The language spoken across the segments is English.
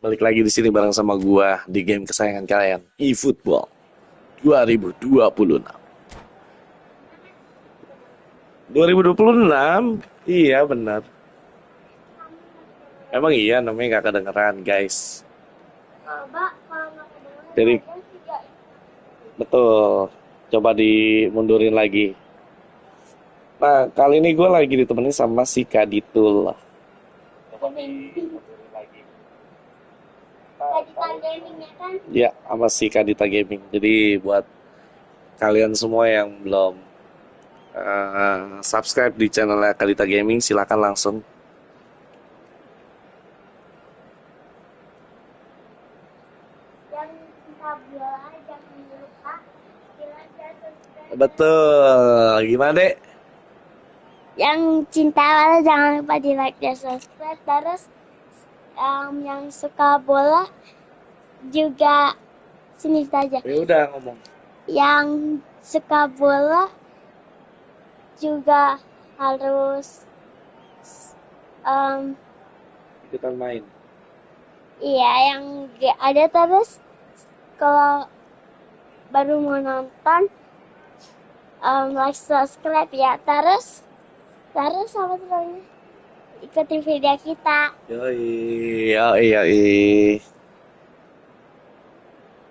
Balik lagi di sini bareng sama gua di game kesayangan kalian, eFootball 2026. 2026? Iya benar. Emang iya namanya nggak kedengeran guys. Jadi betul. Coba dimundurin lagi. Nah kali ini gue lagi ditemenin sama si Kaditul. Coba dimundurin lagi. Ya, sama si Kadita Gaming. Jadi buat kalian semua yang belum subscribe di channelnya Kadita Gaming, silakan langsung. Betul, gimana dek? Yang cinta bola jangan lupa di like dan subscribe. Terus yang suka bola juga sini saja. Ya udah ngomong. Yang suka bola juga harus Ikutan main. iya yang ada. Terus kalau baru mau nonton like subscribe ya. Terus apa namanya, ikuti video kita. Yoi.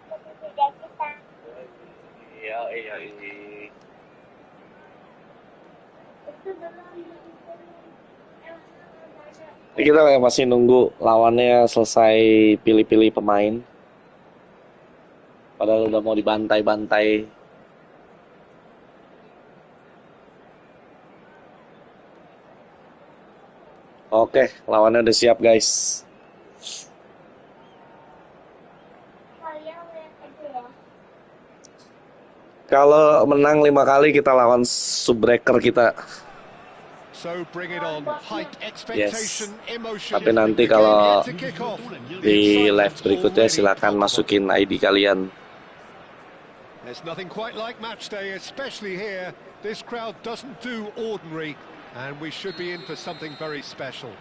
Ikuti video kita. Yoi. Kita masih nunggu lawannya selesai pilih-pilih pemain. Padahal udah mau dibantai-bantai. Oke, lawannya udah siap guys. Kalau menang 5 kali kita lawan subbreaker kita. Yes. Tapi nanti kalau di live berikutnya silakan masukin ID kalian. There's nothing quite like match day, especially here. This crowd doesn't do ordinary, and we should be in for something very special.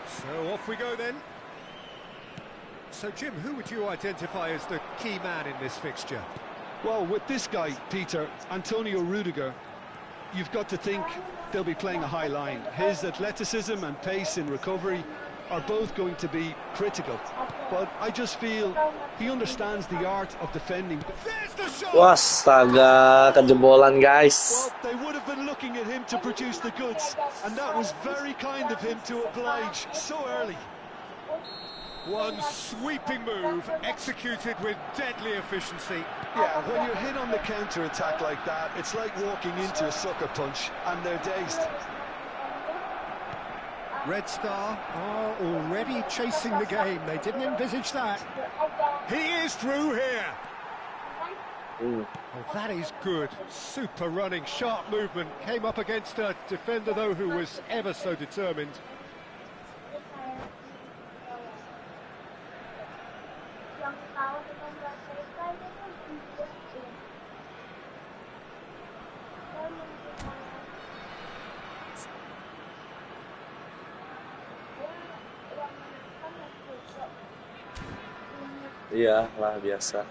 So off we go then. So Jim, who would you identify as the key man in this fixture? Well, with this guy, Peter, Antonio Rudiger, you've got to think they'll be playing a high line. His athleticism and pace in recovery are both going to be critical. But I just feel he understands the art of defending. Wah, astaga, kejebolan guys. Well, they would have been looking at him to produce the goods, and that was very kind of him to oblige so early. One sweeping move, executed with deadly efficiency. Yeah, when you're hit on the counter-attack like that, it's like walking into a sucker punch, and they're dazed. Red Star are already chasing the game. They didn't envisage that. He is through here. Oh, that is good. Super running, sharp movement. Came up against a defender, though, who was ever so determined. Iya lah biasa.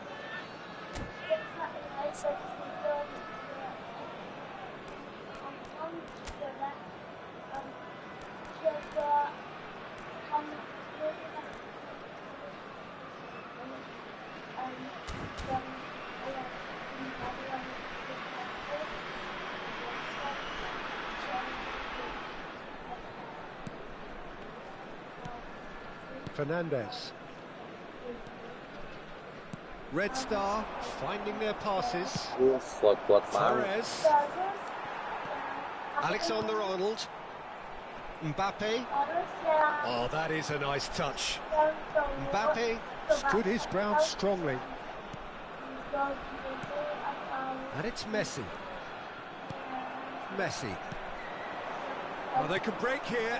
Fernandez. Red Star finding their passes. Kuat banget. Torres. Alexander-Arnold. Mbappe. Oh, that is a nice touch. Mbappe stood his ground strongly. And it's Messi. Oh, they can break here.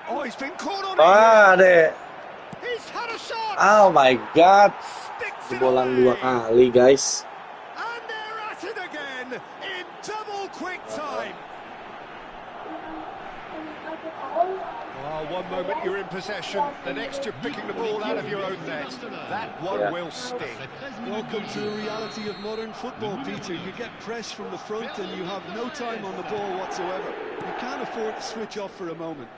Oh, he's been caught on it. Dek. He's had a shot. Oh my god. Jebolan 2 kali, guys. And they're at it again in double quick time. One moment you're in possession, the next you're picking the ball out of your own net. That one will sting. Welcome to the reality of modern football, Peter. You get pressed from the front and you have no time on the ball whatsoever. You can't afford to switch off for a moment.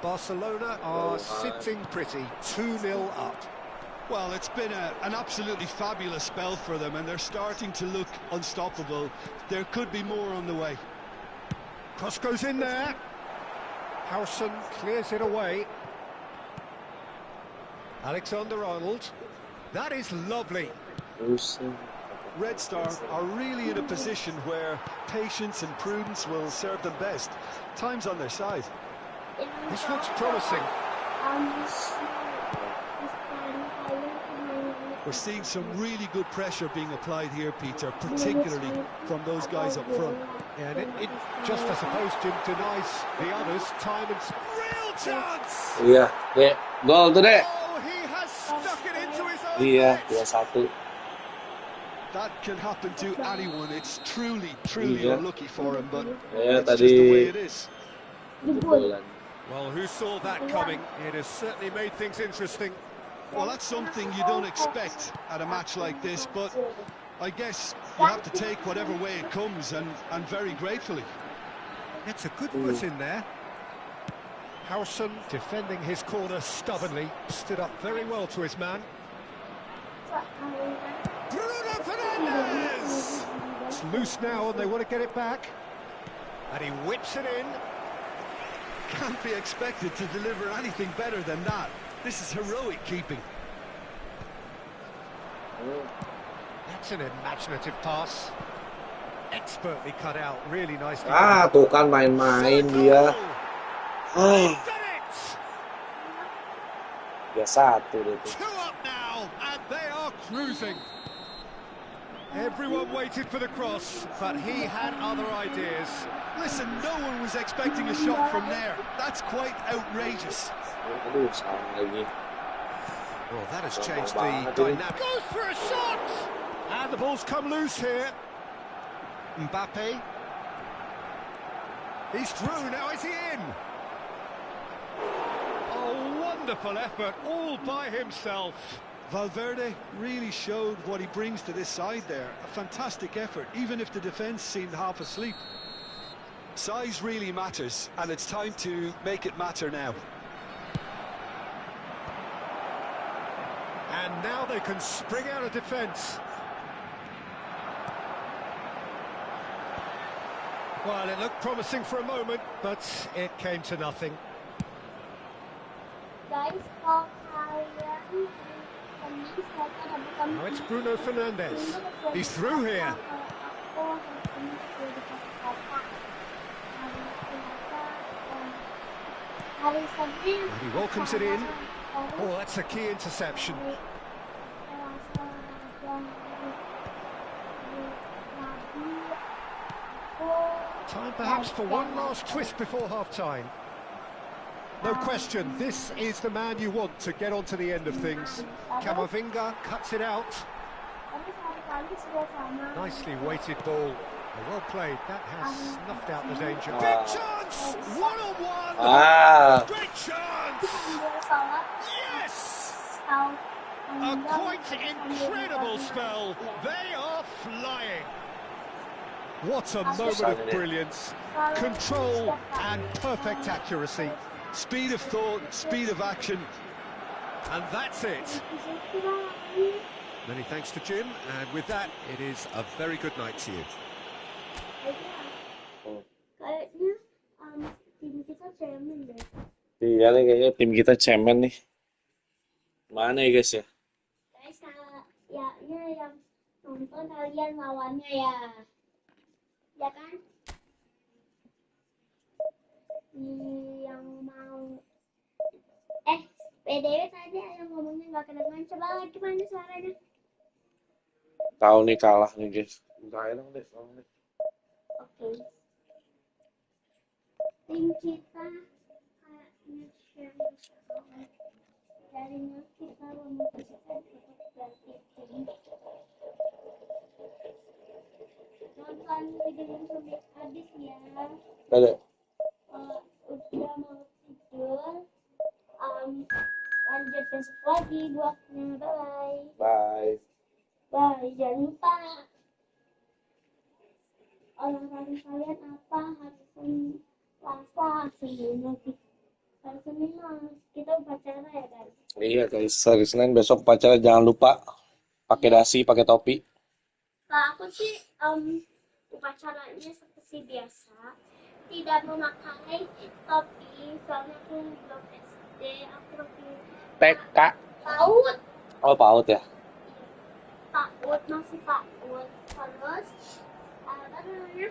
Barcelona are sitting pretty, 2-0 up. Well, it's been an absolutely fabulous spell for them, and they're starting to look unstoppable. There could be more on the way. Cross goes in there. Howson clears it away. Alexander-Arnold. That is lovely. Red Star are really in a position where patience and prudence will serve them best. Time's on their side. This looks promising. We're seeing some really good pressure being applied here, Peter, particularly from those guys up front. And it just, I suppose, Jim, denies the others time and real chance. Iya, gol tuh, Dek. Oh, he has stuck it into his own Iya, net. 2-1. That can happen to anyone. It's truly Iya. unlucky for him, but Ya, it's just the way tadi it is. jebolan. Well, who saw that coming? It has certainly made things interesting. Well, that's something you don't expect at a match like this, but I guess you have to take whatever way it comes, and very gratefully. It's a good foot in there. Howson defending his corner stubbornly, stood up very well to his man. Bruno Fernandes! It's loose now and they want to get it back. And he whips it in. Can't be expected to deliver anything better than that. This is heroic keeping. That's an imaginative pass. Expertly cut out, really nicely. Tuh kan main-main dia. He's done it! 3-1 deh tuh. 2 up now, and they are cruising. Everyone waited for the cross, but he had other ideas. Listen, no one was expecting a shot from there. That's quite outrageous. Aduh, salah lagi. Well, that has changed the dynamic. Goes for a shot! And the ball's come loose here. Mbappe. He's through, now is he in? Oh, wonderful effort, all by himself. Valverde really showed what he brings to this side there. A fantastic effort, even if the defence seemed half asleep. Size really matters, and it's time to make it matter now. And now they can spring out of defence. Well, it looked promising for a moment, but it came to nothing. Guys, kalau kalian Now it's Bruno Fernandes. He's through here. And he welcomes it in. Oh, that's a key interception. Time perhaps for one last twist before half-time. No question, this is the man you want to get onto the end of things. Camavinga cuts it out. Nicely weighted ball. Well played, that has snuffed out the danger. Big chance! One-on-one! Great chance! Yes! A quite incredible spell. They are flying. What a moment of brilliance. Control and perfect accuracy. Speed of thought, speed of action. And that's it. Many thanks to Jim, and with that, it is a very good night to you. Kayaknya tim kita cemen deh. Iya nih, kayaknya tim kita cemen nih. Mana ya guys ya? Guys, ya yang nonton kalian lawannya ya. Ya kan? Yang mau PDW tadi yang ngomongnya nggak kedengeran. Coba lagi mana suaranya? Tahu nih kalah nih guys. Enggak enak deh, tolong deh. Oke. Tim kita kayaknya share jadinya kita memutuskan untuk ganti tim. Nonton video sampai habis ya. Ada. jangan lupa olahraga kalian apa hari Senin, Selasa, Senin lagi. Hari Senin kita upacara ya guys. Iya guys, hari Senin besok upacara, jangan lupa pakai dasi, pakai topi. Kalau aku sih upacaranya seperti biasa, tidak memakai topi, soalnya aku belum SD, aku masih TK. PAUD. Oh, PAUD ya. PAUD, masih PAUD. Terus apa namanya,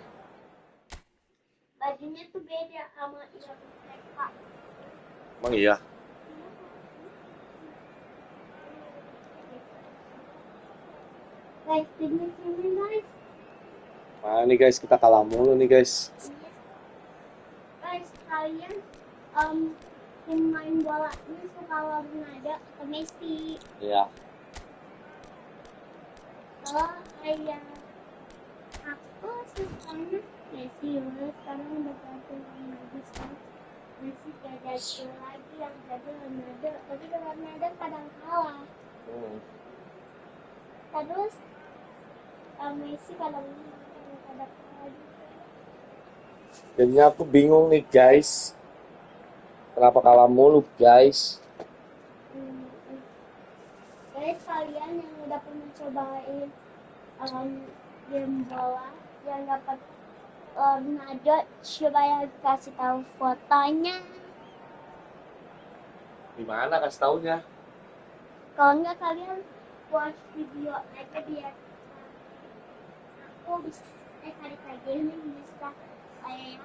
bajunya tuh beda sama yang TK. Emang iya. Guys, sini guys. Nah nih guys, kita kalah mulu nih guys. Guys, kalian yang main bolanya suka Ronaldo atau Messi? Iya. Kalau kayak aku sukanya Messi, sekarang udah ganti Ronaldo kan. Messi gak jadi lagi, yang jadi Ronaldo, tapi Ronaldo kadang kalah. Terus Messi kadang kalah juga. Jadinya aku bingung nih guys. Kenapa kalah mulu guys? Guys, kalian yang udah pernah cobain game bola yang dapat Ronaldo, coba ya kasih tahu fotonya. Gimana kasih taunya? Kalau enggak kalian watch video aja biar aku bisa cari ini bisa kayak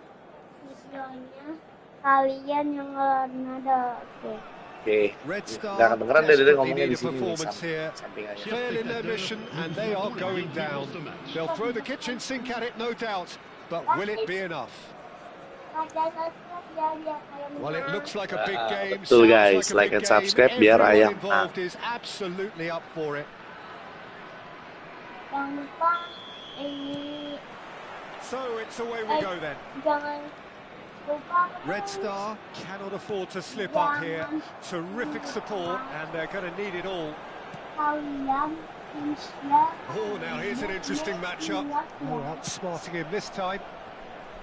videonya kalian yang Ronaldo. Oke. Nggak kedengeran dari ngomongnya di sini nih, samping aja. Failed in their mission and they are going down. They'll throw the kitchen sink at it, no doubt, but will it be enough? Well, it looks like a big game. Betul guys, like and subscribe biar ayah involved is absolutely up for it. Jangan lupa ini. So it's away we go then. Jangan lupa. Red Star cannot afford to slip up here. Terrific support, and they're going to need it all. Kalian Oh, now here's an interesting matchup. Oh, outsmarting him this time.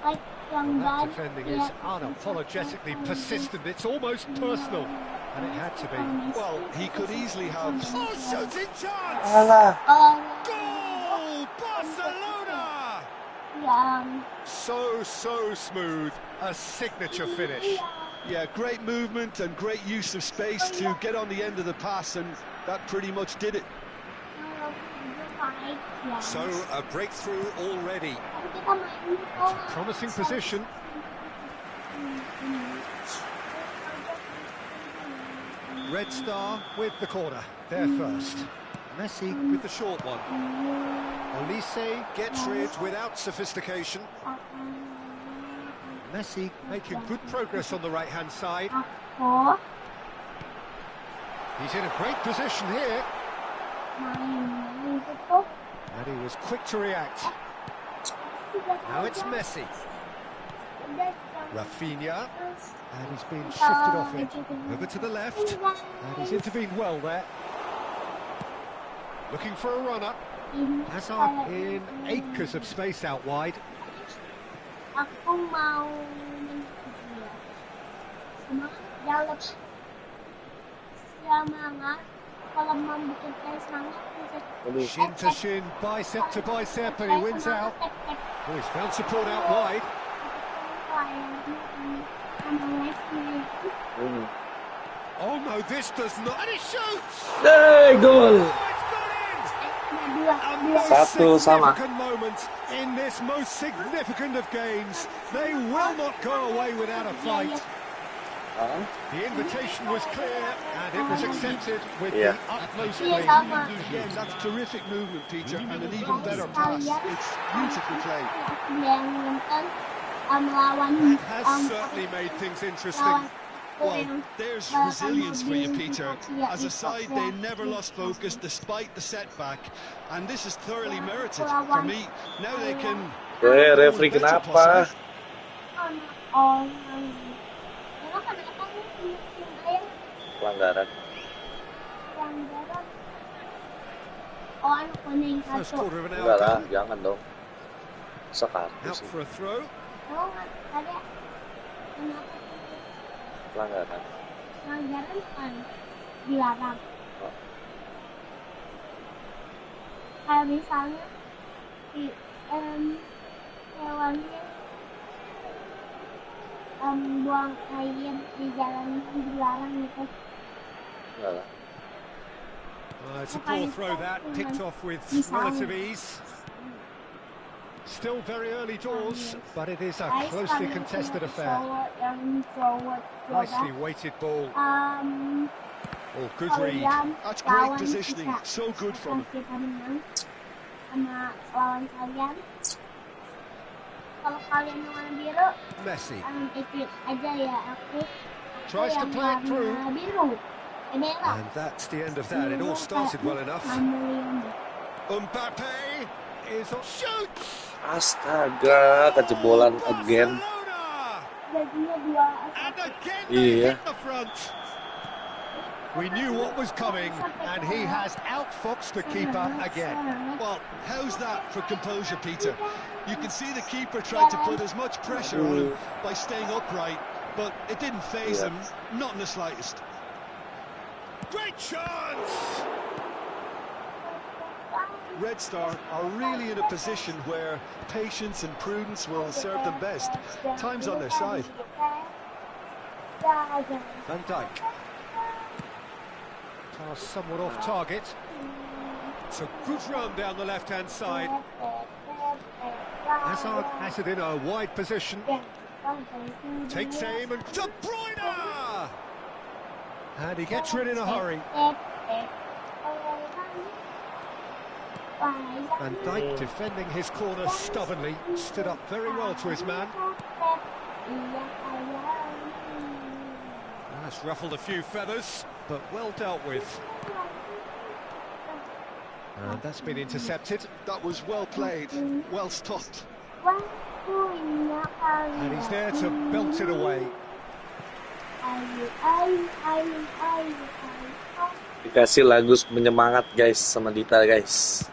like yang That defending is unapologetically persistent. It's almost personal, and it had to be. Well, he could easily have... Oh, shooting chance! Goal! Barcelona! yang So smooth. A signature finish. Yeah, great movement and great use of space to get on the end of the pass, and that pretty much did it. So a breakthrough already. Promising position. Red Star with the corner. There first. Messi with the short one. Olise gets rid without sophistication. Messi making good progress on the right-hand side. He's in a great position here. And he was quick to react. Now it's Messi. Rafinha. And he's been shifted off it. Over to the left. And he's intervened well there. Looking for a runner. Hazard in acres of space out wide. Aku mau semangat. Kalau mau bikin saya semangat, Shin to shin, bicep to bicep, and he wins out. Oh, he's found support out wide. Oh no, this does not. And he shoots! Hey, goal! Oh, it's got in! A most Satu sama. significant moment in this most significant of games. They will not go away without a fight. The invitation was clear and it was accepted with the utmost Iya, glee. sama. Again, that's terrific movement, Peter, and an even better pass. It's beautifully played. Yang nonton melawan That has certainly made things interesting. Well, there's resilience for you, Peter. As a side, they never lost focus despite the setback, and this is thoroughly merited for me. Now they can... Referee kenapa? Pelanggaran. Pelanggaran. Oh, ano kuning First satu. quarter of an Enggak hour lah, gone. jangan dong. Sa Out kartus. for a throw. Oo nga, kada. Kenapa? Pelanggaran. Pelanggaran kan dilarang. Oh. Kayak misalnya hewannya buang air di jalan dilarang gitu. Enggak lah. It's a poor throw that, picked off with relative ease. Still very early doors, but it is a closely contested affair. Nicely weighted ball. Oh, good read. That's great positioning. So good from him. Sama lawan kalian. Kalau kalian yang warna biru, Messi ikut aja ya aku. tries to play it through. Biru. And that's the end of that. It all started well enough. Mbappe is on shoots. Astaga, kejebolan again. Gajinya 2. And again they Iya. hit the front. We knew what was coming, and he has outfoxed the keeper again. Well, how's that for composure, Peter? You can see the keeper tried to put as much pressure on him by staying upright, but it didn't faze him, not in the slightest. Great chance! Red Star are really in a position where patience and prudence will serve them best. Time's on their side. Van Dijk. Pass somewhat off target. It's a good run down the left-hand side. Hazard has it in a wide position. Takes aim and De Bruyne! And he gets rid in a hurry. Van Dijk defending his corner stubbornly, stood up very well to his man. That's ruffled a few feathers, but well dealt with. And that's been intercepted. That was well played, well stopped. And he's there to belt it away. Dikasih lagu penyemangat guys sama Dita guys.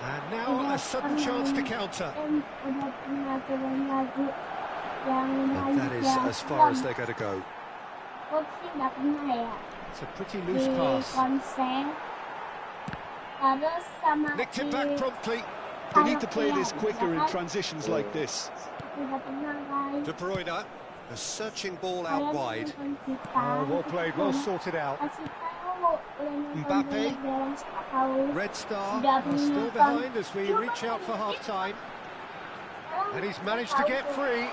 And now a sudden chance to counter. And that is as far as they're going to go. It's a pretty loose pass. Nicked it back promptly. They need to play this quicker in transitions like this. De Bruyne, a searching ball out wide. Well played, well sorted out. Mbappe, Red Star are still behind as we reach out for half-time. And he's managed to get free.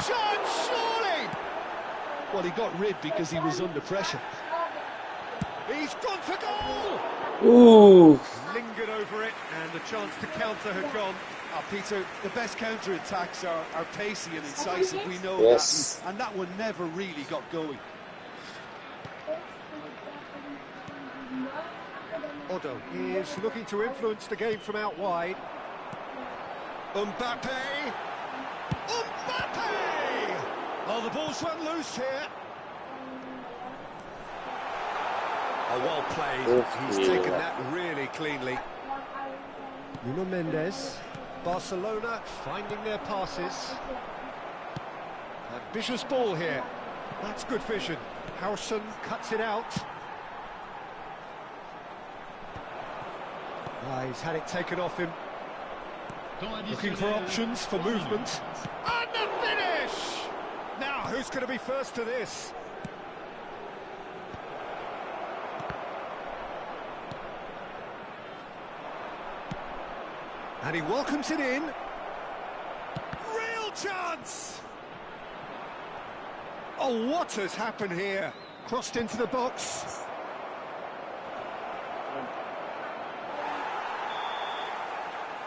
Chance, surely! Well, he got rid because he was under pressure. He's gone for goal! Ooh. Lingered over it, and the chance to counter had gone. Peter, the best counter-attacks are pacey and incisive, we know Yes. that. And that one never really got going. Odo is looking to influence the game from out wide. Mbappe! Mbappe! Oh, the ball's run loose here. Oh, well played. He's taken that really cleanly. Nuno Mendes. Barcelona finding their passes. Ambitious ball here. That's good vision. Harrison cuts it out. He's had it taken off him. Looking for options for movement. And the finish! Now, who's going to be first to this? And he welcomes it in. Real chance! Oh, what has happened here? Crossed into the box.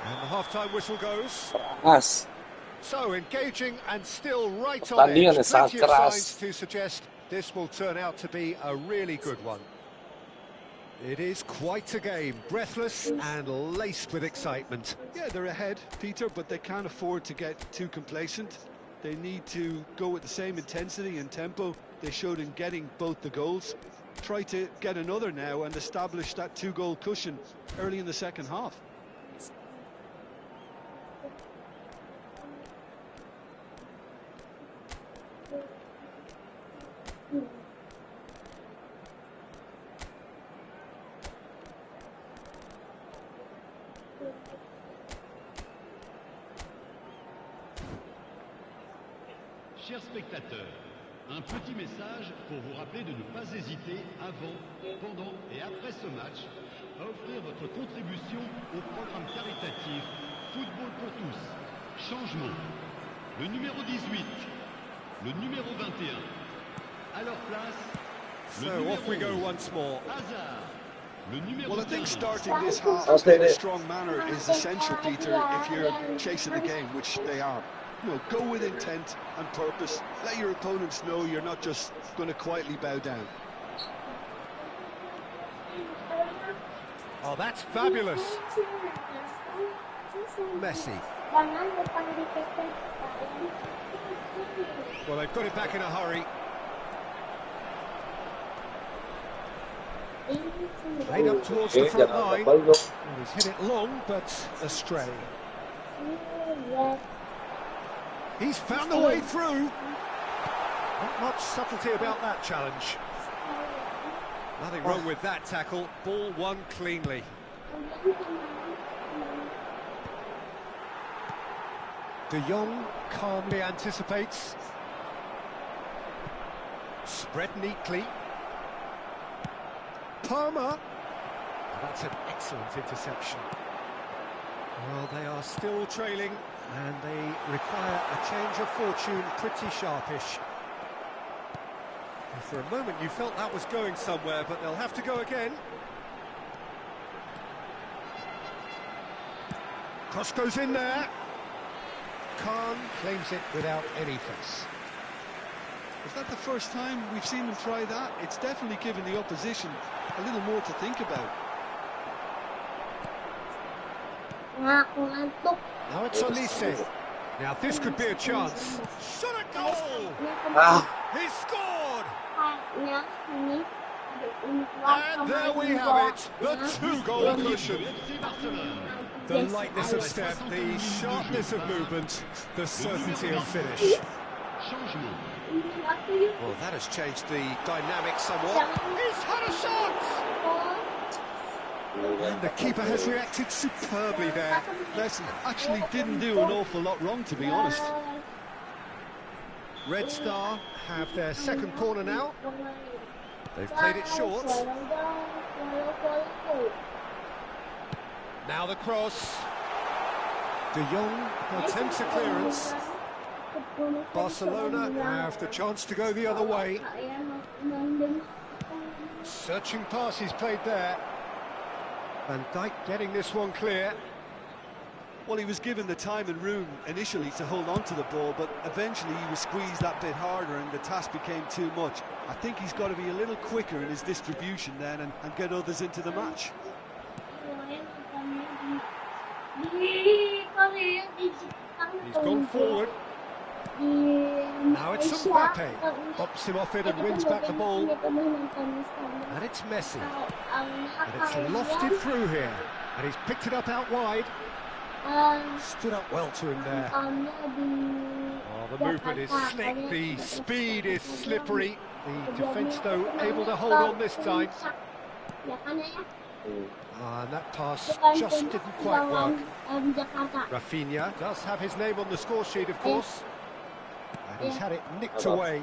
And the half-time whistle goes. Keras. So, engaging and still right on Pertandingan edge. sangat Plenty of keras. signs to suggest this will turn out to be a really good one. It is quite a game, breathless and laced with excitement. Yeah, they're ahead, Peter, but they can't afford to get too complacent. They need to go with the same intensity and tempo they showed in getting both the goals. Try to get another now and establish that 2-goal cushion early in the second half. Chers spectateurs, un petit message pour vous rappeler de ne pas hésiter avant, pendant et après ce match à offrir votre contribution au programme caritatif Football pour tous. Changement. Le numéro 18, le numéro 21. À leur place, le numéro off we go 11. once more. Hazard. Le numéro Well, I think 15. starting this half in a strong manner is essential, Peter, if you're chasing the game, which they are. You know, go with intent and purpose. Let your opponents know you're not just going to quietly bow down. Oh, that's fabulous. Messi. Well, they've got it back in a hurry. Played up towards the front line. He's hit it long, but astray. He's found the way through. Not much subtlety about that challenge. Nothing wrong with that tackle. Ball won cleanly. De Jong calmly anticipates. Spread neatly. Palmer. That's an excellent interception. Well, they are still trailing, and they require a change of fortune pretty sharpish. And for a moment you felt that was going somewhere, but they'll have to go again. Cross goes in there. Khan claims it without any fuss. Is that the first time we've seen them try that? It's definitely given the opposition a little more to think about. Now it's Olise. Now this could be a chance. Shot a goal! He scored! And there we have it, the 2-goal cushion. The lightness of step, the sharpness of movement, the certainty of finish. Well, that has changed the dynamic somewhat. He's had a shot! And the keeper has reacted superbly there. Lesson actually didn't do an awful lot wrong, to be honest. Red Star have their second corner now. They've played it short. Now the cross. De Jong attempts a clearance. Barcelona have the chance to go the other way. Searching pass he's played there. Van Dijk getting this one clear. Well, he was given the time and room initially to hold on to the ball, but eventually he was squeezed that bit harder and the task became too much. I think he's got to be a little quicker in his distribution then and get others into the match. He's gone forward. Now it's Mbappe. Pops him off it and wins back the ball. And it's Messi. And it's lofted through here. And he's picked it up out wide. Stood up well to him there. Oh, the movement is slick. The speed is slippery. The defence, though, able to hold on this time. And that pass just didn't quite work. Rafinha does have his name on the score sheet, of course. And he's had it nicked away.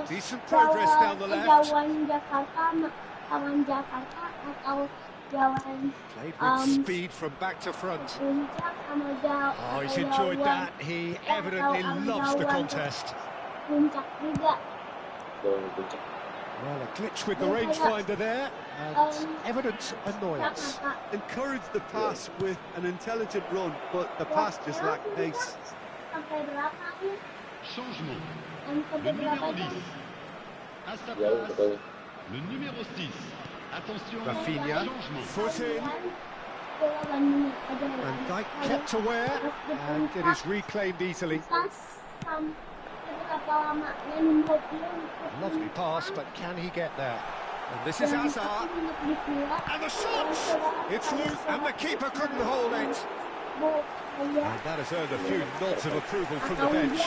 Decent progress down the left. Played with speed from back to front. Oh, he's enjoyed that. He evidently loves the contest. Well, a glitch with the rangefinder there, and evident annoyance. Encouraged the pass with an intelligent run, but the pass just lacked pace. Changement. Le numéro 10. À sa place, le numéro 6. Attention, Rafinha, changement. foot in. Van Dijk kept aware, and it is reclaimed easily. Berapa lamanya nungguin. Lovely pass, but can he get there? And this is Hazard. And the shots! It's loose, and the keeper couldn't hold it. And that has earned a few nods of approval from the bench.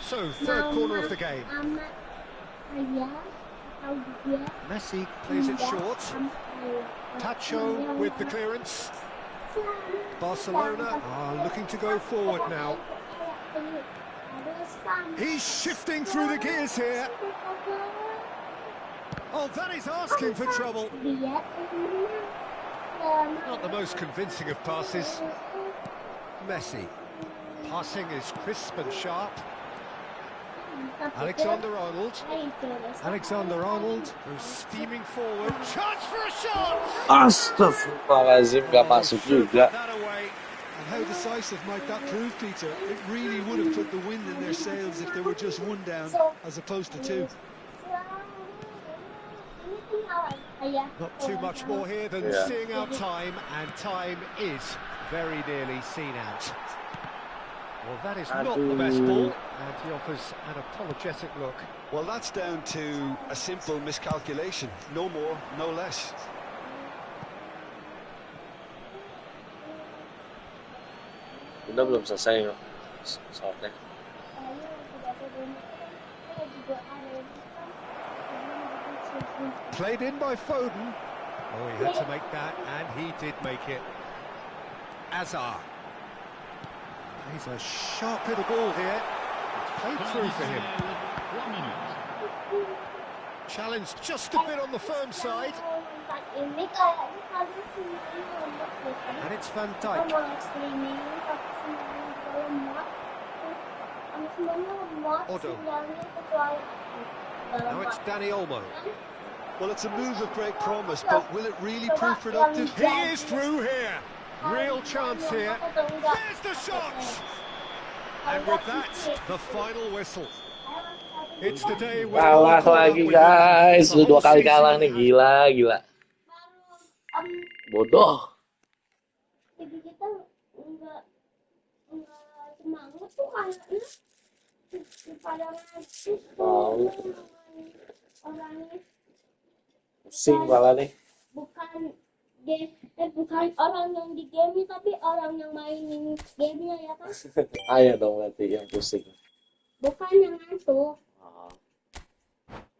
So, third corner of the game. Messi plays it short. Tacho with the clearance. Barcelona are looking to go forward now. He's shifting through the gears here. Oh, that is asking for trouble. Not the most convincing of passes. Messi. Passing is crisp and sharp. Alexander-Arnold goes steaming forward. Chance for a shot! Astagfirullahaladzim, gak masuk juga. And how decisive might that prove, Peter? It really would have put the wind in their sails if they were just one down as opposed to two. Not too much more here than seeing out time, and time is very nearly seen out. Well, that is not the best ball, and he offers an apologetic look. Well, that's down to a simple miscalculation. No more, no less. Udah belum selesai soalnya. Played in by Foden. Oh, he had to make that, and he did make it. Hazard. He's a sharp hit of ball here. It's played through for him. Challenge just a bit on the firm side. And it's Van Dijk. Otto. Now it's Danny Olmo. Well, it's a move of great promise, but will it really prove productive? He is through here. Real chance here. There's the shot! And with that, the final whistle. It's the day when Kalah lagi guys, udah 2 kali kalah nih, gila. Bodoh. Jadi kita enggak semangat tuh kayaknya pada ngasih orangnya Pusing malah nih. Bukan orang yang di game tapi orang yang mainin gamenya ya kan? Ayo dong nanti yang pusing. Bukan yang ngantuk.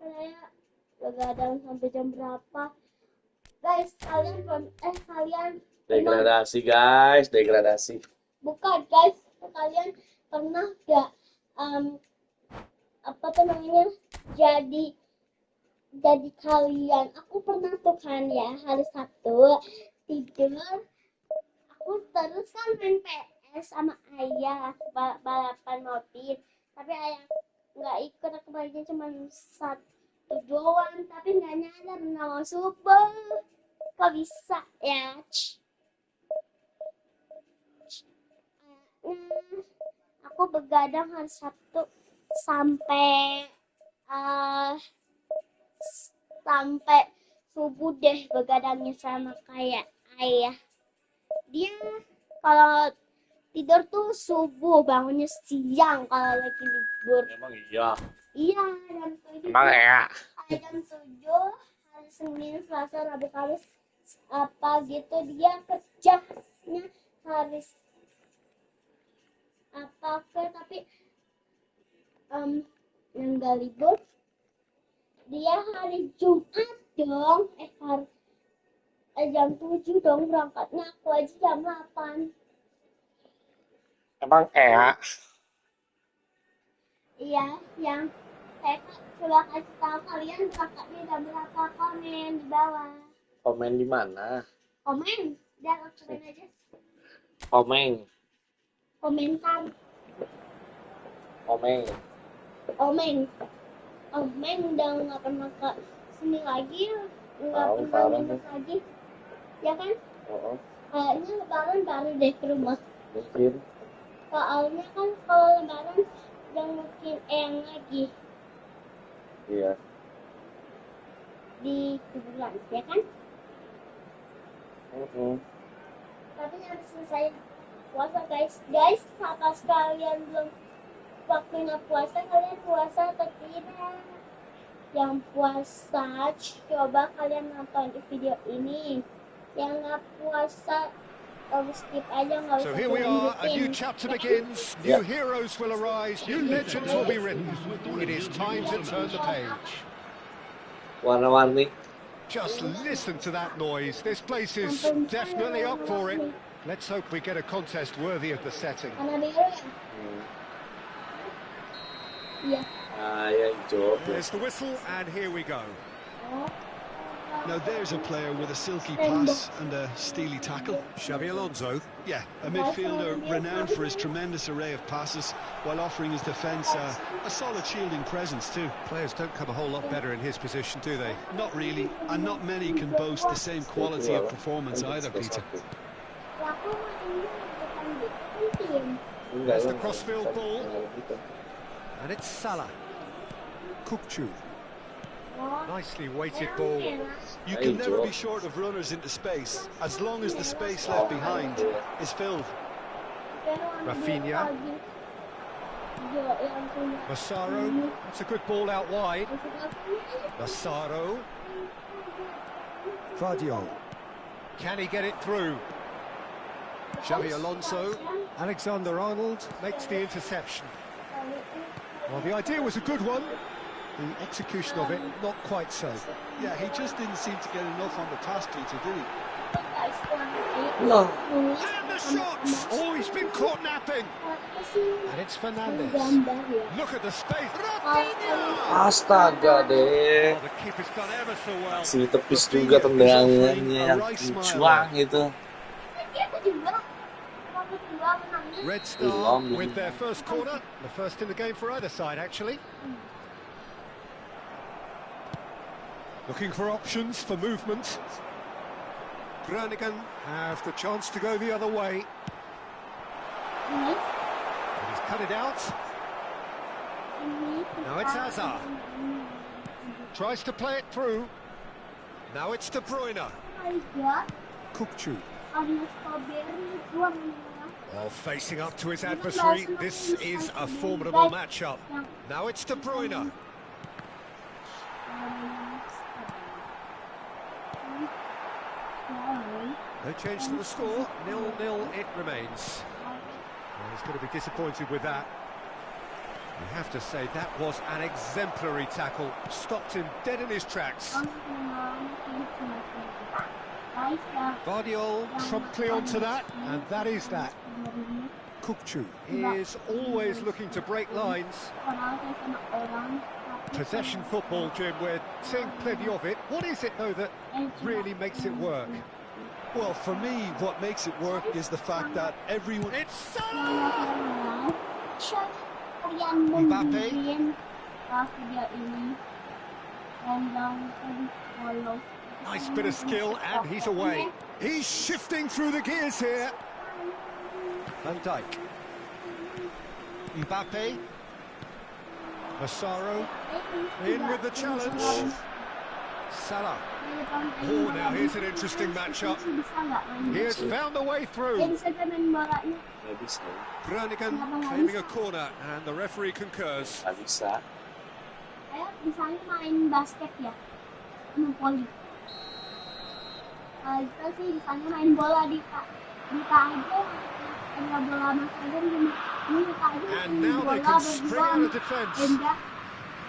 Saya begadang sampai jam berapa? Guys, kalian Degradasi guys, degradasi. bukan guys, kalian pernah gak apa tuh namanya jadi kalian? Aku pernah tuh kan ya, hari Sabtu tidur, aku terus kan main PS sama ayah balapan mobil, tapi ayah nggak ikut, aku mainnya cuma 1 doang, tapi nggak nyadar mau subuh. Kok bisa ya? Aku begadang hari Sabtu sampai subuh deh begadangnya sama kayak ayah. Dia kalau tidur tuh subuh, bangunnya siang kalau lagi libur. Emang iya. Iya, jam 7. Emang ya. Jam 7 hari Senin, Selasa, Rabu, Kamis apa gitu dia kerjanya hari tapi yang gak libur dia hari Jumat dong, jam 7 dong berangkatnya, aku aja jam 8. Emang ya. Iya, yang saya coba kasih tahu kalian berangkatnya jam berapa, komen di bawah. Komen di mana? Komen, jangan komen aja. Komen. Komentar. Omeng udah nggak pernah ke sini lagi, nggak pernah minum lagi, ya kan? Kayaknya lebaran baru deh ke rumah. Mungkin. Soalnya kan kalau lebaran udah mungkin lagi. Iya. Di kuburan, ya kan? Mm-mm. Tapi harus selesai puasa guys, apa sekalian belum waktunya puasa, kalian puasa atau tidak? Yang puasa coba kalian nonton video ini, yang nggak puasa skip aja, nggak usah So here we are, a new dilanjutin. chapter begins, new heroes will arise, new legends will be written. It is time to turn the page. Warna-warni. Just listen to that noise. This place is definitely up for it. Let's hope we get a contest worthy of the setting. Warna biru ya? Iya. Ah, ya hijau. There's the whistle, and here we go. Oh. Now there's a player with a silky pass and a steely tackle. Xabi Alonso. Yeah, a midfielder renowned for his tremendous array of passes while offering his defence a solid shielding presence too. Players don't come a whole lot better in his position, do they? Not really, and not many can boast the same quality of performance either, Peter. Aku mainnya bukan di tim. There's the crossfield ball. And it's Salah. Kukcu. Nicely weighted ball. You can never be short of runners into space, as long as the space left behind is filled. Rafinha. Massaro. That's a good ball out wide. Massaro. Divideo. Can he get it through? Xabi Alonso. Alexander-Arnold makes the interception. Well, the idea was a good one. The execution of it, not quite so. Yeah, he just didn't seem to get enough on the pass, Peter, did he? No. And the shots! Oh, he's been caught napping. And it's Fernandez. Look at the space. Rafinha! Astaga deh. The keeper's done ever so well. Si tepis juga tendangannya yang cuang itu. Red Star with their first corner. The first in the game for either side, actually. Looking for options for movement. Groningen have the chance to go the other way. And he's cut it out. Now it's Hazard. Tries to play it through. Now it's De Bruyne. Kukcu. Well, facing up to his adversary, this is a formidable matchup. Now it's De Bruyne. No change to the score, 0-0 it remains. Well, he's going to be disappointed with that. You have to say that was an exemplary tackle, stopped him dead in his tracks. Vardiol promptly onto that, and that is that. Kukcu is always looking to break lines. Possession football, Jim, we're seeing plenty of it. What is it, though, that really makes it work? Well, for me, what makes it work is the fact that everyone... It's Salah! Mbappe. Nice bit of skill, and he's away. He's shifting through the gears here. Van Dijk. Mbappe. Massaro. In with the challenge. Salah. Oh, now here's an interesting matchup. He has found a way through. Groningen claiming a corner, and the referee concurs. Nggak bisa. Misalnya main basket ya, monopoli. Kita sih misalnya main bola di aja, ada bola masuk aja ini aja. And now they can spring out of defence.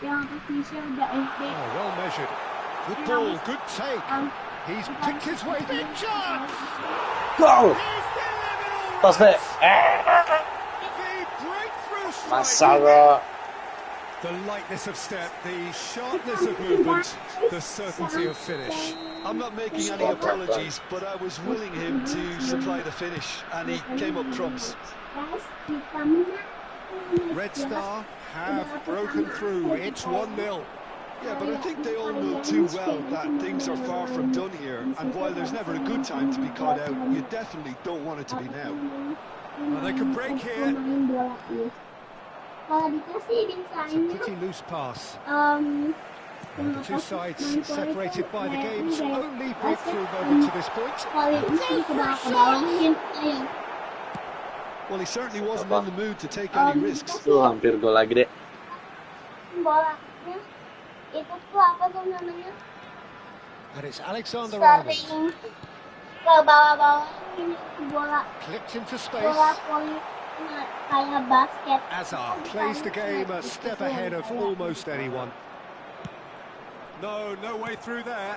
Yang official udah SD. Oh, well measured. Good ball, good take. He's picked his way in. Chance! Go! Pas deh. The breakthrough strike. Masalah. The lightness of step, the sharpness of movement, the certainty of finish. I'm not making any apologies, but I was willing him to supply the finish, and he came up trumps. Red Star have broken through. It's 1-0. Yeah, but I think they all know too well that things are far from done here, and while there's never a good time to be caught out, you definitely don't want it to be now. Well, they can break here. It's a pretty loose pass. And the two sides separated by the game's only breakthrough moment to this point. Well, he certainly wasn't in the mood to take any risks. Tuh hampir gol lagi deh. Bolanya itu tuh apa tuh namanya? And it's Alexander Arnold. Sering ke bawah-bawah ini bola. Clipped into space. Bola voli kayak basket. Hazard plays the game a step ahead of almost anyone. No way through there.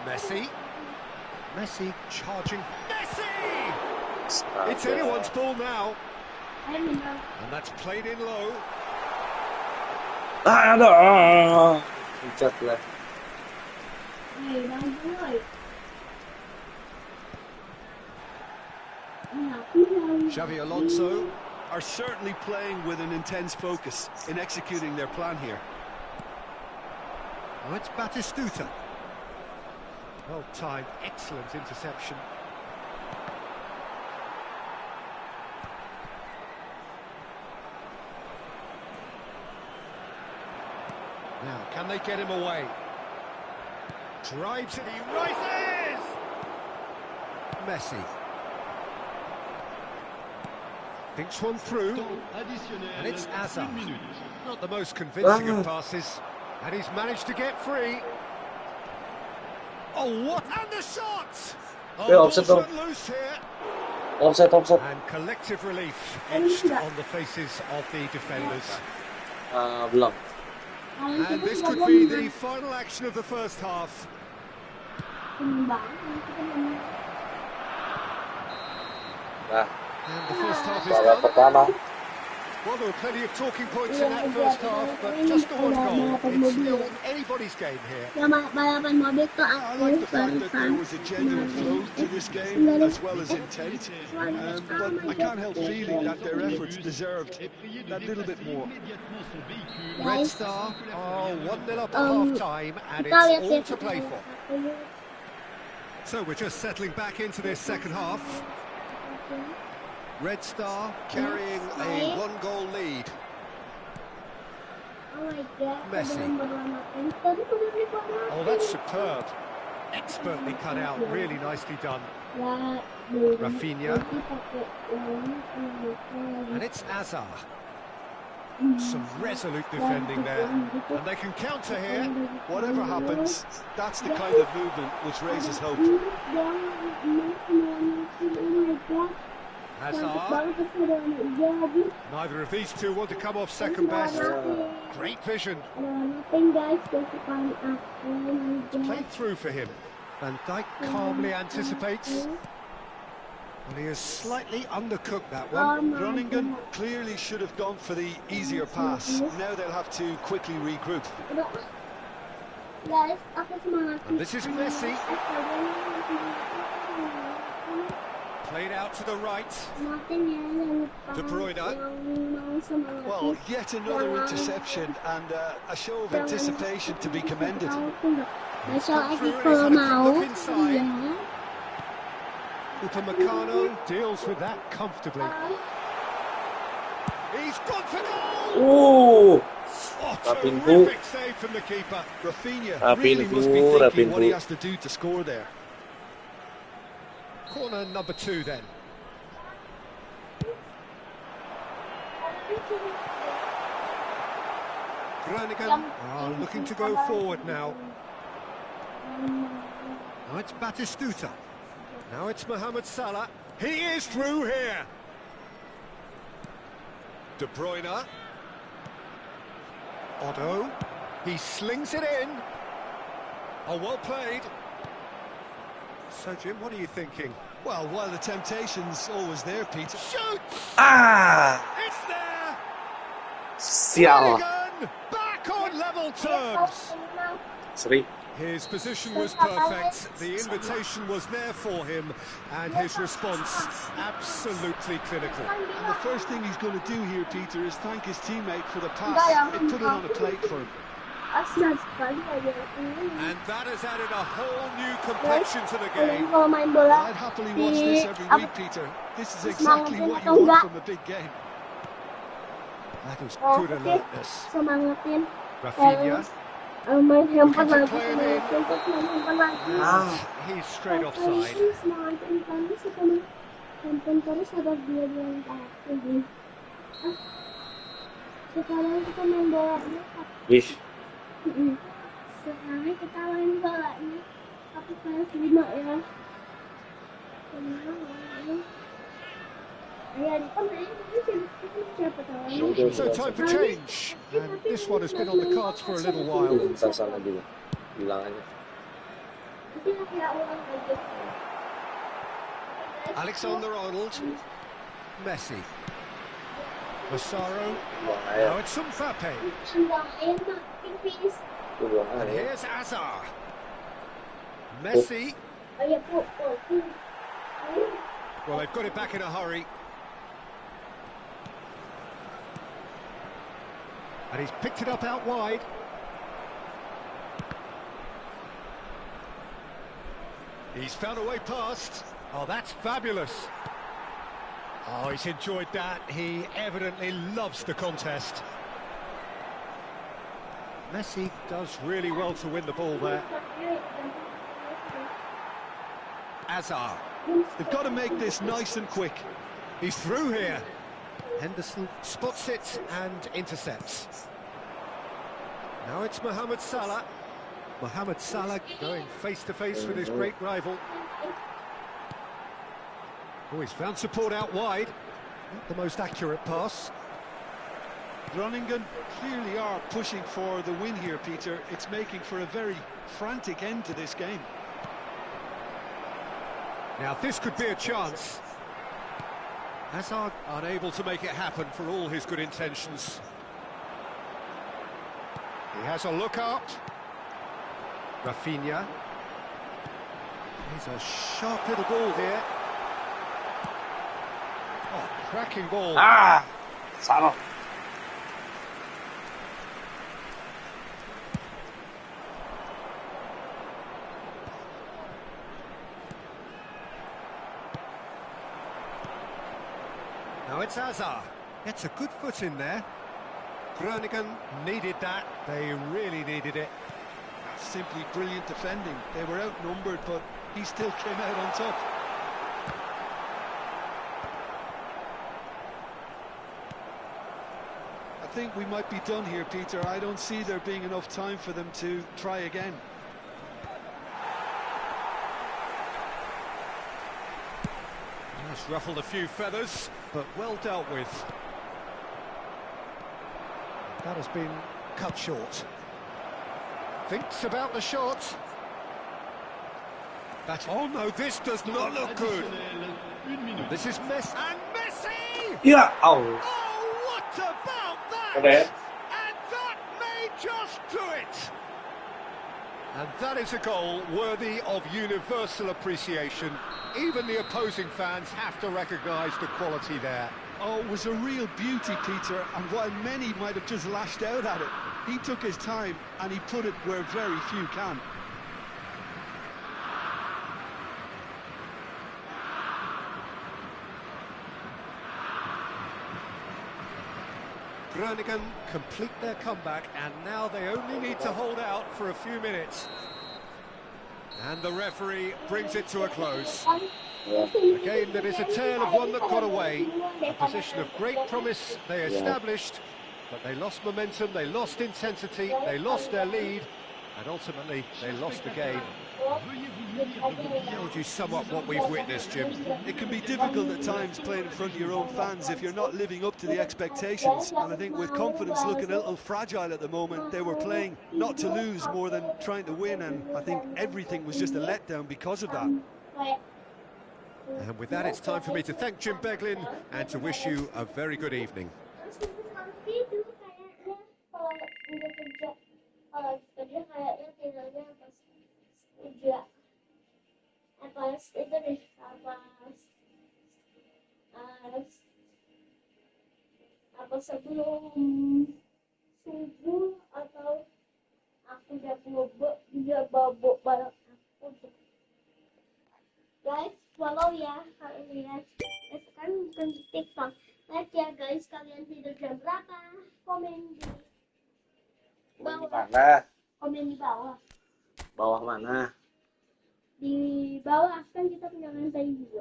Messi charging. Messi! It's anyone's ball now. And that's played in low. Aduh, pucat lah. Xavi Alonso. Are certainly playing with an intense focus in executing their plan here. Oh, it's Batistuta. Well timed, excellent interception. Now, can they get him away? Drives it, he rises! Messi. Thinks one through, and it's Hazard. Not the most convincing of passes, and he's managed to get free. Oh, what? And the shot! Yeah, Oh, offside ball's though. run loose here. Offside. And collective relief etched on the faces of the defenders. Belum. And this could be the final action of the first half. Nah, And the first half is babak done. pertama. Well, there were plenty of talking points in that first half, but just the one goal. It's still anybody's game here. Balapan mobil tuh I like the fact that there was a genuine flow to this game as well as intent. But I can't help feeling that their efforts deserved that little bit more. Red Star are 1-0 up at half-time, and it's all to play for. So we're just settling back into this second half. Red Star carrying a one-goal lead. Messi. Oh, that's superb. Expertly cut out, really nicely done. Rafinha. And it's Hazard. Some resolute defending there. And they can counter here. Whatever happens, that's the kind of movement which raises hope. Hazard. Neither of these two want to come off second best. Great vision. Played through for him. Van Dijk calmly anticipates. And he has slightly undercooked that one. Groningen clearly should have gone for the easier pass. Now they'll have to quickly regroup. And this is Messi. Played out to the right. De Bruyne. Well, yet another interception and a show of anticipation to be commended. Upamecano deals with that comfortably. He's gone for goal! Oh, terrific save from the keeper. Rafinha really must be thinking what he has to do to score there. Corner number 2 then. Groningen are looking to go forward now. Now it's Batistuta. Now it's Mohamed Salah. He is through here. De Bruyne. Otto. He slings it in. Oh, well played. So, Jim, what are you thinking? Well, while the temptation's always there, Peter. Shoot! It's there! Sial. Groningen back on level terms. Seri. His position was perfect, the invitation was there for him, and his response absolutely clinical. And the first thing he's going to do here, Peter, is thank his teammate for the pass. It put it on a plate for him. And that has added a whole new complexion to the game. I'd happily watch this every week, Peter. This is exactly what you want from a big game. That was good alertness. Rafinha. He's straight offside. Tonton terus ada dia bilang kayak sekarang kita main bolanya. Wih, Sekarang kita main bolanya. Tapi PS5 ya. So time for change, and this one has been on the cards for a little while. bentar sana dulu. Bilang aja. Alexander-Arnold, Messi, Massaro, Buang air. now it's Sampai, Buang and air. here's Azar. Messi, well, they've got it back in a hurry. And he's picked it up out wide. He's found a way past. Oh, that's fabulous. Oh, he's enjoyed that. He evidently loves the contest. Messi does really well to win the ball there. Azar. They've got to make this nice and quick. He's through here. Henderson spots it and intercepts. Now it's Mohamed Salah. Mohamed Salah going face-to-face with his great rival. Oh, he's found support out wide. Not the most accurate pass. Groningen clearly are pushing for the win here, Peter. It's making for a very frantic end to this game. Now this could be a chance. Hazard unable to make it happen for all his good intentions. He has a look up. Rafinha. He's a sharp little ball here. Oh, cracking ball. Ah, salah. Now it's Azar. Gets a good foot in there. Groningen needed that. They really needed it. Simply brilliant defending. They were outnumbered, but he still came out on top. I think we might be done here, Peter. I don't see there being enough time for them to try again. That's ruffled a few feathers, but well dealt with. That has been cut short. Thinks about the shot. Oh no, this does not look good. This is Messi. And Messi! Ya, Oh, what about that? Okay. And that may just do it. And that is a goal worthy of universal appreciation. Even the opposing fans have to recognise the quality there. Oh, it was a real beauty, Peter, and while many might have just lashed out at it, he took his time and he put it where very few can. Groningen complete their comeback, and now they only need to hold out for a few minutes. And the referee brings it to a close. A game that is a tale of one that got away. A position of great promise they established, but they lost momentum, they lost intensity, they lost their lead, and ultimately they lost the game. How would you sum up what we've witnessed, Jim? It can be difficult at times playing in front of your own fans if you're not living up to the expectations, and I think with confidence looking a little fragile at the moment, they were playing not to lose more than trying to win, and I think everything was just a letdown because of that. And with that, it's time for me to thank Jim Beglin and to wish you a very good evening. Apa sebelum subuh atau aku udah bobok dia babok balap aku. Guys, follow ya kalau lihat. Sekarang bukan di TikTok. Like ya guys, kalian tidur jam berapa? Komen di bawah. Mana? Komen di bawah. Bawah mana? Di bawah kan kita punya lantai 2.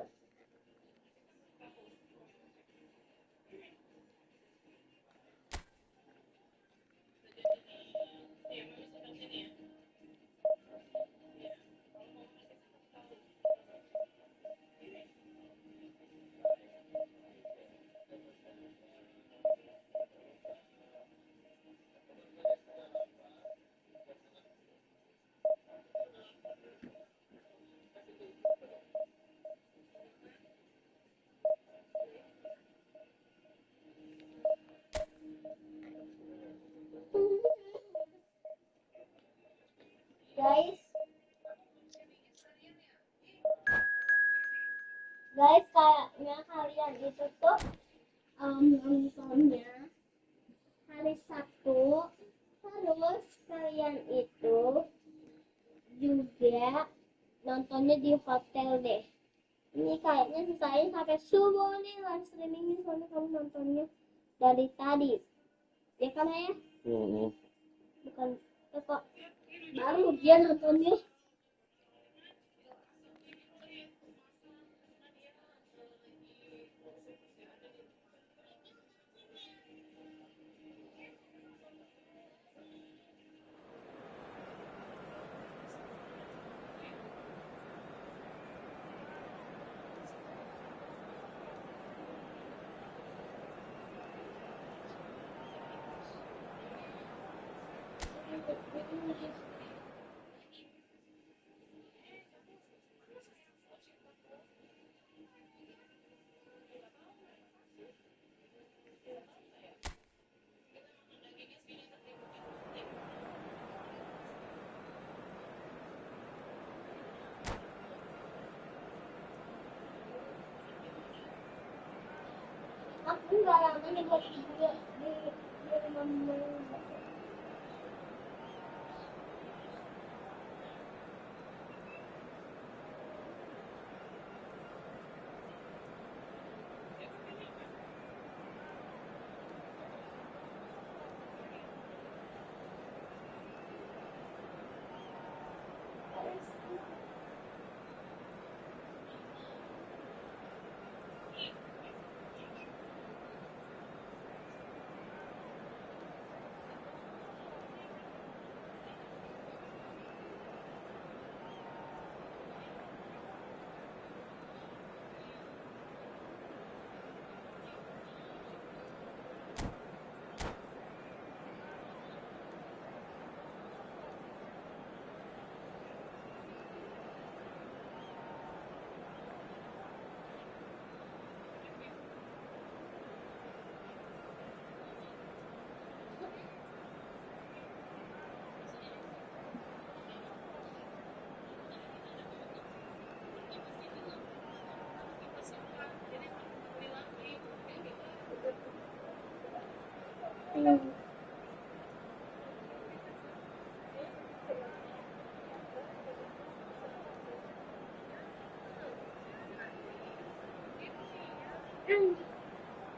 Guys, kayaknya kalian itu tuh nontonnya hari Sabtu, terus kalian itu juga nontonnya di hotel deh. Ini kayaknya sisain sampai subuh nih live streamingnya, soalnya kamu nontonnya dari tadi, ya kan ya? Bukan kok baru dia nontonnya. Aku nggak lama nih buat video di rumah.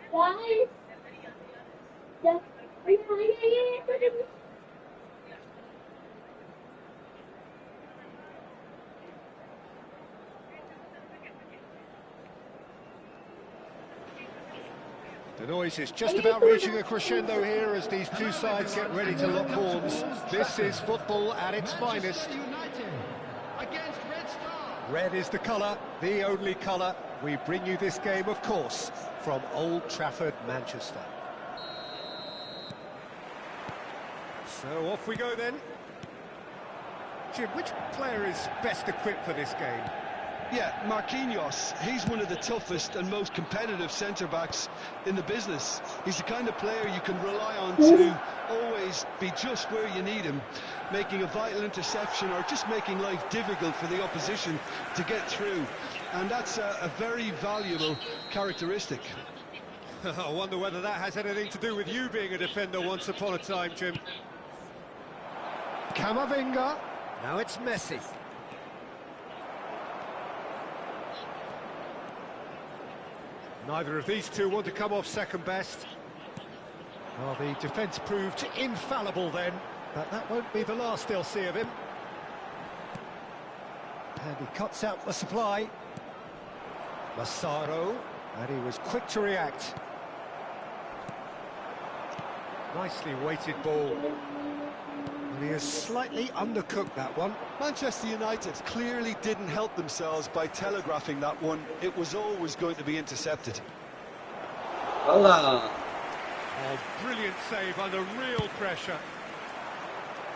Guys, The noise is just about reaching a crescendo here as these two sides get ready to lock horns. This is football at its finest. Red is the colour, the only colour. We bring you this game, of course, from Old Trafford, Manchester. So off we go then. Jim, which player is best equipped for this game? Yeah, Marquinhos. He's one of the toughest and most competitive centre-backs in the business. He's the kind of player you can rely on to always be just where you need him, making a vital interception or just making life difficult for the opposition to get through. And that's a very valuable characteristic. I wonder whether that has anything to do with you being a defender once upon a time, Jim. Camavinga. Now it's Messi. Neither of these two want to come off second best. Well, the defence proved infallible then, but that won't be the last they'll see of him. And he cuts out the supply. Massaro, and he was quick to react. Nicely weighted ball. And he has slightly undercooked that one. Manchester United clearly didn't help themselves by telegraphing that one. It was always going to be intercepted. Hola. Oh, brilliant save under real pressure.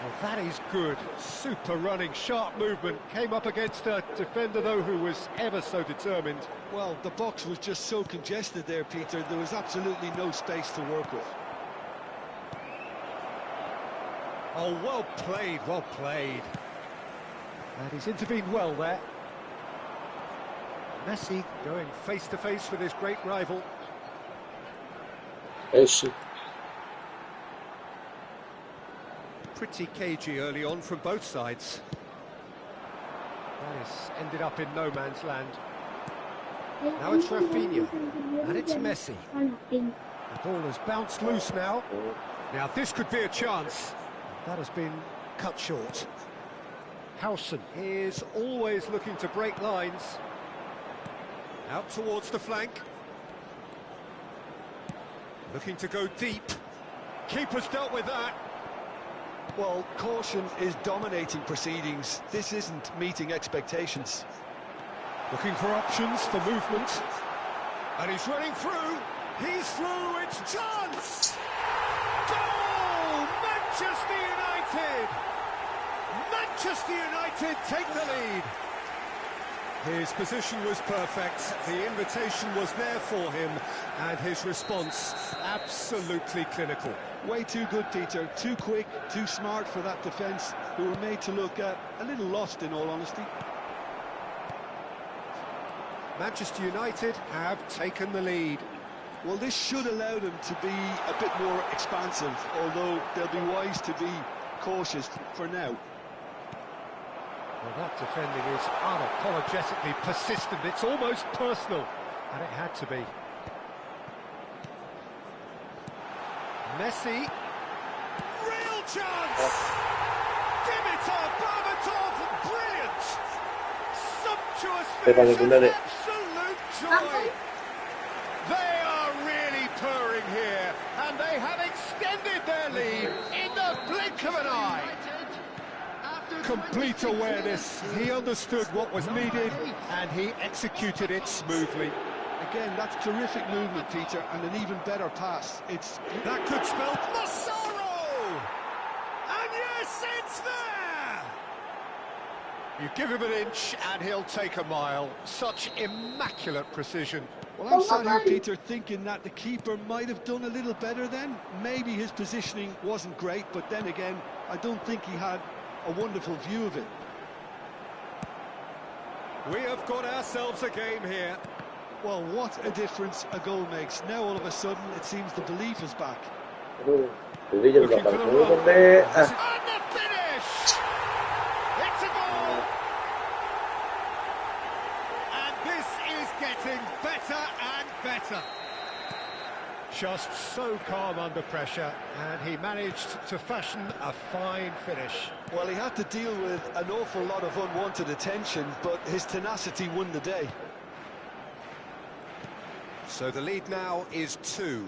Well, that is good. Super running, sharp movement. Came up against a defender, though, who was ever so determined. Well, the box was just so congested there, Peter. There was absolutely no space to work with. Oh, well played, well played. And he's intervened well there. Messi going face-to-face with his great rival. Eish. Pretty cagey early on from both sides. That has ended up in no man's land. Now it's Rafinha, and it's Messi. The ball has bounced loose now. Now this could be a chance. That has been cut short. Howson is always looking to break lines. Out towards the flank. Looking to go deep. Keeper's dealt with that. Well, caution is dominating proceedings. This isn't meeting expectations. Looking for options for movement. And he's running through. He's through. It's chance. Goal! Manchester United! Manchester United take the lead. His position was perfect, the invitation was there for him, and his response absolutely clinical. Way too good, Peter. Too quick, too smart for that defence, who were made to look a little lost, in all honesty. Manchester United have taken the lead. Well, this should allow them to be a bit more expansive, although they'll be wise to be cautious for now. Well, that defending is unapologetically persistent. It's almost personal, and it had to be. Messi. Real chance! Dimitar Berbatov, brilliant! Sumptuous finish and absolute joy! They are really purring here, and they have extended their lead in the blink of an eye. Complete awareness, he understood what was needed and he executed it smoothly. Again, that's terrific movement, Peter, and an even better pass. That could spell Massaro! And yes, it's there! You give him an inch and he'll take a mile. Such immaculate precision. Well, I'm sat here, Peter, thinking that the keeper might have done a little better then. Maybe his positioning wasn't great, but then again, I don't think he had a wonderful view of it. We have got ourselves a game here. Well, what a difference a goal makes. Now all of a sudden it seems the belief is back. Looking for the run. And the finish! It's a goal! And this is getting better and better. Just so calm under pressure, and he managed to fashion a fine finish. Well, he had to deal with an awful lot of unwanted attention, but his tenacity won the day. So the lead now is 2.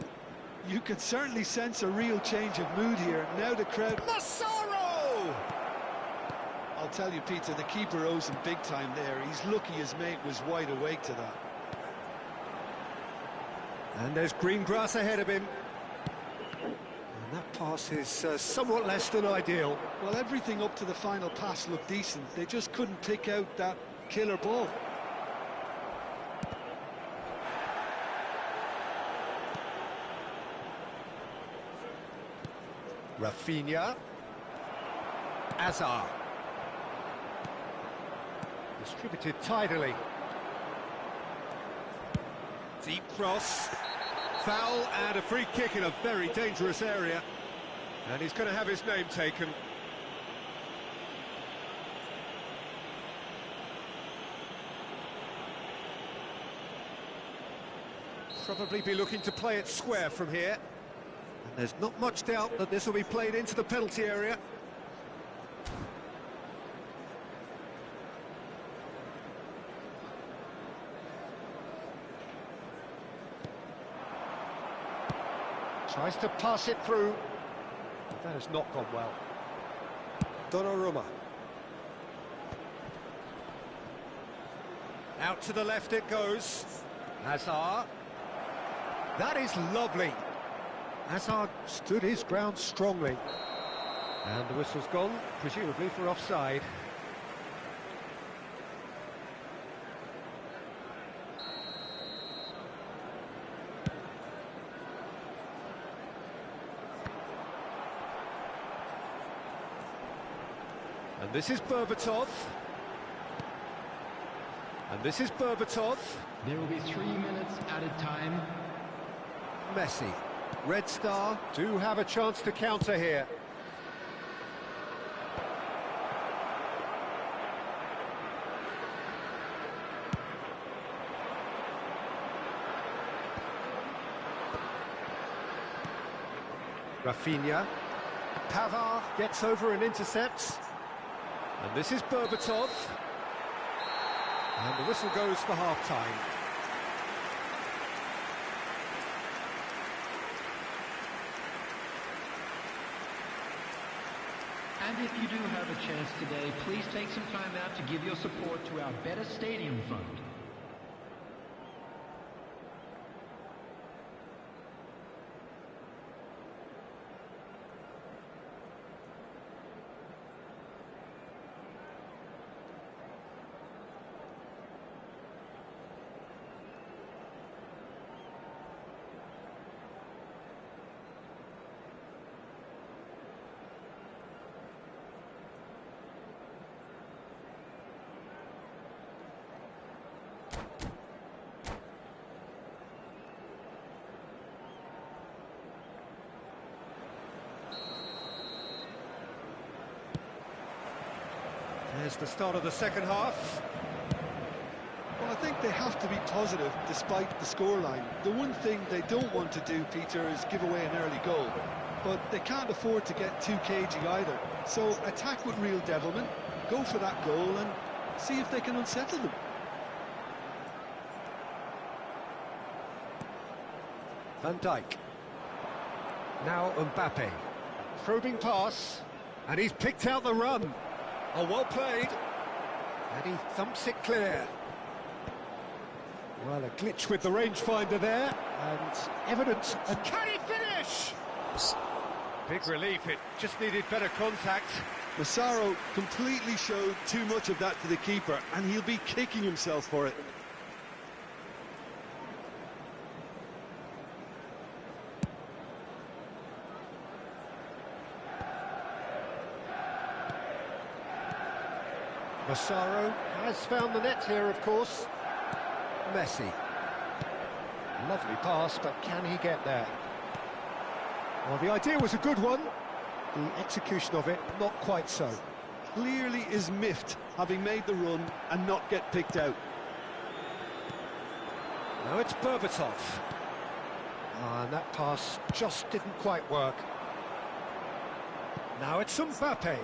You could certainly sense a real change of mood here. Now the crowd... Massaro! I'll tell you, Peter, the keeper owes him big time there. He's lucky his mate was wide awake to that. And there's green grass ahead of him. And that pass is somewhat less than ideal. Well, everything up to the final pass looked decent. They just couldn't pick out that killer ball. Rafinha. Azar. Distributed tidily. Deep cross. Foul and a free kick in a very dangerous area. And he's going to have his name taken. Probably be looking to play it square from here. And there's not much doubt that this will be played into the penalty area. Tries to pass it through. That has not gone well. Donnarumma. Out to the left it goes. Hazard. That is lovely. Hazard stood his ground strongly. And the whistle's gone, presumably for offside. And this is Berbatov. And this is Berbatov. There will be 3 minutes added time. Messi. Red Star do have a chance to counter here. Rafinha. Pavard gets over and intercepts. And this is Berbatov. And the whistle goes for half-time. And if you do have a chance today, please take some time out to give your support to our Better Stadium Fund. There's the start of the second half. Well, I think they have to be positive despite the scoreline. The one thing they don't want to do, Peter, is give away an early goal. But they can't afford to get too cagey either. So attack with real devilment, go for that goal and see if they can unsettle them. Van Dijk. Now Mbappe. Probing pass. And he's picked out the run. Oh, well played. And he thumps it clear. Well, a glitch with the rangefinder there. And evidence. And can he finish? Big relief. It just needed better contact. Massaro completely showed too much of that to the keeper, and he'll be kicking himself for it. Massaro has found the net here, of course. Messi. Lovely pass, but can he get there? Well, the idea was a good one. The execution of it, not quite so. Clearly is miffed, having made the run and not get picked out. Now it's Berbatov. And that pass just didn't quite work. Now it's Mbappe.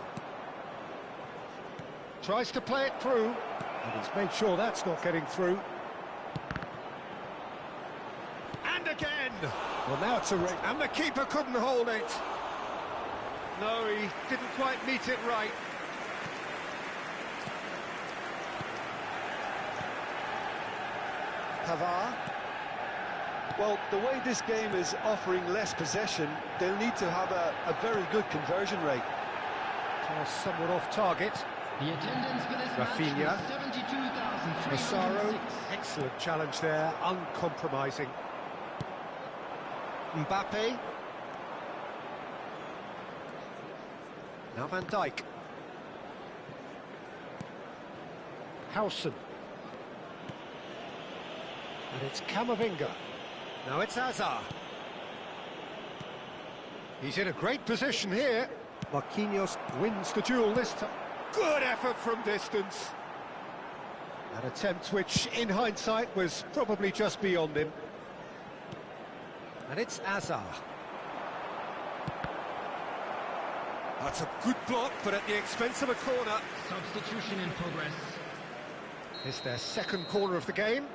Tries to play it through, and he's made sure that's not getting through. And again! Well, now it's a ring, and the keeper couldn't hold it. No, he didn't quite meet it right. Pavard. Well, the way this game is offering less possession, they'll need to have a very good conversion rate. Pass somewhat off target. The attendance for this Rafinha. match is 72,306. Massaro, excellent challenge there, uncompromising. Mbappe. Now Van Dijk. Howson. And it's Camavinga. Now it's Hazard. He's in a great position here. Marquinhos wins the duel this time. Good effort from distance. An attempt which, in hindsight, was probably just beyond him. And it's Hazard. That's a good block, but at the expense of a corner. Substitution in progress. It's their second corner of the game.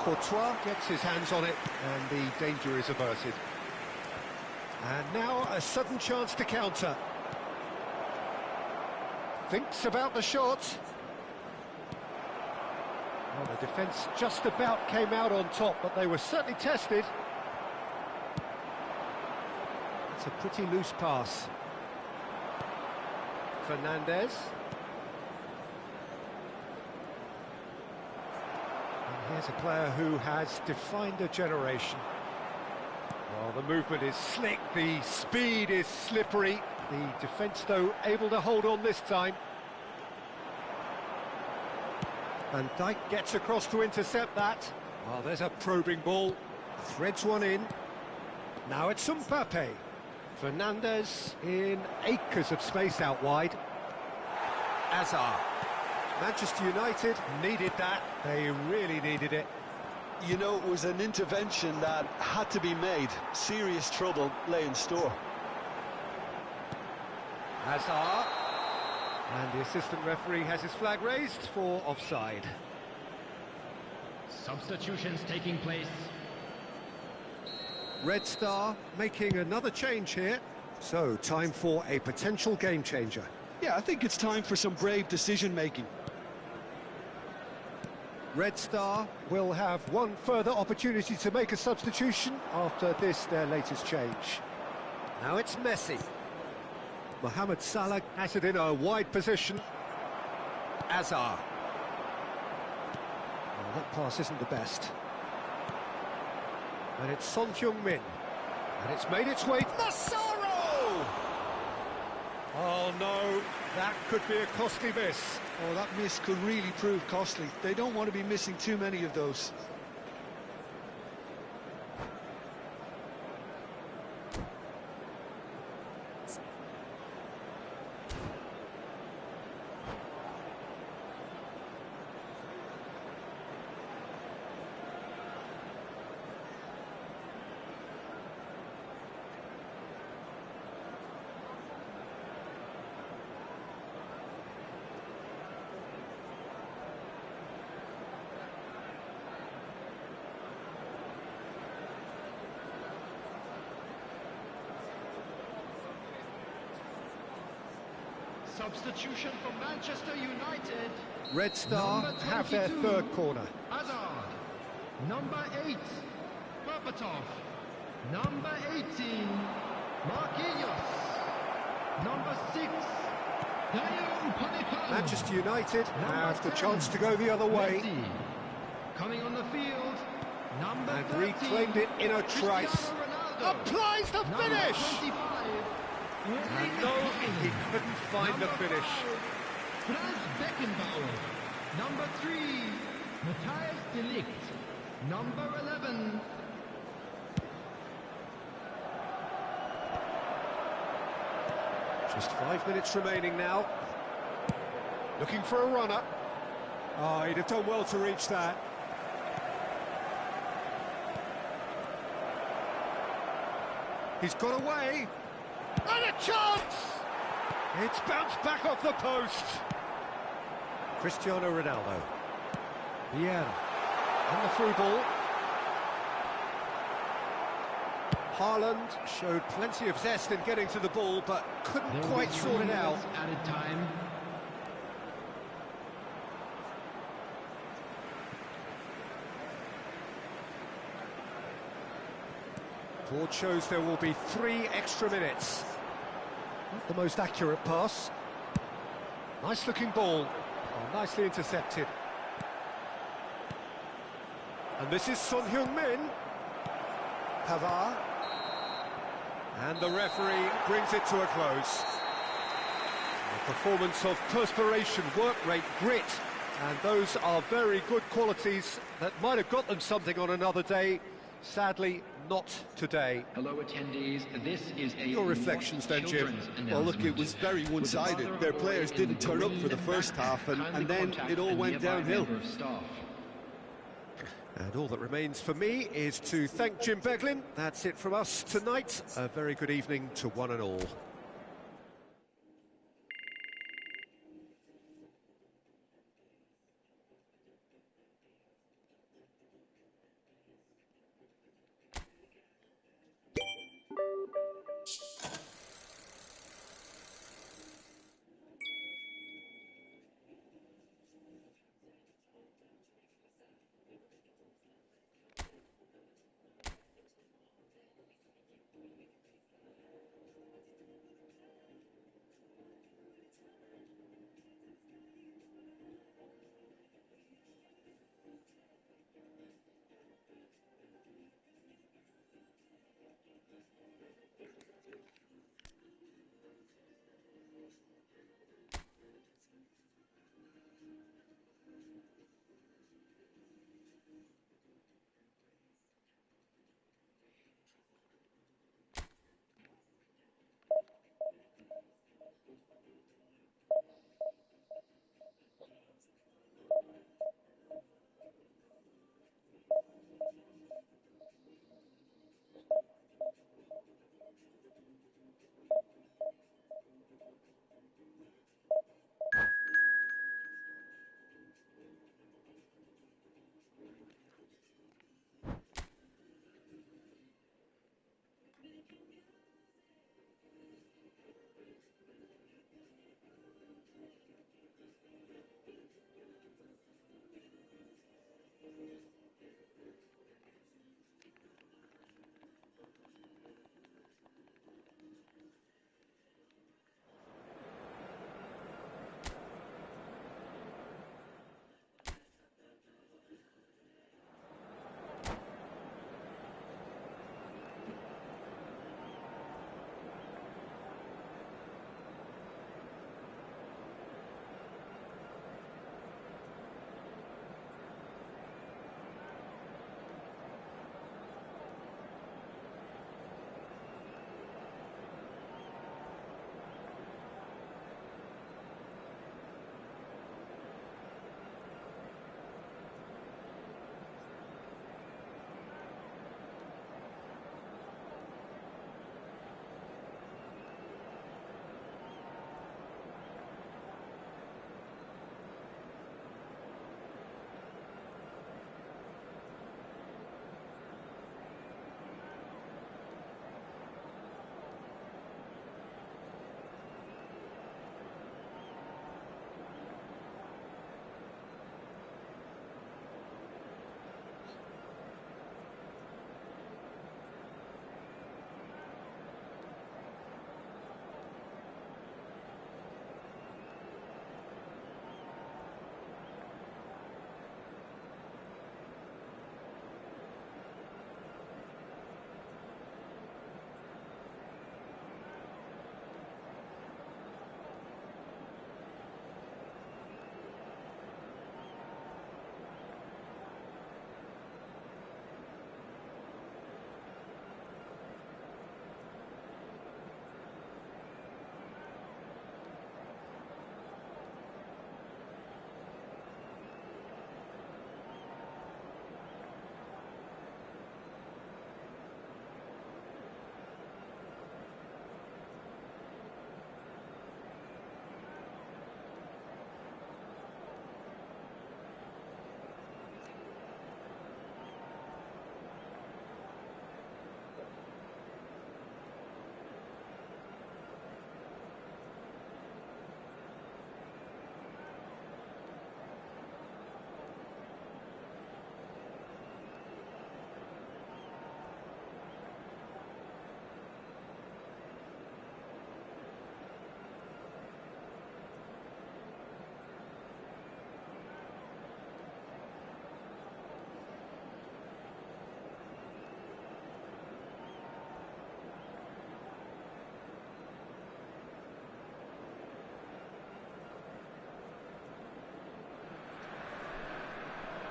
Courtois gets his hands on it, and the danger is averted. And now a sudden chance to counter. Thinks about the shot. Well, the defence just about came out on top, but they were certainly tested. It's a pretty loose pass. Fernandez. And here's a player who has defined a generation. Oh, the movement is slick, the speed is slippery. The defence, though, able to hold on this time. And Dijk gets across to intercept that. Oh, there's a probing ball. Threads one in. Now it's Mbappe. Fernandes in acres of space out wide. Hazard. Manchester United needed that. They really needed it. You know, it was an intervention that had to be made. Serious trouble lay in store. Hazard. And the assistant referee has his flag raised for offside. Substitutions taking place. Red Star making another change here. So, time for a potential game changer. Yeah, I think it's time for some brave decision-making. Red Star will have one further opportunity to make a substitution after this, their latest change. Now it's Messi. Mohamed Salah has it in a wide position. Hazard. Well, that pass isn't the best. And it's Son Heung-min. And it's made its way... Massaro! Oh no, that could be a costly miss. Oh, that miss could really prove costly. They don't want to be missing too many of those. Substitution for Manchester United. Red Star Number have their 22, third corner. Hazard. Number 8, Berbatov. Number 18, Marquinhos. Number 6, Manchester United have the chance to go the other way. Messi. Coming on the field, number And 13, reclaimed it in a trice. Cristiano Ronaldo. Applies the Number finish! 25, And no, he couldn't find the finish. Franz Beckenbauer. Number 3, Matthias de Ligt. Number 11. Just 5 minutes remaining now. Looking for a runner. Oh, he'd have done well to reach that. He's got away. And a chance! It's bounced back off the post. Cristiano Ronaldo. Vieira. On the through ball. Haaland showed plenty of zest in getting to the ball, but couldn't quite sort it out. Added time. Board shows there will be 3 extra minutes. Not the most accurate pass. Nice looking ball. Oh, nicely intercepted. And this is Son Heung-min. Pavard. And the referee brings it to a close. A performance of perspiration, work rate, grit. And those are very good qualities that might have got them something on another day. Sadly, not today. Hello attendees, this is a... Your reflections then, Jim? Well, look, it was very one-sided. Their players didn't turn up for the first half, and then it all went downhill. And all that remains for me is to thank Jim Beglin. That's it from us tonight. A very good evening to one and all.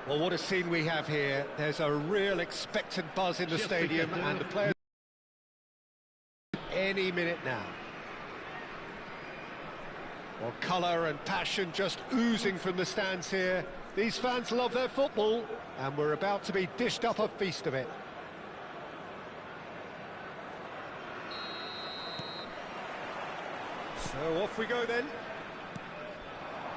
Well, what a scene we have here. There's a real expectant buzz in the stadium, and the players any minute now. Well, colour and passion just oozing from the stands here. These fans love their football, and we're about to be dished up a feast of it. So off we go then.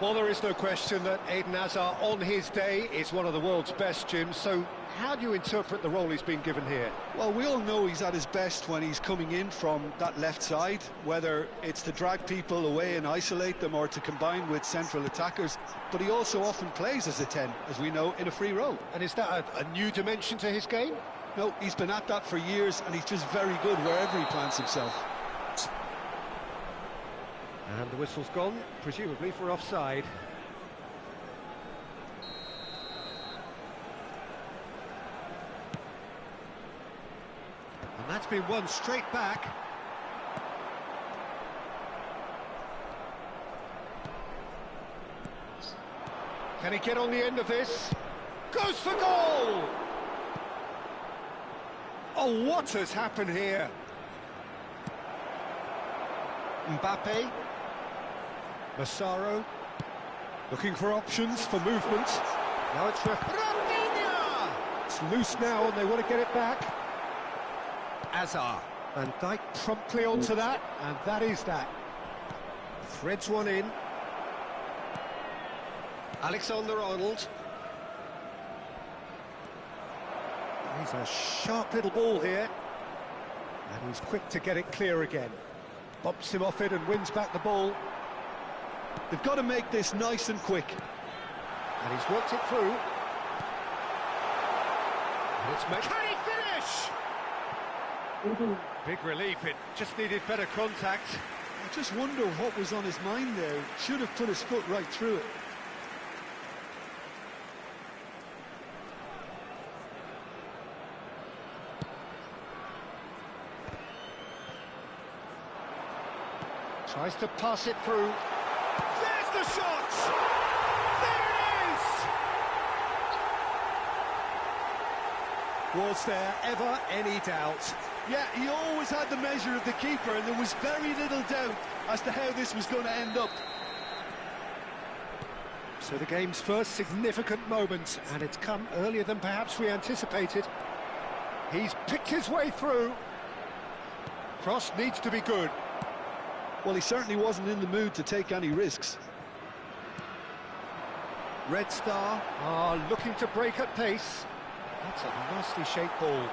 Well, there is no question that Eden Hazard, on his day, is one of the world's best, Jim. So how do you interpret the role he's been given here? Well, we all know he's at his best when he's coming in from that left side, whether it's to drag people away and isolate them or to combine with central attackers. But he also often plays as a 10, as we know, in a free role. And is that a new dimension to his game? No, he's been at that for years, and he's just very good wherever he plants himself. And the whistle's gone, presumably for offside. And that's been won straight back. Can he get on the end of this? Goes for goal! Oh, what has happened here? Mbappe. Massaro, looking for options for movement. Now it's Rafinha! It's loose now and they want to get it back. Hazard. Van Dijk promptly onto that, and that is that. Threads one in. Alexander-Arnold. He's a sharp little ball here. And He's quick to get it clear again. Bumps him off it and wins back the ball. They've got to make this nice and quick. And he's worked it through. And it's Can he finish? Big relief, it just needed better contact. I just wonder what was on his mind there. Should have put his foot right through it. Tries to pass it through. There's the shot! There it is! Was there ever any doubt? Yeah, he always had the measure of the keeper, and there was very little doubt as to how this was going to end up. So the game's first significant moment, and it's come earlier than perhaps we anticipated. He's picked his way through. Cross needs to be good. Well, he certainly wasn't in the mood to take any risks. Red Star are looking to break at pace. That's a nicely shaped ball.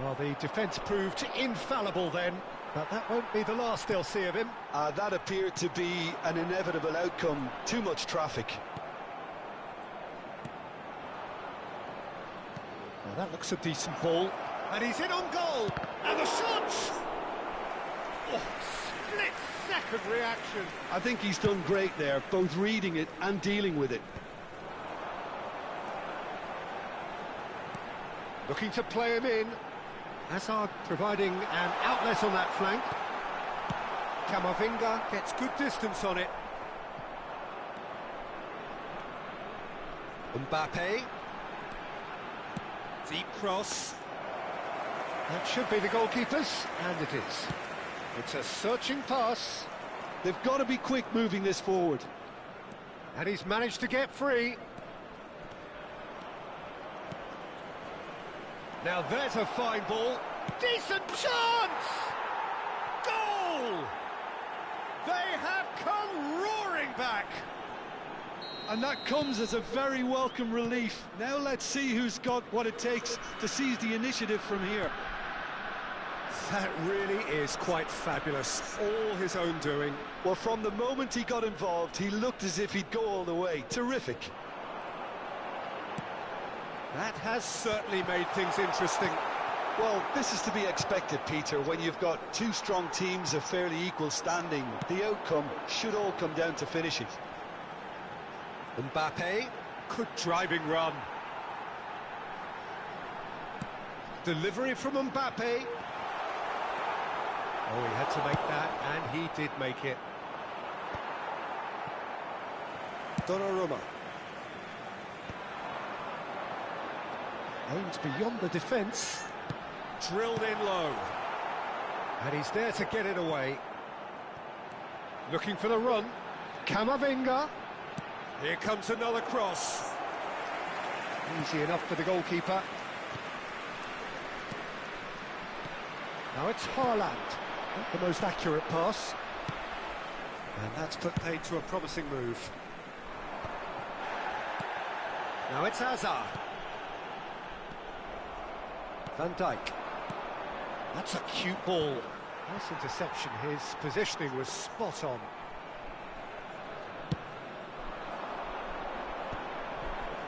Well, the defence proved infallible then, but that won't be the last they'll see of him. That appeared to be an inevitable outcome. Too much traffic. Now that looks a decent ball. And he's in on goal! And the shot! Oh, split-second reaction. I think he's done great there, both reading it and dealing with it. Looking to play him in. Hazard providing an outlet on that flank. Camavinga gets good distance on it. Mbappe. Deep cross. That should be the goalkeeper's, and it is. It's a searching pass. They've got to be quick moving this forward. And he's managed to get free. Now there's a fine ball. Decent chance! Goal! They have come roaring back. And that comes as a very welcome relief. Now let's see who's got what it takes to seize the initiative from here. That really is quite fabulous. All his own doing. Well, from the moment he got involved, he looked as if he'd go all the way. Terrific. That has certainly made things interesting. Well, this is to be expected, Peter, when you've got two strong teams of fairly equal standing. The outcome should all come down to finishing. Mbappe, good driving run. Delivery from Mbappe. Oh, he had to make that, and he did make it. Donnarumma. Aims beyond the defence. Drilled in low. And he's there to get it away. Looking for the run. Camavinga. Here comes another cross. Easy enough for the goalkeeper. Now it's Haaland. Not the most accurate pass. And that's put paid to a promising move. Now it's Hazard. Van Dijk. That's a cute ball. Nice interception. His positioning was spot on.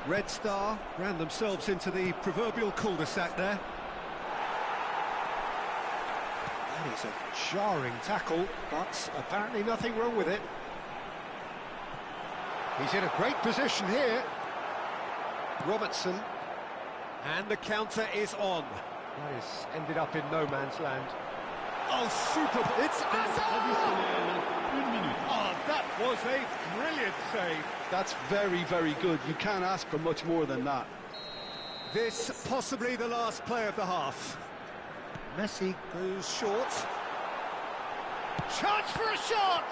Red Star ran themselves into the proverbial cul-de-sac there. That is a jarring tackle, but apparently nothing wrong with it. He's in a great position here. Robertson. And the counter is on. That is ended up in no man's land. Oh, super! It's Hazard! Oh, that was a brilliant save. That's very, very good. You can't ask for much more than that. This possibly the last play of the half. Messi goes short. Chance for a shot!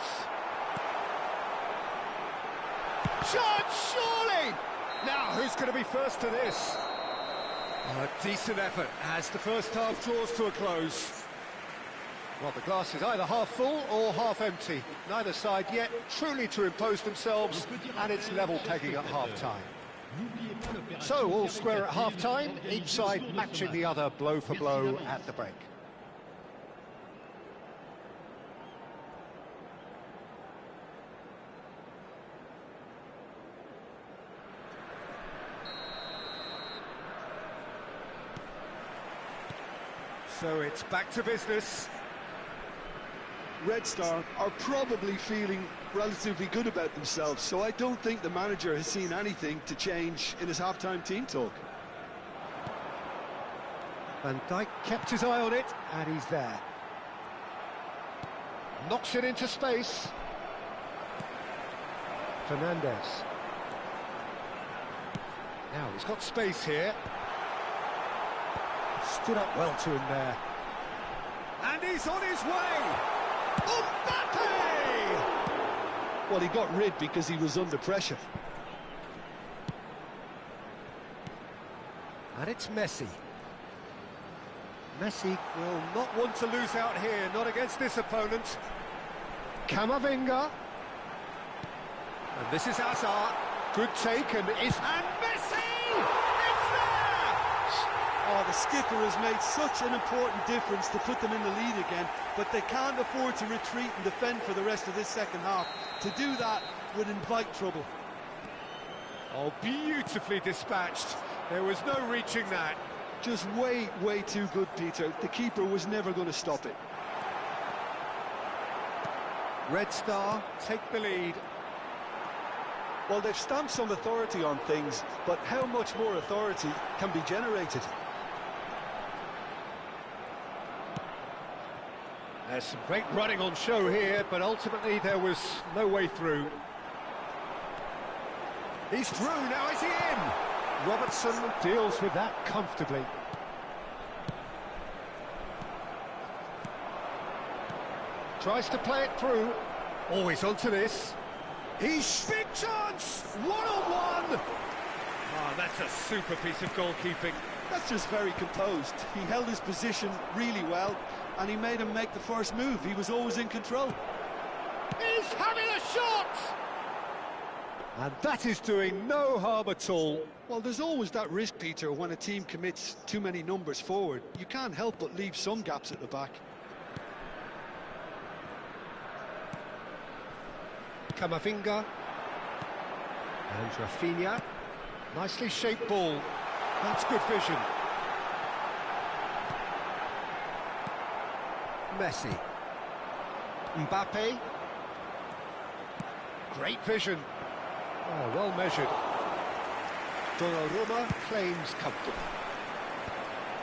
Chance, surely! Now, who's going to be first to this? A decent effort as the first half draws to a close. Well, the glass is either half full or half empty. Neither side yet truly to impose themselves, and it's level pegging at half-time. N'oubliez pas l'opération So, all square at caritative half-time, each organisée side autour de ce matching match. the other blow for Merci blow d'avance. at the break. So it's back to business. Red Star are probably feeling relatively good about themselves, so I don't think the manager has seen anything to change in his half-time team talk. Van Dijk kept his eye on it, and he's there. Knocks it into space. Fernandez. Now he's got space here. Stood up well to him there. And he's on his way! Mbappe! Well, he got rid because he was under pressure. And it's Messi. Messi will not want to lose out here, not against this opponent. Camavinga. And this is Hazard. Good take, and Messi! It's there! Oh, the skipper has made such an important difference to put them in the lead again, but they can't afford to retreat and defend for the rest of this second half. To do that would invite trouble. Oh, beautifully dispatched. There was no reaching that. Just way, way too good, Peter. The keeper was never going to stop it. Red Star take the lead. Well, they've stamped some authority on things, but how much more authority can be generated? There's some great running on show here, but ultimately there was no way through. He's through, now is he in? Robertson deals with that comfortably. Tries to play it through. Always onto this. He's big chance! One-on-one! Oh, that's a super piece of goalkeeping. That's just very composed. He held his position really well, and he made him make the first move. He was always in control. He's having a shot! And that is doing no harm at all. Well, there's always that risk, Peter, when a team commits too many numbers forward. You can't help but leave some gaps at the back. Camavinga. And Rafinha. Nicely shaped ball. That's good vision. Messi. Mbappe. Great vision. Oh, well measured. Donnarumma claims comfortable.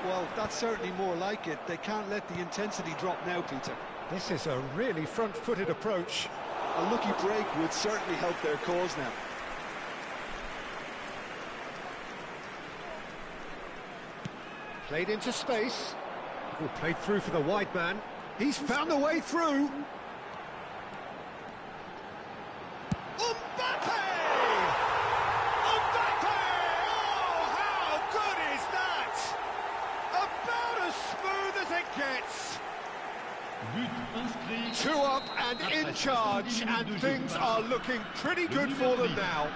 Well, that's certainly more like it. They can't let the intensity drop now, Peter. This is a really front-footed approach. A lucky break would certainly help their cause now. Played into space. Oh, played through for the wide man. He's found a way through. Mbappe! Mbappe! Oh, how good is that? About as smooth as it gets. But inscrit. 2 up and in charge, and things are looking pretty good for them now.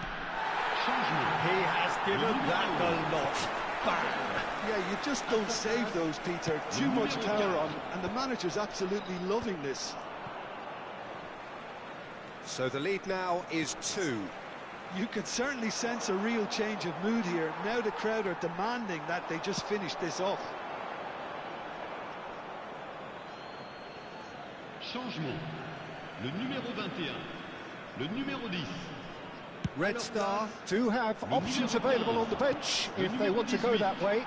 He has given that a lot. Bang! Yeah, you just don't save those, Peter. Too much power on, and the manager's absolutely loving this. So the lead now is 2. You could certainly sense a real change of mood here. Now the crowd are demanding that they just finish this off. Changement. Le numéro 21. Le numéro 10. Red Star do have options available on the bench if they want to go that way.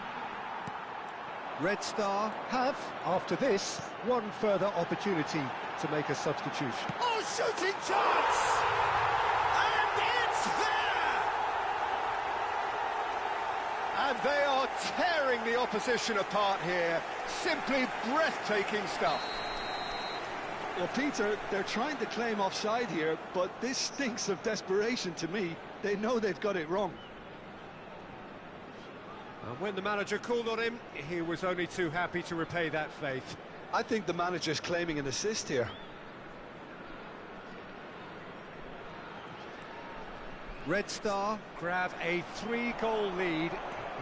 Red Star have, after this, one further opportunity to make a substitution. Oh, shooting chance! And it's there! And they are tearing the opposition apart here. Simply breathtaking stuff. Well, Peter, they're trying to claim offside here, but this stinks of desperation to me. They know they've got it wrong. And when the manager called on him, he was only too happy to repay that faith. I think the manager's claiming an assist here. Red Star grab a 3-goal lead.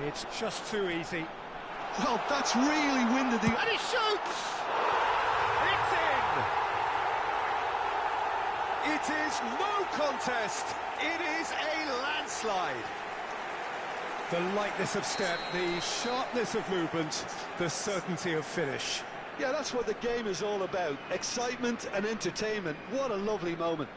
It's just too easy. Well, that's really winded the... And he shoots! It's in! It is no contest. It is a landslide. The lightness of step, the sharpness of movement, the certainty of finish. Yeah, that's what the game is all about. Excitement and entertainment. What a lovely moment.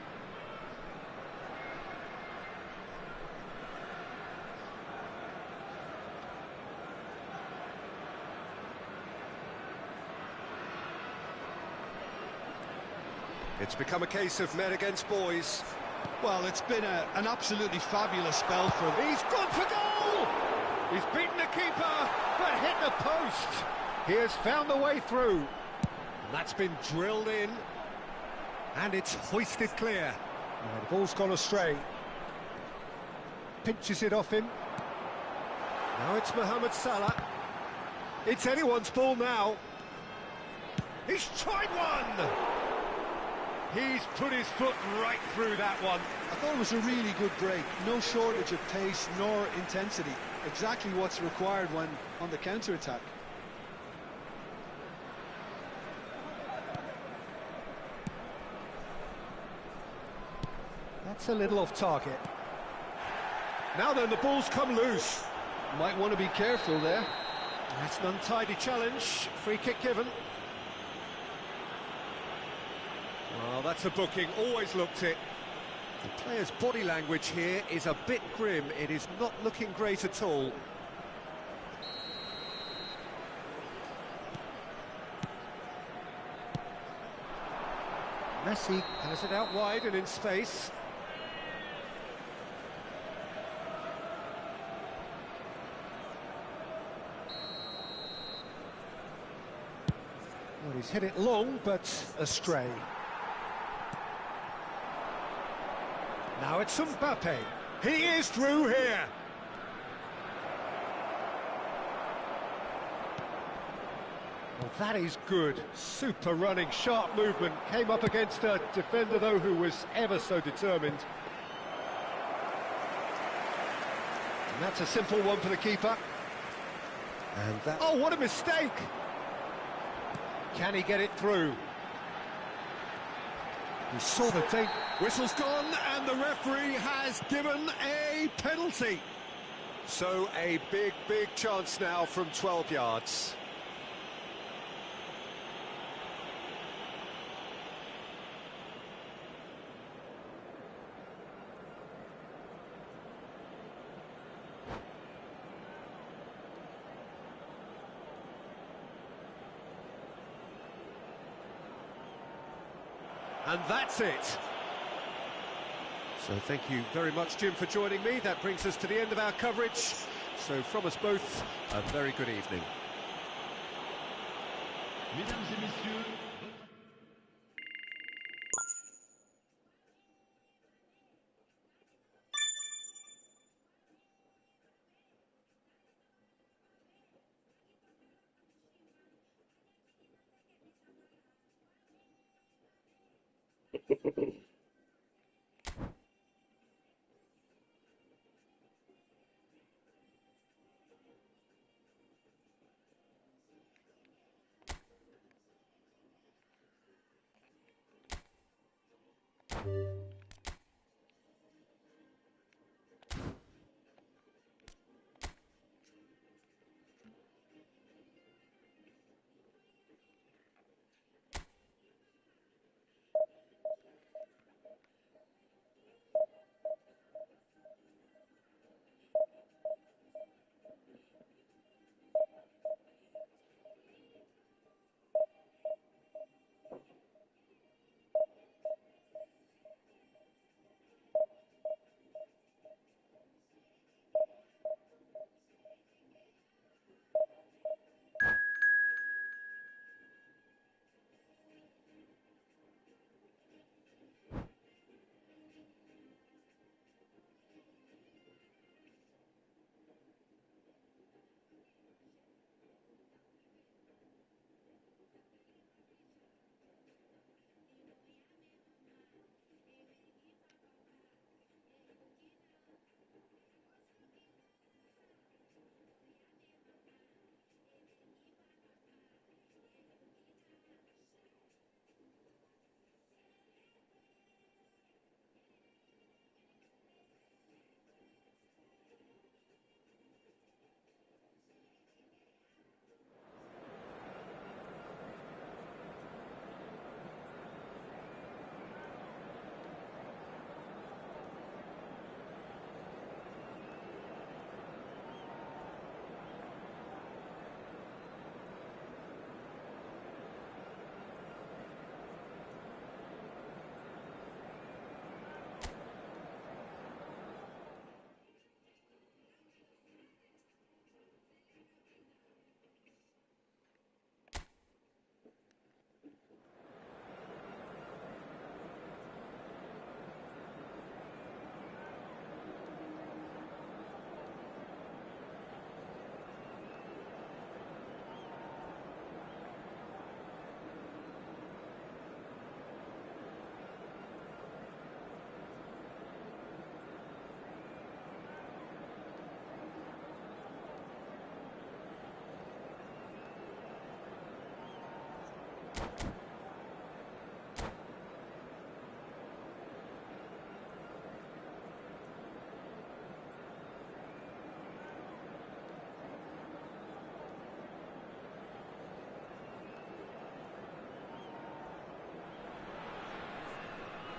It's become a case of men against boys. Well, it's been an absolutely fabulous spell for them. He's gone for goal! He's beaten the keeper, but hit the post. He has found the way through. And that's been drilled in. And it's hoisted clear. Oh, the ball's gone astray. Pinches it off him. Now it's Mohamed Salah. It's anyone's ball now. He's tried one! He's put his foot right through that one. I thought it was a really good break. No shortage of pace nor intensity. Exactly what's required when on the counter-attack. That's a little off target. Now then, the ball's come loose. Might want to be careful there. That's an untidy challenge. Free kick given. Well, that's a booking. Always looked it. The player's body language here is a bit grim. It is not looking great at all. Messi has it out wide and in space. Well, he's hit it long, but astray. Now it's Mbappe. He is through here. Well, that is good. Super running, sharp movement. Came up against a defender, though, who was ever so determined. And that's a simple one for the keeper. And that... Oh, what a mistake! Can he get it through? He saw the tape. Whistle's gone, and the referee has given a penalty. So a big, big chance now from 12 yards. And that's it. So thank you very much, Jim, for joining me. That brings us to the end of our coverage. So from us both, a very good evening. Mesdames et messieurs,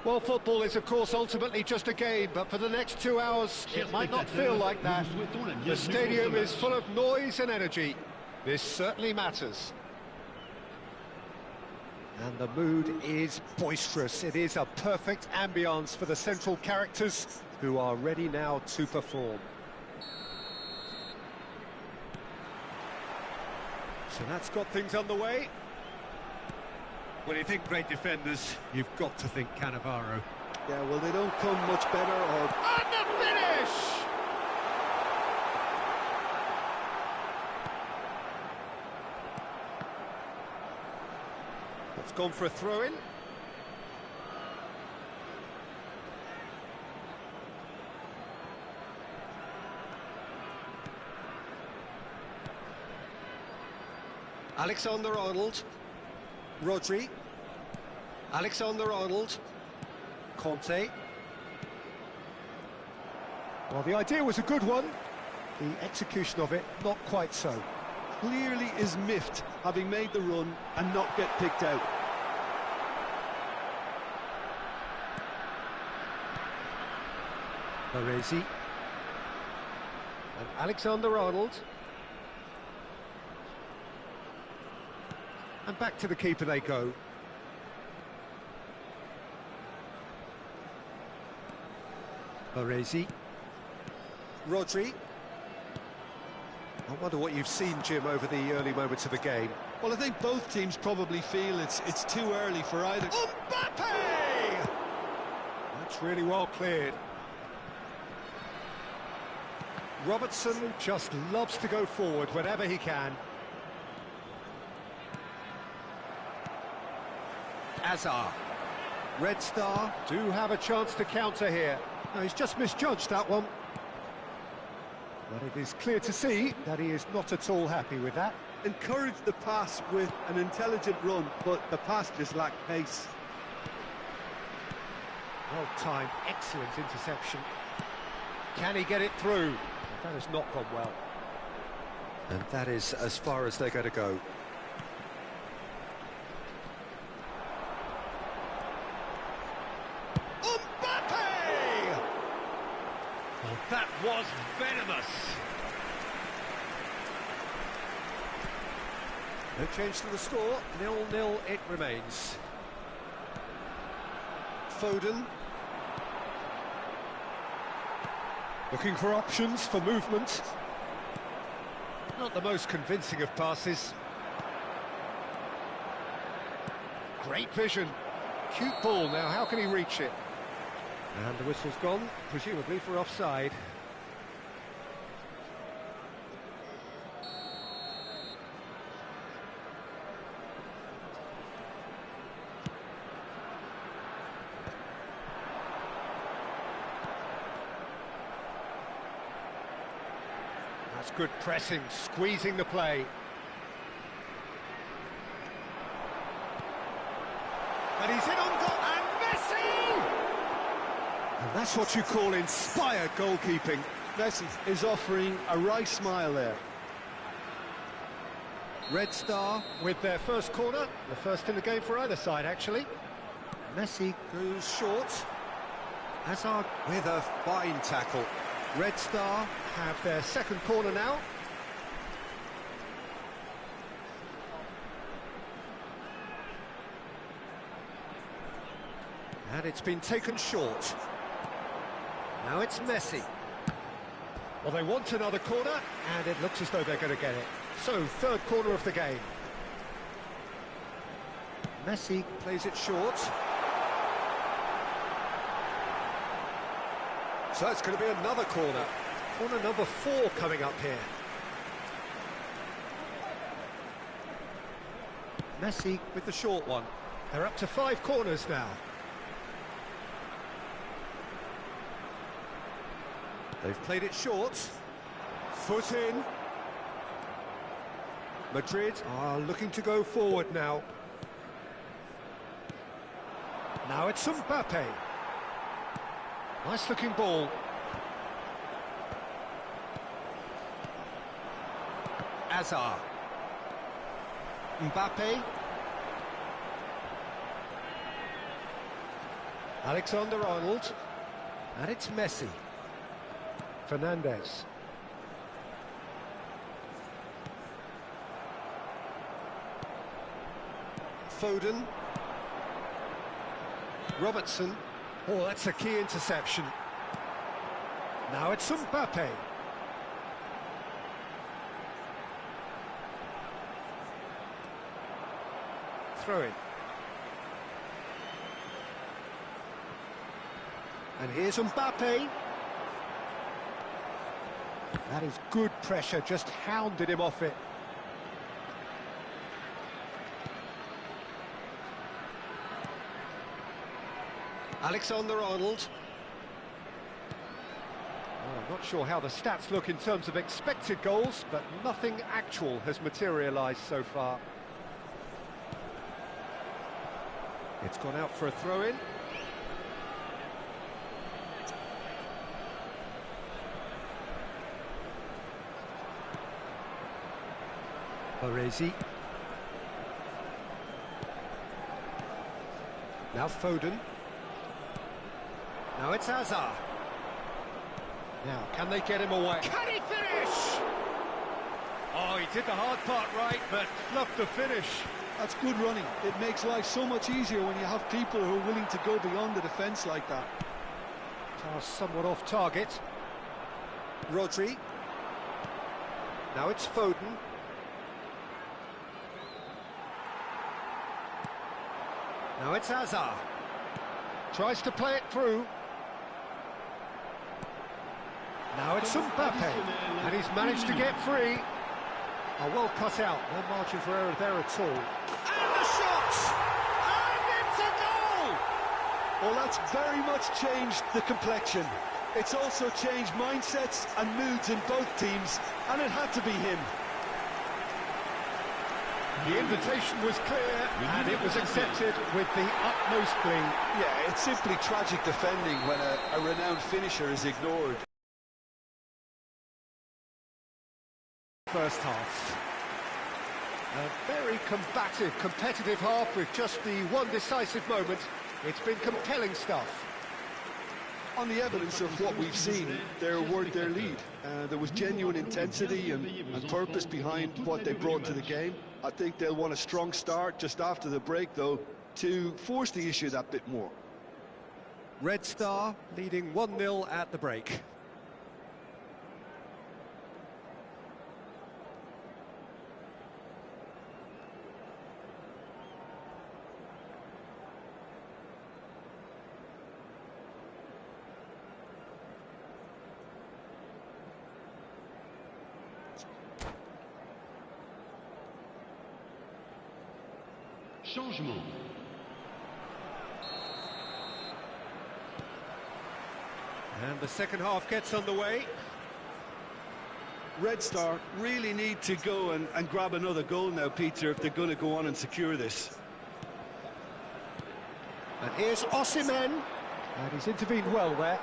Well, football is, of course, ultimately just a game, but for the next 2 hours, it might not feel like that. The stadium is full of noise and energy. This certainly matters. And the mood is boisterous. It is a perfect ambience for the central characters who are ready now to perform. So that's got things underway. When you think great defenders, you've got to think Cannavaro. Yeah, well, they don't come much better or... And the finish! It's gone for a throw-in. Alexander-Arnold. Rodri. Alexander-Arnold. Conte. Well, the idea was a good one. The execution of it, not quite so. Clearly is miffed, having made the run and not get picked out. Baresi. And Alexander-Arnold. And back to the keeper they go. Baresi. Rodri. I wonder what you've seen, Jim, over the early moments of the game. Well, I think both teams probably feel it's too early for either. Mbappe! That's really well cleared. Robertson just loves to go forward whenever he can. Hazard. Red Star do have a chance to counter here. No, he's just misjudged that one. But it is clear to see that he is not at all happy with that. Encouraged the pass with an intelligent run, but the pass just lacked pace. Well-timed, excellent interception. Can he get it through? That has not gone well. And that is as far as they're going to go. That was venomous. No change to the score, 0-0 it remains. Foden. Looking for options for movement. Not the most convincing of passes. Great vision. Cute ball, now how can he reach it? And the whistle's gone, presumably for offside. That's good pressing, squeezing the play. And he's in on goal, and Messi! And that's what you call inspired goalkeeping. Messi is offering a right smile there. Red Star with their first corner, the first in the game for either side, actually. Messi goes short. Hazard with a fine tackle. Red Star have their second corner now. And it's been taken short. Now it's Messi. Well, they want another corner, and it looks as though they're going to get it. So, third corner of the game. Messi plays it short. So it's going to be another corner. Corner number 4 coming up here. Messi with the short one. They're up to 5 corners now. They've played it short. Foot in. Madrid are looking to go forward now. Now it's Mbappe. Nice looking ball. Hazard. Mbappe. Alexander-Arnold. And it's Messi. Fernandez. Foden. Robertson. Oh, that's a key interception. Now it's Mbappe. Throw in. And here's Mbappe. That is good pressure, just hounded him off it. Alexander-Arnold. Well, I'm not sure how the stats look in terms of expected goals, but nothing actual has materialised so far. It's gone out for a throw-in. Baresi. Now Foden. Now it's Hazard. Now, can they get him away? Can he finish? Oh, he did the hard part right, but fluffed the finish. That's good running. It makes life so much easier when you have people who are willing to go beyond the defence like that. Pass somewhat off target. Rodri. Now it's Foden. Now it's Hazard. Tries to play it through. Now it's Mbappe. And he's managed to get free. Oh, well cut out. No margin for error there at all. And the shot! And it's a goal! Well, that's very much changed the complexion. It's also changed mindsets and moods in both teams, and it had to be him. The invitation was clear, and it was accepted with the utmost glee. Yeah, it's simply tragic defending when a renowned finisher is ignored. First half. A very combative, competitive half with just the one decisive moment. It's been compelling stuff. On the evidence of what we've seen, they're worth their lead. There was genuine intensity and purpose behind what they brought to the game. I think they'll want a strong start just after the break, though, to force the issue that bit more. Red Star leading 1-0 at the break. Changement. And the second half gets underway. Red Star really need to go and grab another goal now, Peter, if they're going to go on and secure this. And here's Osimhen. And he's intervened well there.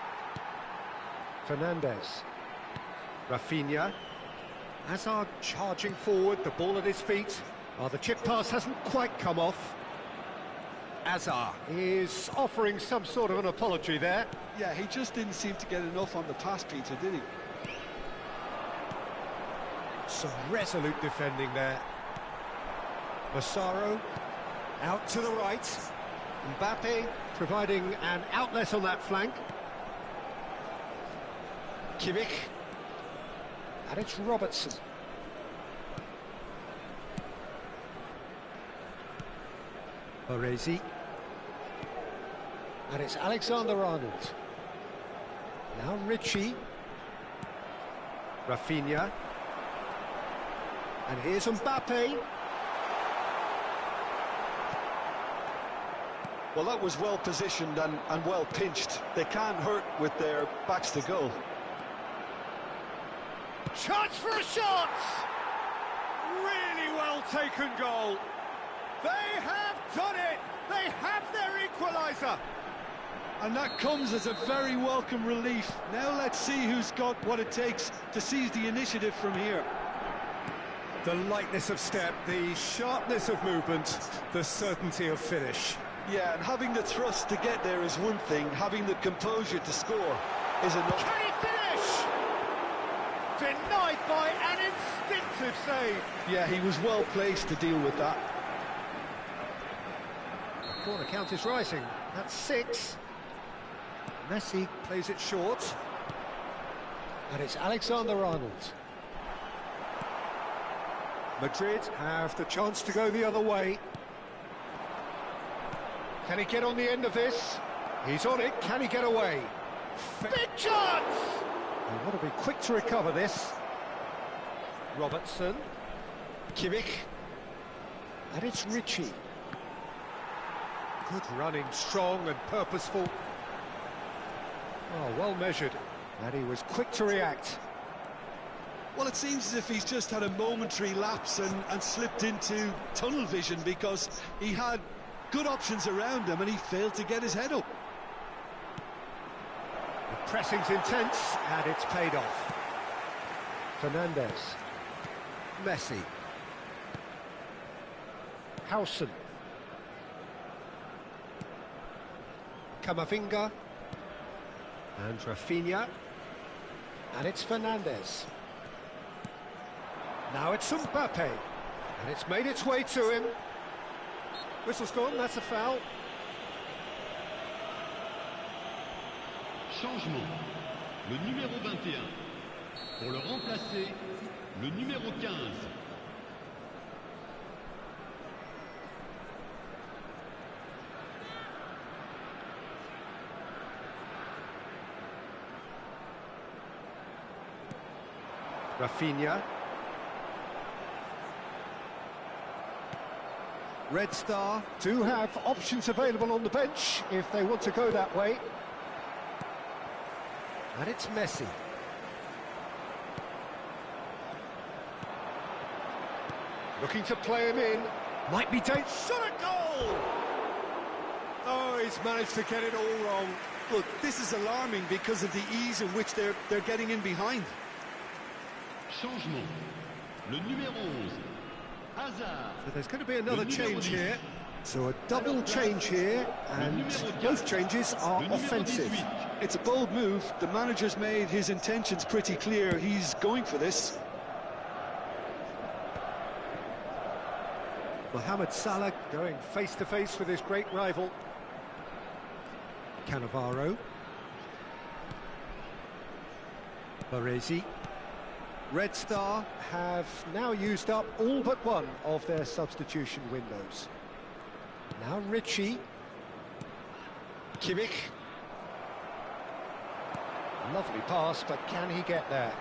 Fernandez. Rafinha. Hazard charging forward, the ball at his feet. Oh, the chip pass hasn't quite come off. Hazard is offering some sort of an apology there. Yeah, he just didn't seem to get enough on the pass, Peter, did he? Some resolute defending there. Massaro out to the right. Mbappe providing an outlet on that flank. Kimmich. And it's Robertson. Baresi. And it's Alexander-Arnold. Now Ritchie. Rafinha. And here's Mbappe. Well, that was well positioned and well pinched. They can't hurt with their backs to goal. Chance for a shot! Really well taken goal. They have done it! They have their equaliser! And that comes as a very welcome relief. Now let's see who's got what it takes to seize the initiative from here. The lightness of step, the sharpness of movement, the certainty of finish. Yeah, and having the thrust to get there is one thing, having the composure to score is another. Can he finish? Denied by an instinctive save. Yeah, he was well placed to deal with that. The corner count is rising. That's 6. Messi plays it short. And it's Alexander-Arnold. Madrid have the chance to go the other way. Can he get on the end of this? He's on it. Can he get away? Big chance! They want to be quick to recover this. Robertson. Kimmich. And it's Ritchie. Good running, strong and purposeful. Oh, well measured. And he was quick to react. Well, it seems as if he's just had a momentary lapse and slipped into tunnel vision because he had good options around him and he failed to get his head up. The pressing's intense and it's paid off. Fernandez. Messi. Howson. Camavinga. And Rafinha. And it's Fernandez. Now it's Mbappe. And it's made its way to him. Whistle's gone, that's a foul. Changement. Le numéro 21. Pour le remplacer, le numéro 15. Rafinha. Red Star do have options available on the bench if they want to go that way. And it's Messi. Looking to play him in. Might be dangerous. Shot a goal! Oh, he's managed to get it all wrong. Look, this is alarming because of the ease in which they're getting in behind. Changement. Le numéro 11. Hazard. So there's going to be another change here. So a double change here, and both changes are offensive. It's a bold move. The manager's made his intentions pretty clear. He's going for this. Mohamed Salah going face-to-face with his great rival. Cannavaro. Baresi. Red Star have now used up all but one of their substitution windows. Now Ritchie. Kimmich. Lovely pass, but can he get there?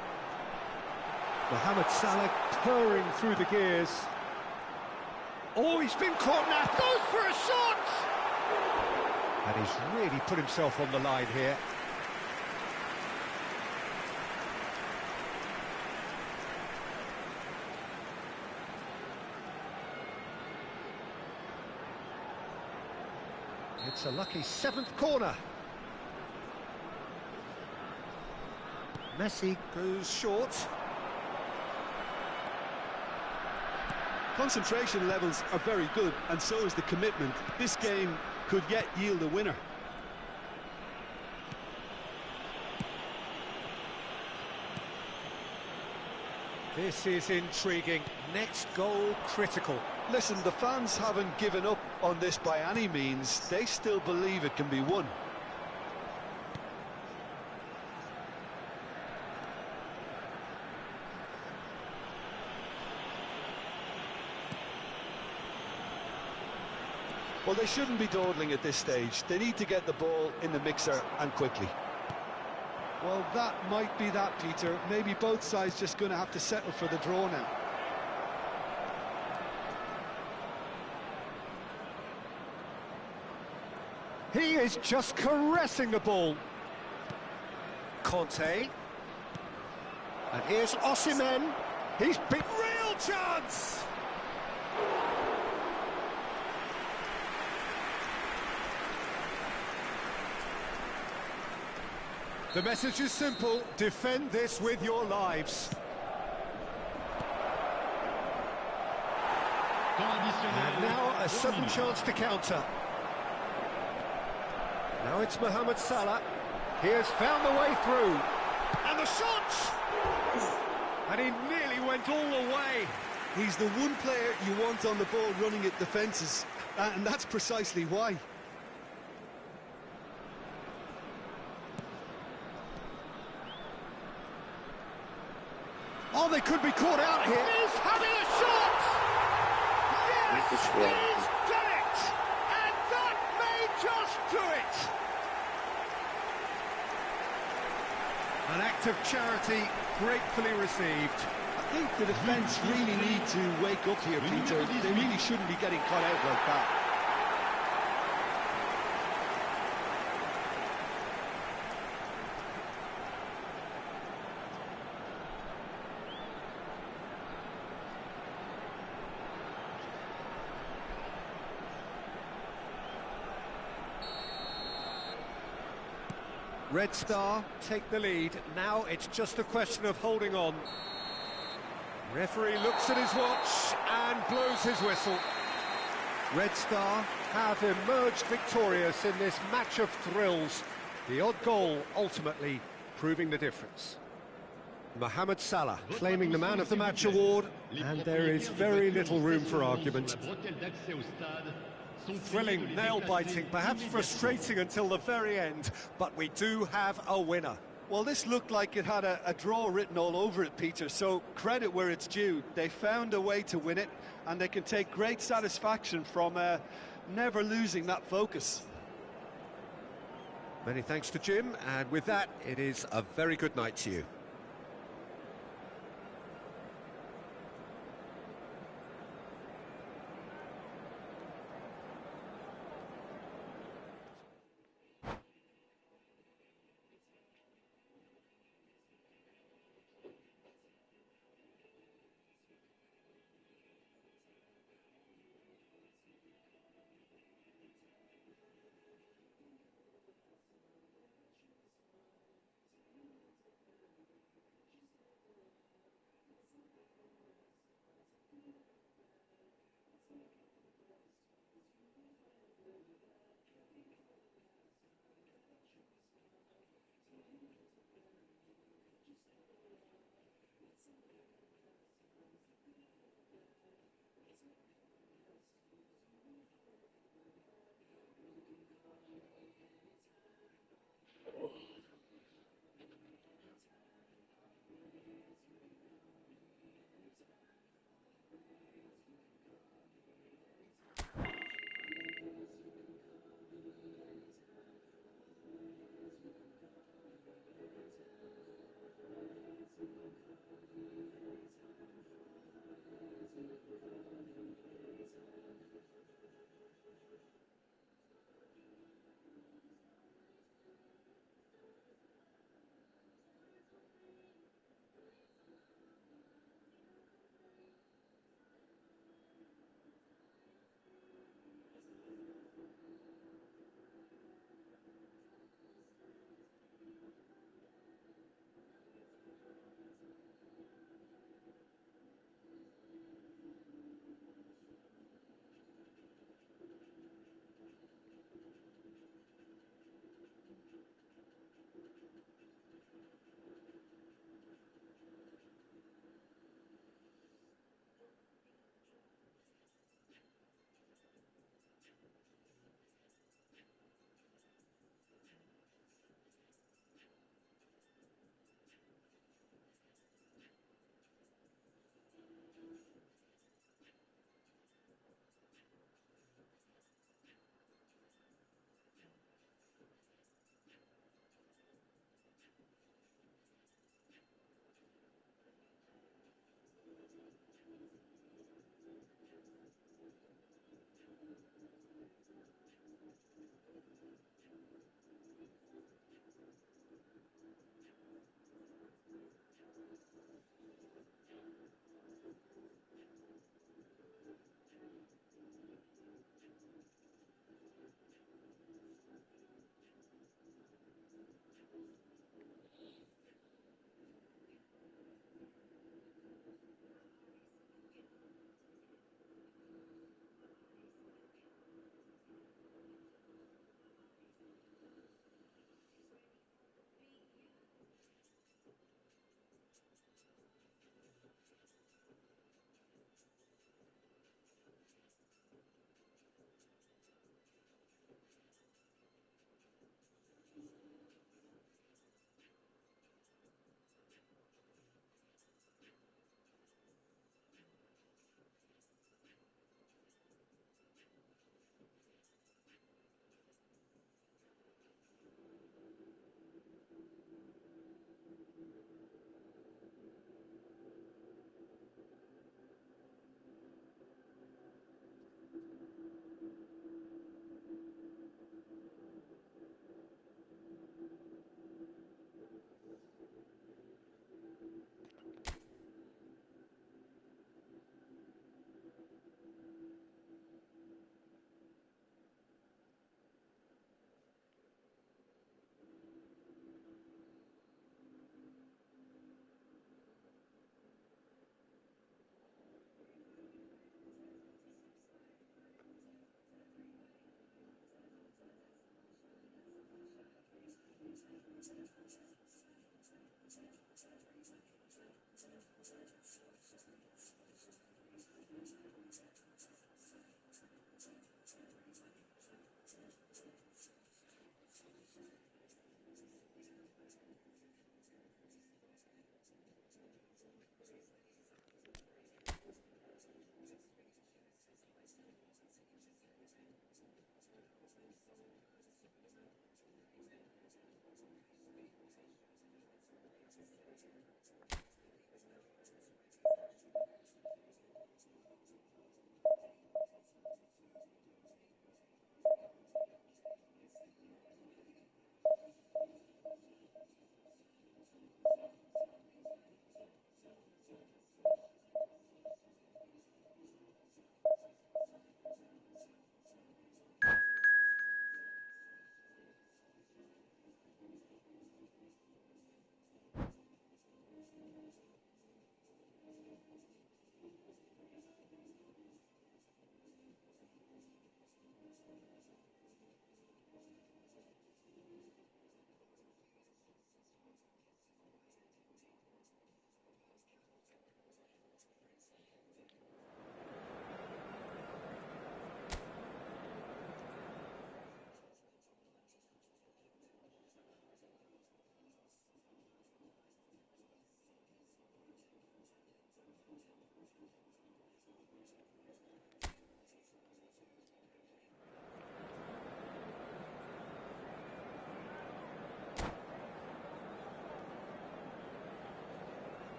Mohamed Salah purring through the gears. Oh, he's been caught now. Goes for a shot! And he's really put himself on the line here. It's a lucky 7th corner. Messi goes short. Concentration levels are very good, and so is the commitment. This game could yet yield a winner. This is intriguing. Next goal critical. Listen, the fans haven't given up on this by any means. They still believe it can be won. Well, they shouldn't be dawdling at this stage. They need to get the ball in the mixer and quickly. Well, that might be that, Peter. Maybe both sides just going to have to settle for the draw now. He is just caressing the ball. Conte. And here's Osimhen. He's big. Real chance! The message is simple. Defend this with your lives. And now a sudden chance to counter. Now it's Mohamed Salah. He has found the way through. And the shots! And he nearly went all the way. He's the one player you want on the ball running at defences, and that's precisely why. Oh, they could be caught out here. He's having a shot! Yes, he's done it! And that may just do it! An act of charity gratefully received. I think the defence really need to wake up here, Peter. They really shouldn't be getting caught out like that. Red Star take the lead. Now it's just a question of holding on. Referee looks at his watch and blows his whistle. Red Star have emerged victorious in this match of thrills. The odd goal ultimately proving the difference. Mohamed Salah claiming the Man of the Match award, and there is very little room for argument. Thrilling, nail-biting, perhaps frustrating until the very end, but we do have a winner. Well, this looked like it had a draw written all over it, Peter, so credit where it's due. They found a way to win it, and they can take great satisfaction from never losing that focus. Many thanks to Jim, and with that, it is a very good night to you.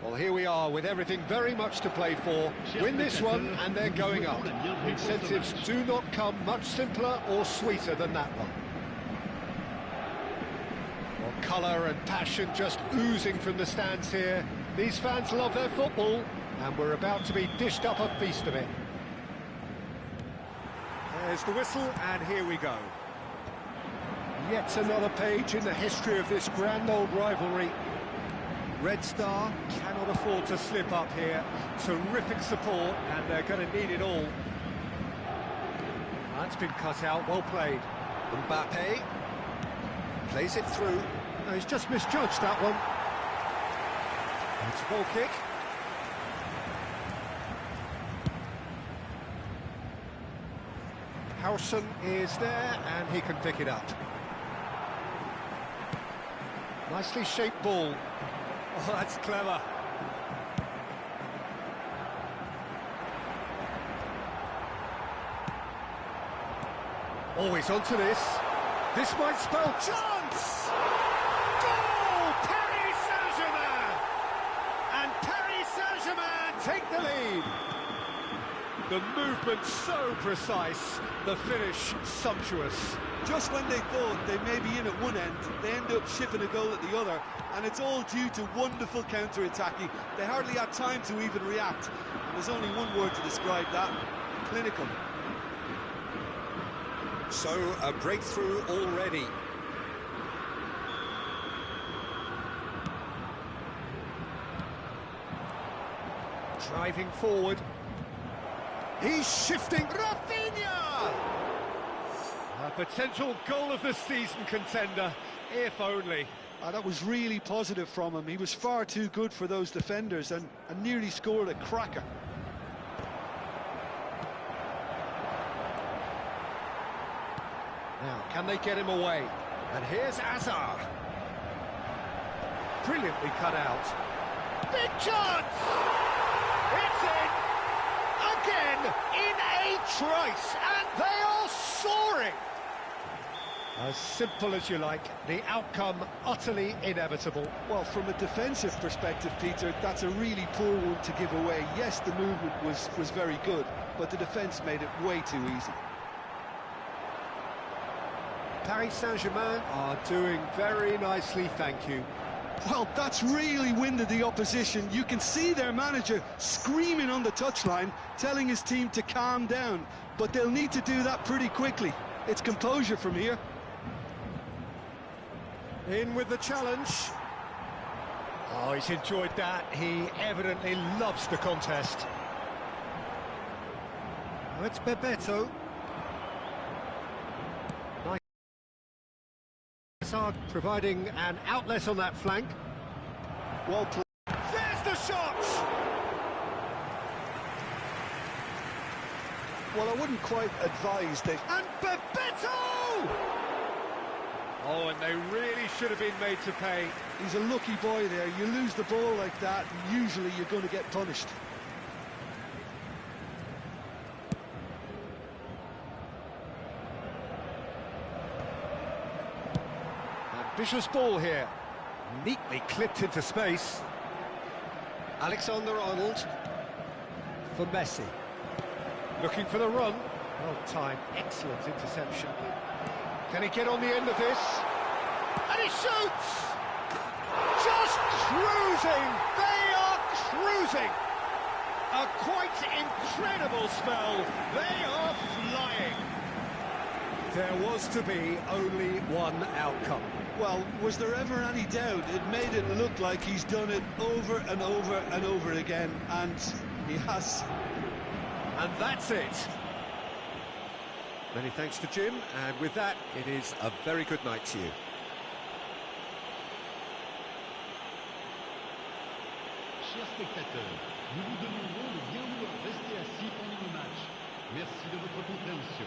Well, here we are with everything very much to play for. Win this one and they're going up. Incentives do not come much simpler or sweeter than that one. Well, colour and passion just oozing from the stands here. These fans love their football and we're about to be dished up a feast of it. There's the whistle and here we go. Yet another page in the history of this grand old rivalry. Red Star cannot afford to slip up here. Terrific support, and they're going to need it all. That's been cut out, well played. Mbappe plays it through. No, he's just misjudged that one. It's a goal kick. Howson is there, and he can pick it up. Nicely shaped ball. Oh, that's clever. Oh, he's onto this. This might spell chance! Goal! Paris Saint-Germain! And Paris Saint-Germain take the lead. The movement so precise, the finish sumptuous. Just when they thought they may be in at one end, they end up shipping a goal at the other, and it's all due to wonderful counter-attacking. They hardly had time to even react, and there's only one word to describe that: clinical. So, a breakthrough already. Driving forward. He's shifting. Rafinha! A potential goal of the season contender, if only. That was really positive from him. He was far too good for those defenders and nearly scored a cracker. Now, can they get him away? And here's Azar. Brilliantly cut out. Big chance! It's in! Again, in a trice, and they are soaring! As simple as you like, the outcome utterly inevitable. Well, from a defensive perspective, Peter, that's a really poor one to give away. Yes, the movement was very good, but the defence made it way too easy. Paris Saint-Germain are doing very nicely, thank you. Well, that's really winded the opposition. You can see their manager screaming on the touchline, telling his team to calm down. But they'll need to do that pretty quickly. It's composure from here. In with the challenge. Oh, he's enjoyed that. He evidently loves the contest. Oh, it's Bebeto. Nice, providing an outlet on that flank. Well played. There's the shot! Well, I wouldn't quite advise that. And Bebeto! Oh, and they really should have been made to pay. He's a lucky boy there. You lose the ball like that, and usually you're going to get punished. Ambitious ball here. Neatly clipped into space. Alexander-Arnold for Messi. Looking for the run. Well timed, excellent interception. Can he get on the end of this? And he shoots! Just cruising! They are cruising! A quite incredible spell. They are flying. There was to be only one outcome. Well, was there ever any doubt? It made it look like he's done it over and over and over again, and he has. And that's it. Many thanks to Jim, and with that, it is a very good night to you. Chers spectateurs, nous vous demandons de bien vouloir rester assis pendant le match. Merci de votre compréhension.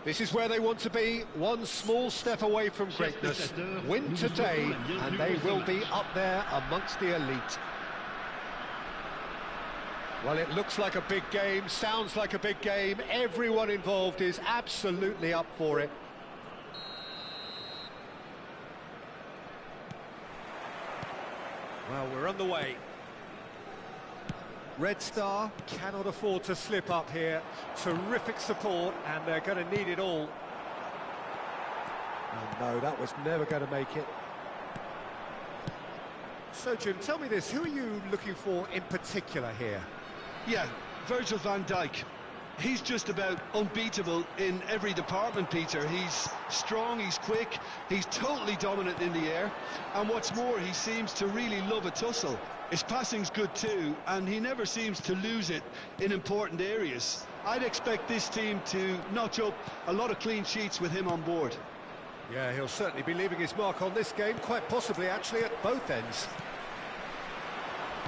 This is where they want to be, one small step away from greatness. Win today, and they will be up there amongst the elite. Well, it looks like a big game, sounds like a big game. Everyone involved is absolutely up for it. Well, we're on the way. Red Star cannot afford to slip up here. Terrific support, and they're going to need it all. Oh, no, that was never going to make it. So, Jim, tell me this. Who are you looking for in particular here? Yeah, Virgil van Dijk. He's just about unbeatable in every department, Peter. He's strong, he's quick, he's totally dominant in the air. And what's more, he seems to really love a tussle. His passing's good too, and he never seems to lose it in important areas. I'd expect this team to notch up a lot of clean sheets with him on board. Yeah, he'll certainly be leaving his mark on this game, quite possibly actually at both ends.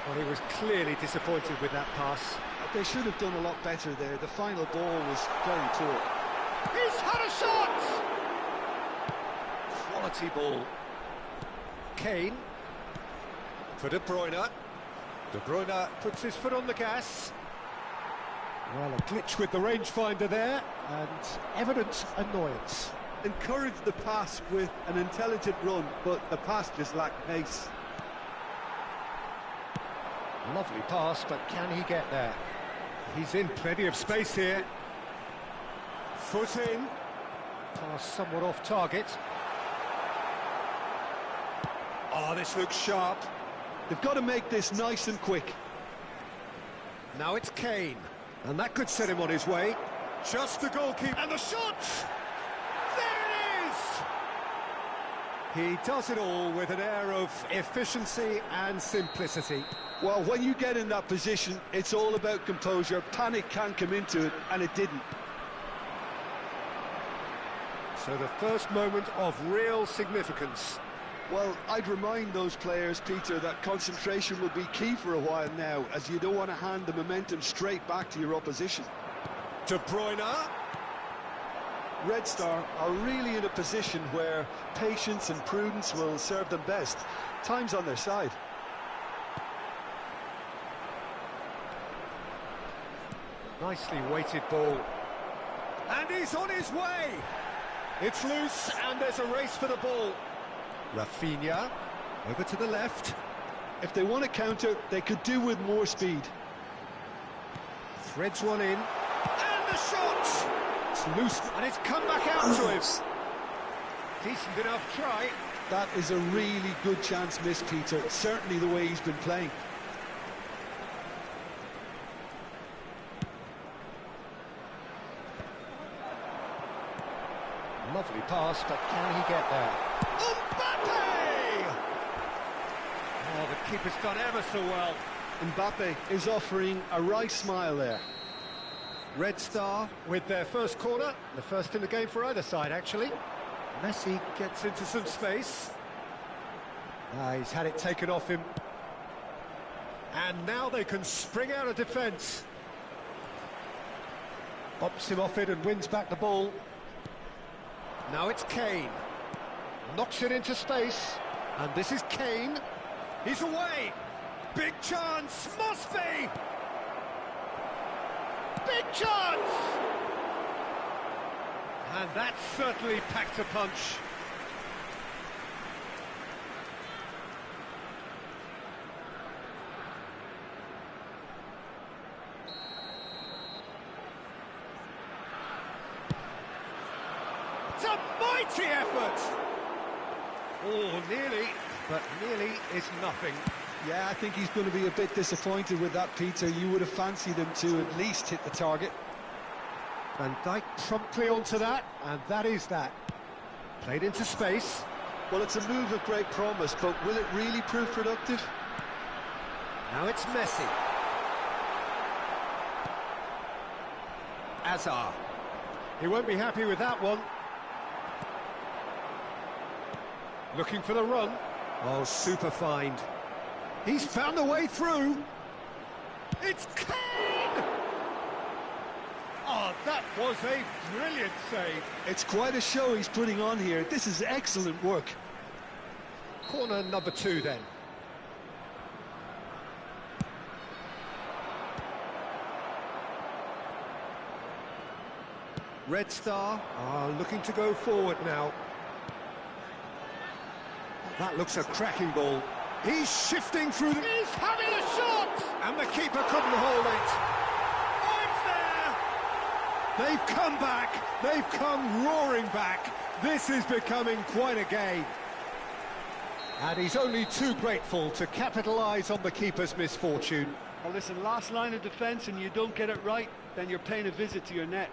Well, he was clearly disappointed with that pass. They should have done a lot better there. The final ball was very poor. He's had a shot! Quality ball. Kane. For De Bruyne. De Bruyne puts his foot on the gas. Well, a glitch with the rangefinder there, and evident annoyance. Encouraged the pass with an intelligent run, but the pass just lacked pace. Lovely pass, but can he get there? He's in plenty of space here. Foot in. Pass somewhat off target. Oh, this looks sharp. They've got to make this nice and quick. Now it's Kane, and that could set him on his way. Just the goalkeeper, and the shot! There it is! He does it all with an air of efficiency and simplicity. Well, when you get in that position, it's all about composure. Panic can come into it, and it didn't. So the first moment of real significance. Well, I'd remind those players, Peter, that concentration will be key for a while now, as you don't want to hand the momentum straight back to your opposition. De Bruyne. Red Star are really in a position where patience and prudence will serve them best. Time's on their side. Nicely weighted ball. And he's on his way! It's loose, and there's a race for the ball. Rafinha, over to the left. If they want to counter, they could do with more speed. Threads one in. And the shot! It's loose, and it's come back out to him. Decent enough try. That is a really good chance missed, Peter. Certainly the way he's been playing. Lovely pass, but can he get there? Mbappe! Oh, the keeper's done ever so well. Mbappe is offering a right smile there. Red Star with their first corner, the first in the game for either side, actually. Messi gets into some space. He's had it taken off him. And now they can spring out of defence. Bops him off it and wins back the ball. Now it's Kane. Knocks it into space. And this is Kane. He's away. Big chance. Must be. Big chance. And that certainly packed a punch. It's a mighty effort! Oh, nearly, but nearly is nothing. Yeah, I think he's going to be a bit disappointed with that, Peter. You would have fancied him to at least hit the target. Van Dijk promptly onto that, and that is that. Played into space. Well, it's a move of great promise, but will it really prove productive? Now it's Messi. Hazard. He won't be happy with that one. Looking for the run. Oh, super find. He's found a way through. It's Kane! Oh, That was a brilliant save. It's quite a show he's putting on here. This is excellent work. Corner number 2 then. Red Star are looking to go forward now. That looks a cracking ball. He's shifting through the... He's having a shot! And the keeper couldn't hold it. Oh, it's there! They've come back. They've come roaring back. This is becoming quite a game. And he's only too grateful to capitalise on the keeper's misfortune. Well, listen, last line of defence and you don't get it right, then you're paying a visit to your net.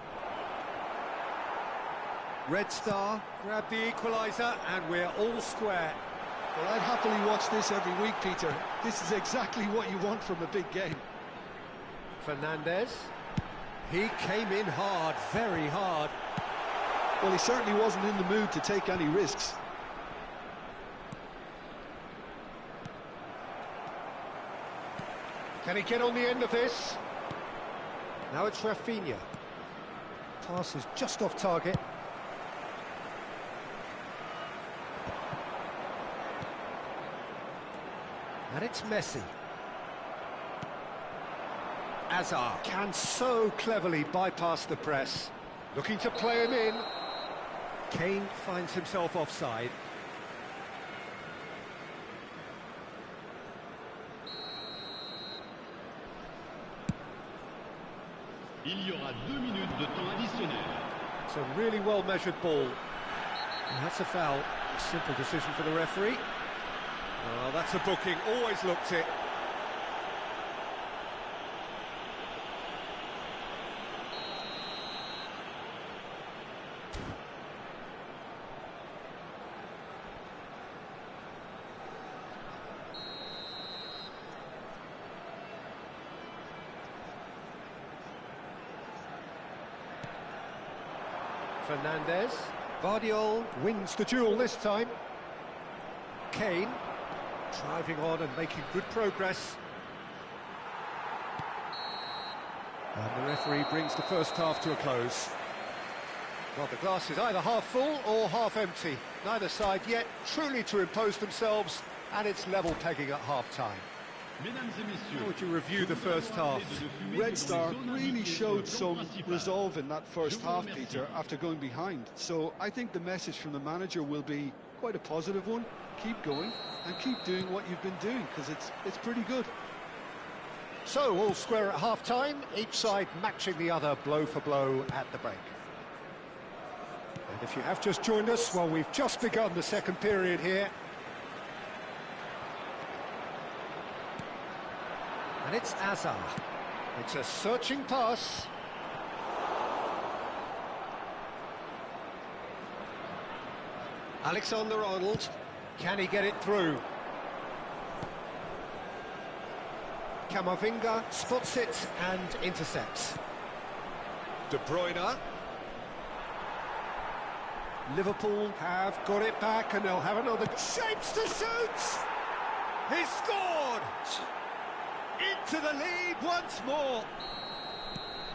Red Star grabbed the equaliser and we're all square. Well, I'd happily watch this every week, Peter. This is exactly what you want from a big game. Fernandez. He came in hard, very hard. Well, he certainly wasn't in the mood to take any risks. Can he get on the end of this? Now it's Rafinha. Pass is just off target. And it's Messi. Azar can so cleverly bypass the press. Looking to play him in. Kane finds himself offside. Il y aura 2 minutes de temps additionnel. It's a really well-measured ball. And that's a foul. A simple decision for the referee. Oh, that's a booking. Always looked it. Fernandez. Vardiol wins the duel this time. Kane driving on and making good progress. And the referee brings the first half to a close. Well, the glass is either half full or half empty. Neither side yet truly to impose themselves, and it's level pegging at half-time. How would you review the first half? Red Star really showed some resolve in that first half, Peter, after going behind. So I think the message from the manager will be quite a positive one. Keep going and keep doing what you've been doing, because it's pretty good. So, all square at half-time, each side matching the other blow for blow at the break. And if you have just joined us, well, we've just begun the second period here. And it's Azar. It's a searching pass. Alexander-Arnold. Can he get it through? Camavinga spots it and intercepts. De Bruyne. Liverpool have got it back and they'll have another... Shapes to shoot! He's scored! Into the lead once more.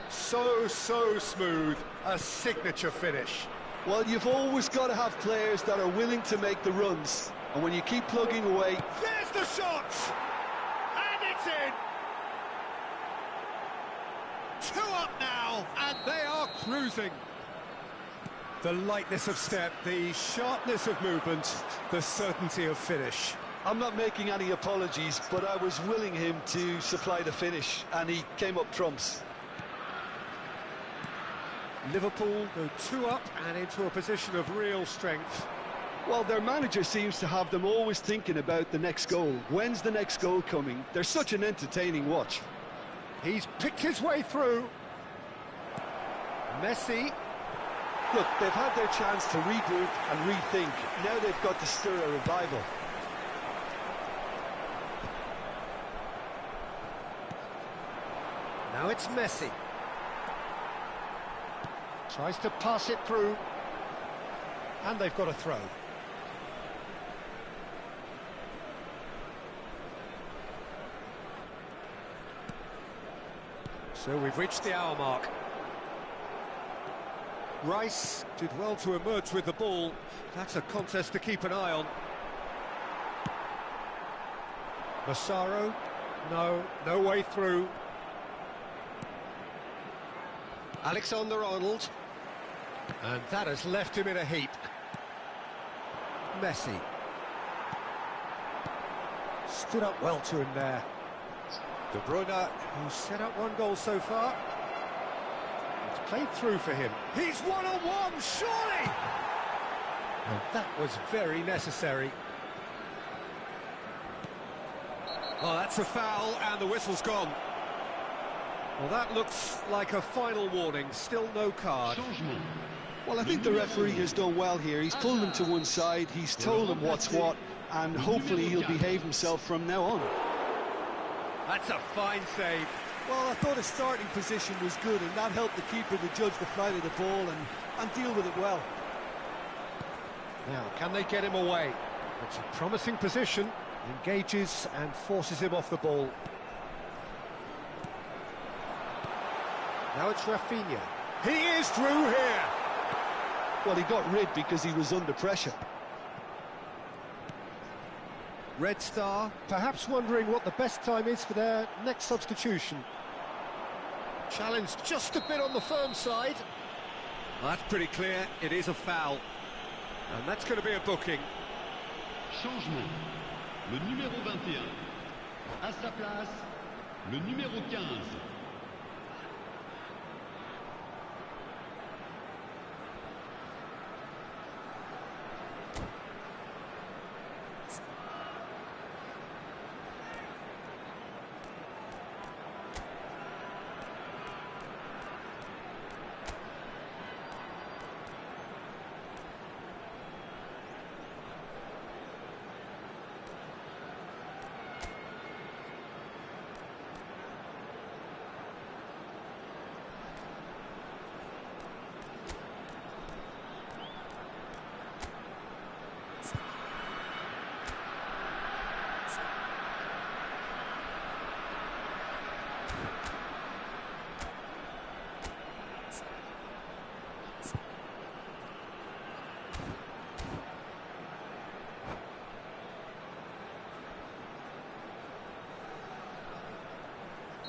So smooth. A signature finish. Well, you've always got to have players that are willing to make the runs. And when you keep plugging away... There's the shot! And it's in! 2 up now, and they are cruising. The lightness of step, the sharpness of movement, the certainty of finish. I'm not making any apologies, but I was willing him to supply the finish, and he came up trumps. Liverpool go 2 up and into a position of real strength. Well, their manager seems to have them always thinking about the next goal. When's the next goal coming? They're such an entertaining watch. He's picked his way through. Messi. Look, they've had their chance to regroup and rethink. Now they've got to stir a revival. Now it's Messi. Tries to pass it through. And they've got a throw. So we've reached the hour mark. Rice did well to emerge with the ball. That's a contest to keep an eye on. Massaro, no way through. Alexander-Arnold, and that has left him in a heap. Messi. Stood up well to him there. De Bruyne, who's set up one goal so far. It's played through for him. He's one-on-one, surely! And that was very necessary. Oh, that's a foul, and the whistle's gone. Well, that looks like a final warning. Still no card. Well, I think the referee has done well here. He's pulled him to one side, he's told him what's what, and hopefully he'll behave himself from now on. That's a fine save. Well, I thought his starting position was good, and that helped the keeper to judge the flight of the ball and deal with it well. Now, can they get him away? It's a promising position. Engages and forces him off the ball. Now it's Rafinha. He is through here. Well, he got rid because he was under pressure. Red Star, perhaps wondering what the best time is for their next substitution. Challenge just a bit on the firm side. Well, that's pretty clear. It is a foul. And that's going to be a booking. Changement. Le numéro 21. À sa place, le numéro 15.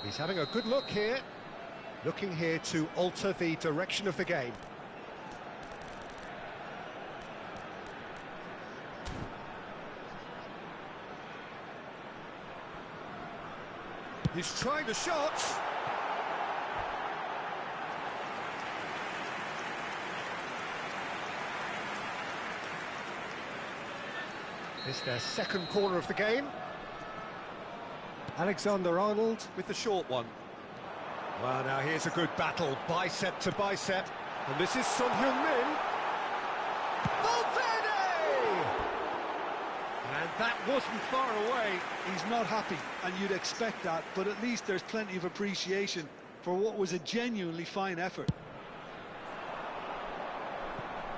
He's having a good look here. Looking here to alter the direction of the game. He's trying the shots. It's their second corner of the game. Alexander-Arnold with the short one. Well, now here's a good battle, bicep to bicep. And this is Son Heung-min. Valverde! And that wasn't far away. He's not happy, and you'd expect that, but at least there's plenty of appreciation for what was a genuinely fine effort.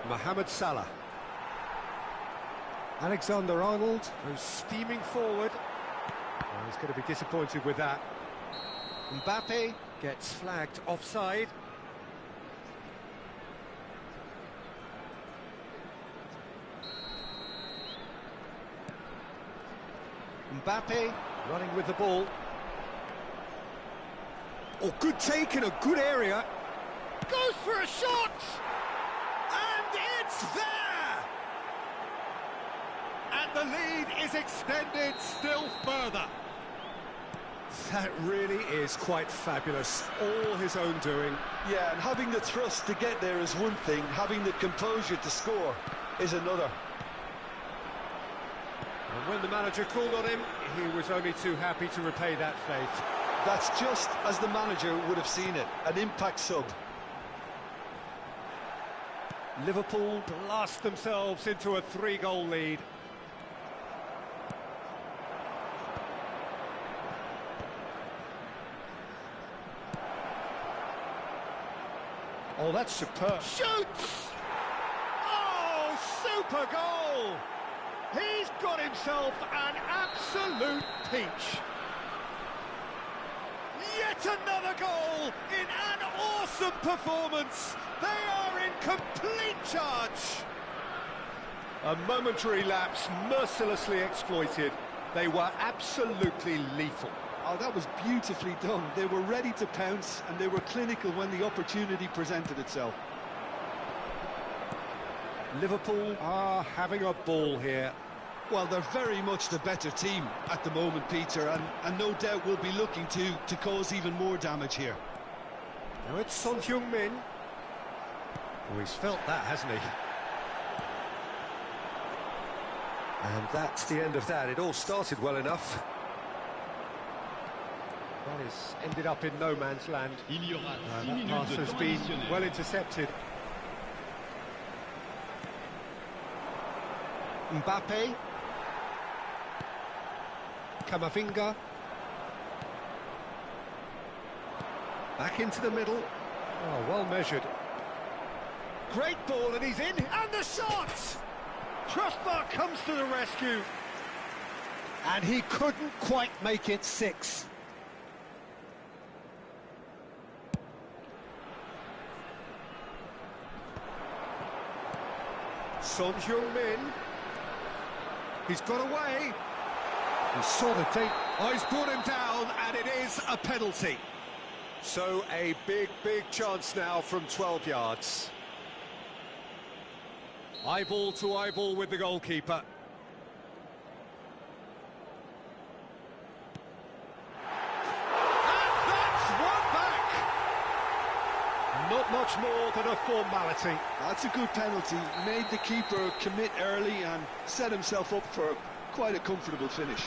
Mohamed Salah. Alexander-Arnold goes steaming forward. Well, he's going to be disappointed with that. Mbappe gets flagged offside. Mbappe running with the ball. Oh, good take in a good area. Goes for a shot! And it's there! And the lead is extended still further. That really is quite fabulous. All his own doing. Yeah, and having the thrust to get there is one thing, having the composure to score is another. And when the manager called on him, he was only too happy to repay that faith. That's just as the manager would have seen it, an impact sub. Liverpool blast themselves into a 3-goal lead. Oh, that's superb. Shoots! Oh, super goal! He's got himself an absolute peach. Yet another goal in an awesome performance. They are in complete charge. A momentary lapse mercilessly exploited. They were absolutely lethal. Oh, that was beautifully done. They were ready to pounce, and they were clinical when the opportunity presented itself. Liverpool are having a ball here. Well, they're very much the better team at the moment, Peter, and no doubt will be looking to cause even more damage here. Now it's Son Heung-min. Oh, he's felt that, hasn't he? And that's the end of that. It all started well enough. That is ended up in no man's land. Il y aura 6 That minutes pass de has temps been additionnel. well intercepted. Mbappe. Camavinga. Back into the middle. Oh, well measured. Great ball, and he's in, and the shot! Crossbar comes to the rescue. And he couldn't quite make it 6. Son Heung-min. He's got away. He saw the tape. Oh, he's brought him down, and it is a penalty. So a big chance now from 12 yards. Eyeball to eyeball with the goalkeeper. And that's one back. Not much more than a formality. That's a good penalty. Made the keeper commit early and set himself up for quite a comfortable finish.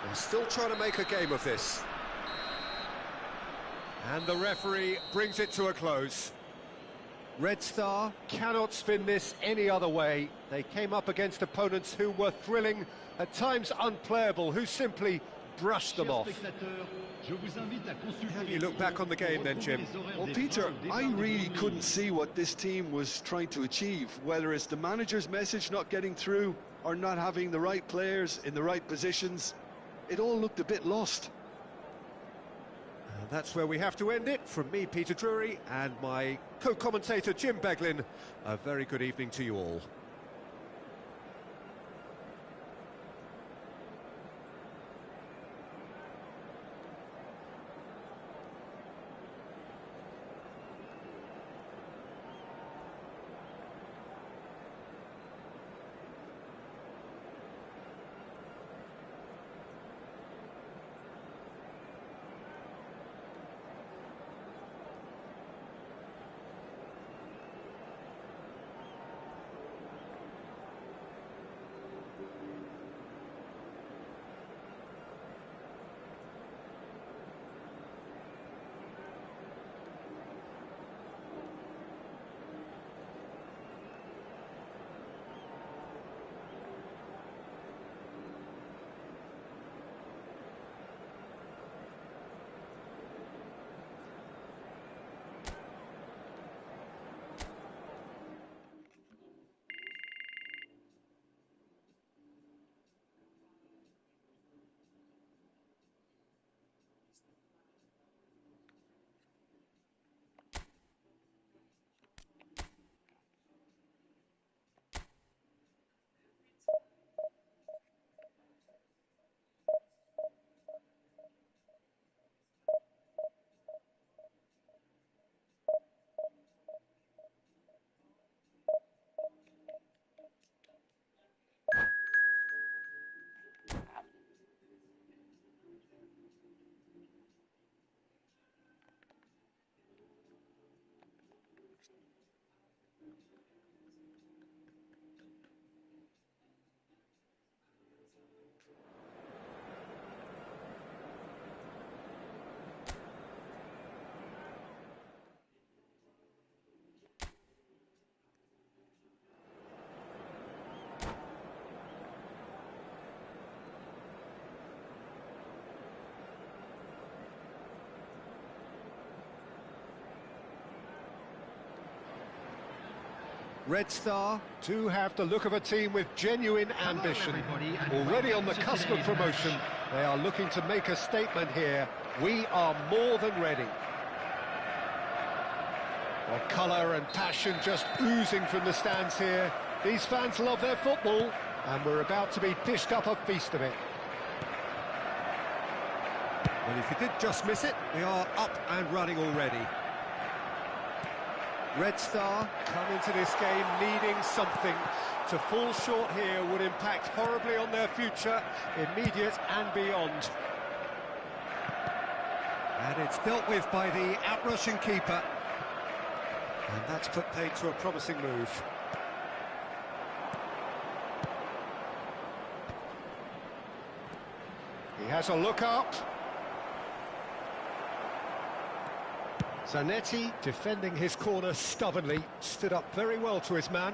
They're still trying to make a game of this. And the referee brings it to a close. Red Star cannot spin this any other way. They came up against opponents who were thrilling, at times unplayable, who simply brushed them off. How do you look back on the game then, Jim? Well, Peter, I really couldn't see what this team was trying to achieve, whether it's the manager's message not getting through or not having the right players in the right positions. It all looked a bit lost. And that's where we have to end it. From me, Peter Drury, and my co-commentator, Jim Beglin, a very good evening to you all. Red Star do have the look of a team with genuine ambition. Already on the cusp of promotion, they are looking to make a statement here. We are more than ready. Well, colour and passion just oozing from the stands here. These fans love their football, and we're about to be dished up a feast of it. Well, if you did just miss it, we are up and running already. Red Star come into this game needing something. To fall short here would impact horribly on their future, immediate and beyond. And it's dealt with by the outrushing keeper. And that's put paid to a promising move. He has a look up. Zanetti, defending his corner stubbornly, stood up very well to his man.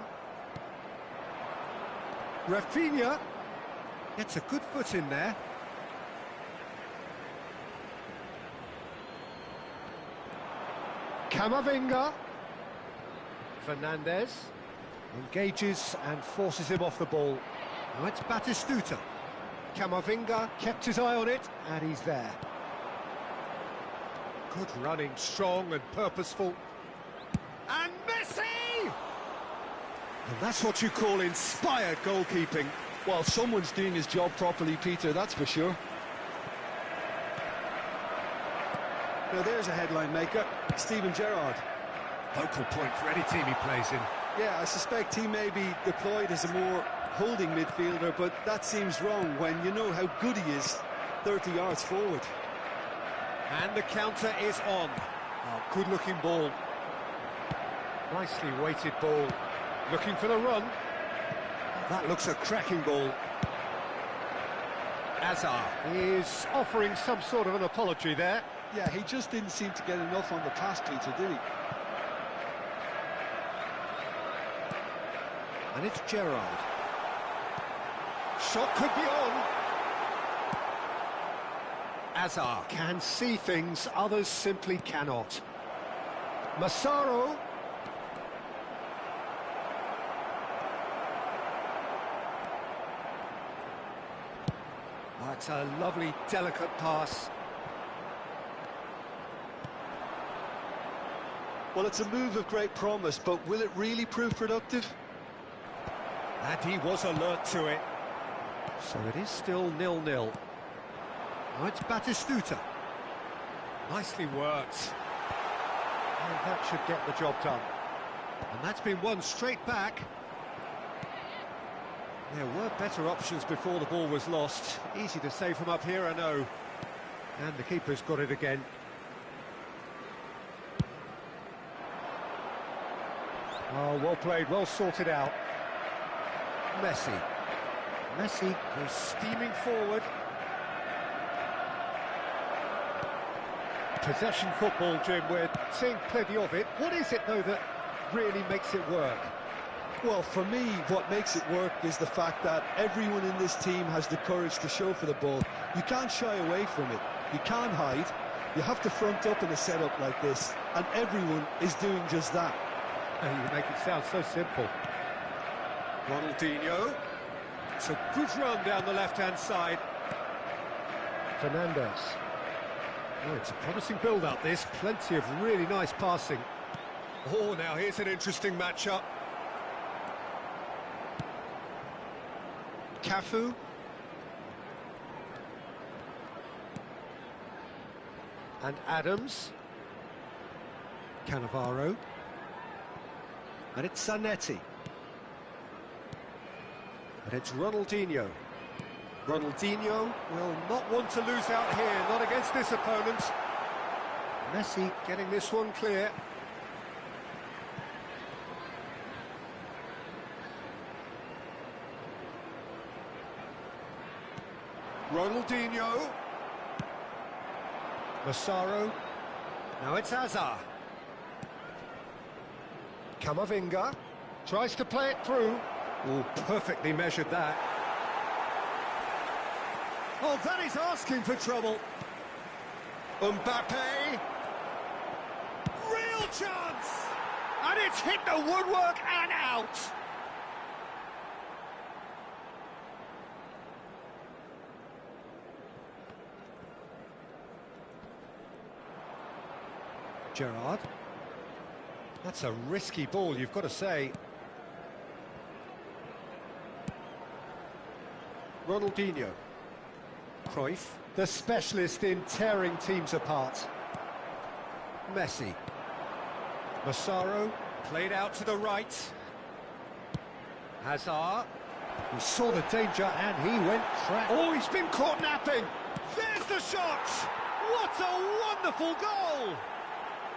Rafinha gets a good foot in there. Camavinga. Fernandez engages and forces him off the ball. Now it's Batistuta. Camavinga kept his eye on it, and he's there. Good running, strong and purposeful. And Messi! And that's what you call inspired goalkeeping. Well, someone's doing his job properly, Peter, that's for sure. Now there's a headline maker, Steven Gerrard. Focal point for any team he plays in. Yeah, I suspect he may be deployed as a more holding midfielder, but that seems wrong when you know how good he is 30 yards forward. And the counter is on. Oh, good-looking ball. Nicely weighted ball. Looking for the run. That looks a cracking ball. Azar is offering some sort of an apology there. Yeah, he just didn't seem to get enough on the pass, Peter, did he? And it's Gerrard. Shot could be on. Azar can see things others simply cannot. Massaro. That's a lovely, delicate pass. Well, it's a move of great promise, but will it really prove productive? And he was alert to it. So it is still 0-0. Now it's Batistuta. Nicely worked. And that should get the job done. And that's been won straight back. There were better options before the ball was lost. Easy to save from up here, I know. And the keeper's got it again. Oh, well played, well sorted out. Messi. Messi goes steaming forward. Possession football, Jim, we're seeing plenty of it. What is it, though, that really makes it work? Well, for me, what makes it work is the fact that everyone in this team has the courage to show for the ball. You can't shy away from it. You can't hide. You have to front up in a setup like this, and everyone is doing just that. And you make it sound so simple. Ronaldinho. It's a good run down the left-hand side. Fernandez. Oh, it's a promising build-up, this. Plenty of really nice passing. Oh, now here's an interesting matchup. Cafu. And Adams. Cannavaro. And it's Zanetti. And it's Ronaldinho. Ronaldinho will not want to lose out here, not against this opponent. Messi getting this one clear. Ronaldinho. Massaro. Now it's Azar. Camavinga tries to play it through. Oh, perfectly measured that. Oh, that is asking for trouble. Mbappe. Real chance! And it's hit the woodwork and out. Gerrard. That's a risky ball, you've got to say. Ronaldinho. Cruyff, the specialist in tearing teams apart. Messi. Massaro, played out to the right. Hazard. He saw the danger and he went crack. Oh, he's been caught napping. There's the shot! What a wonderful goal!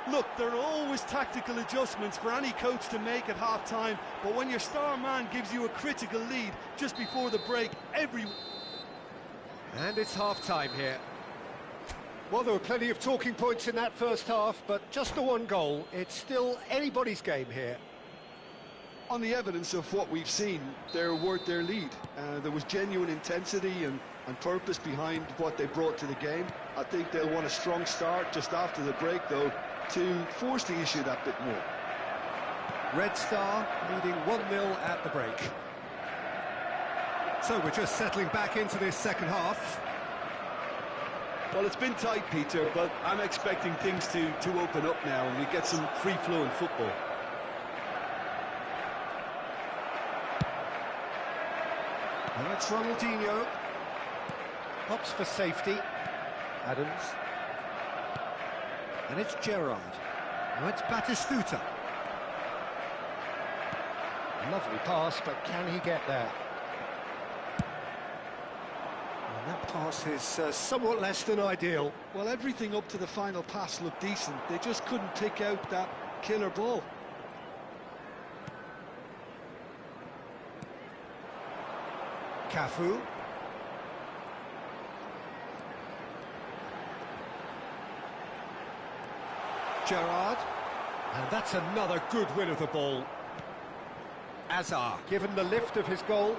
Look, there are always tactical adjustments for any coach to make at half-time, but when your star man gives you a critical lead just before the break, And it's half-time here. Well, there were plenty of talking points in that first half, but just the one goal. It's still anybody's game here. On the evidence of what we've seen, they're worth their lead. There was genuine intensity and purpose behind what they brought to the game. I think they'll want a strong start just after the break, though, to force the issue that bit more. Red Star leading 1-0 at the break. So we're just settling back into this second half. Well, it's been tight, Peter, but I'm expecting things to open up now and we get some free-flowing football. And that's Ronaldinho. Hops for safety. Adams. And it's Gerrard. Now it's Batistuta. Lovely pass, but can he get there? And that pass is somewhat less than ideal. Well, everything up to the final pass looked decent. They just couldn't pick out that killer ball. Cafu. Gerrard. And that's another good win of the ball. Hazard, given the lift of his goal.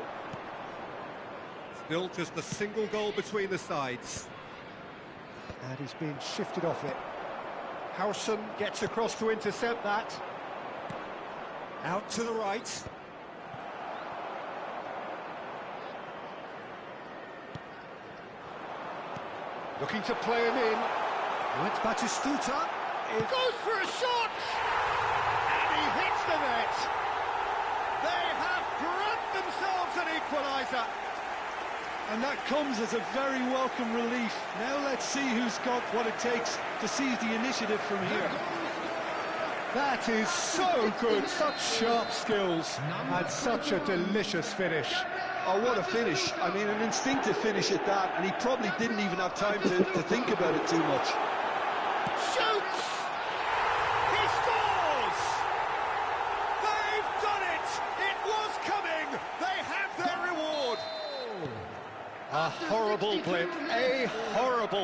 Still just a single goal between the sides. And he's being shifted off it. Howson gets across to intercept that. Out to the right. Looking to play him in. And it's Batistuta. He goes for a shot! And he hits the net. They have grabbed themselves an equaliser. And that comes as a very welcome relief. Now let's see who's got what it takes to seize the initiative from here. That is so good, such sharp skills, and such a delicious finish. Oh, what a finish. I mean, an instinctive finish at that, and he probably didn't even have time to think about it too much. Shoots! He scores! They've done it! It was coming! They have their reward! A horrible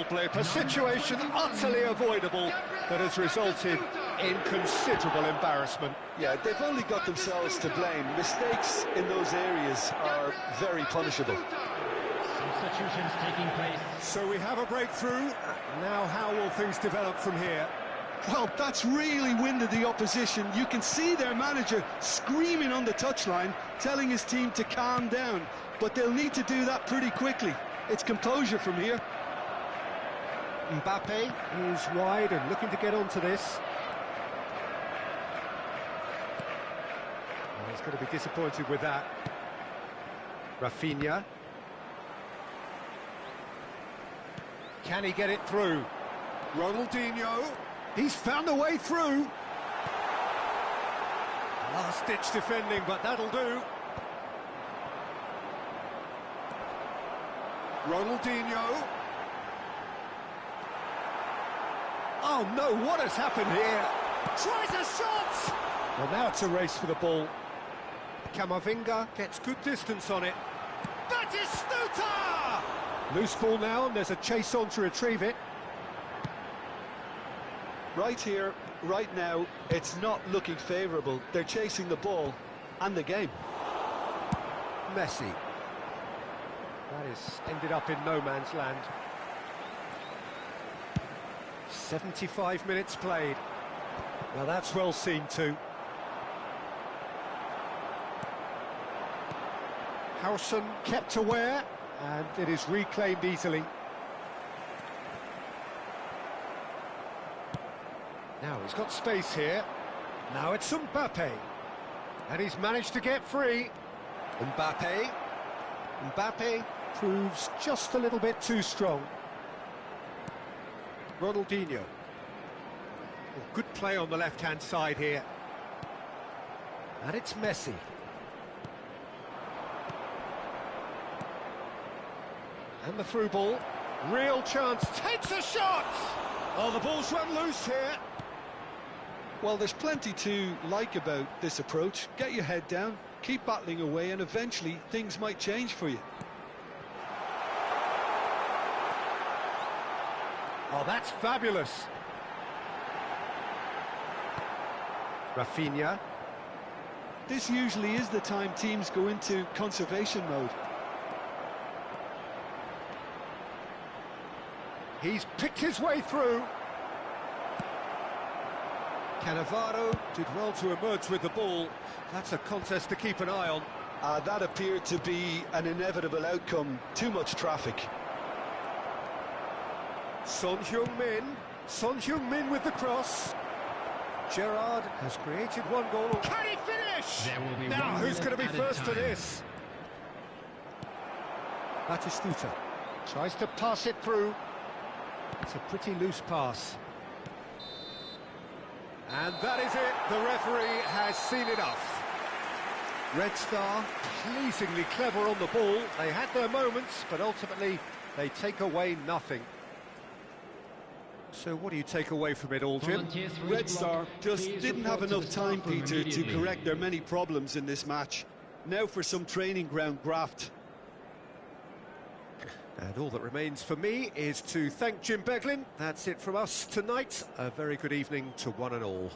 blip, a situation utterly avoidable that has resulted in considerable embarrassment. Yeah, they've only got themselves to blame. Mistakes in those areas are very punishable. Substitutions taking place. So we have a breakthrough. Now how will things develop from here? Well, that's really winded the opposition. You can see their manager screaming on the touchline, telling his team to calm down. But they'll need to do that pretty quickly. It's composure from here. Mbappe is wide and looking to get onto this. Well, he's going to be disappointed with that. Rafinha. Can he get it through? Ronaldinho. He's found a way through. Last-ditch defending, but that'll do. Ronaldinho. Oh no, what has happened here? Tries a shot! Well, now it's a race for the ball. Camavinga gets good distance on it. Batistuta! Loose ball now, and there's a chase on to retrieve it. Right here, right now, it's not looking favourable. They're chasing the ball and the game. Messi. That has ended up in no man's land. 75 minutes played. Well, that's well seen too. Howson kept aware, and it is reclaimed easily. Now he's got space here. Now it's Mbappe. And he's managed to get free. Mbappe. Mbappe proves just a little bit too strong. Ronaldinho. Oh, good play on the left-hand side here. And it's Messi. And the through ball. Real chance. Takes a shot! Oh, the ball's run loose here. Well, there's plenty to like about this approach. Get your head down, keep battling away, and eventually things might change for you. Oh, that's fabulous. Rafinha. This usually is the time teams go into conservation mode. He's picked his way through. Cannavaro did well to emerge with the ball. That's a contest to keep an eye on. That appeared to be an inevitable outcome. Too much traffic. Son Heung-min. Son Heung-min with the cross. Gerrard has created one goal. Can he finish? There will be Now, one who's going to be minute first added to time. this? Batistuta tries to pass it through. It's a pretty loose pass. And that is it. The referee has seen enough. Red Star, pleasingly clever on the ball. They had their moments, but ultimately they take away nothing. So what do you take away from it all, Jim? Volunteers for each Red block, Star just please didn't report have to enough the staff time, room Peter, to immediately. correct their many problems in this match. Now for some training ground graft. And all that remains for me is to thank Jim Beglin. That's it from us tonight. A very good evening to one and all.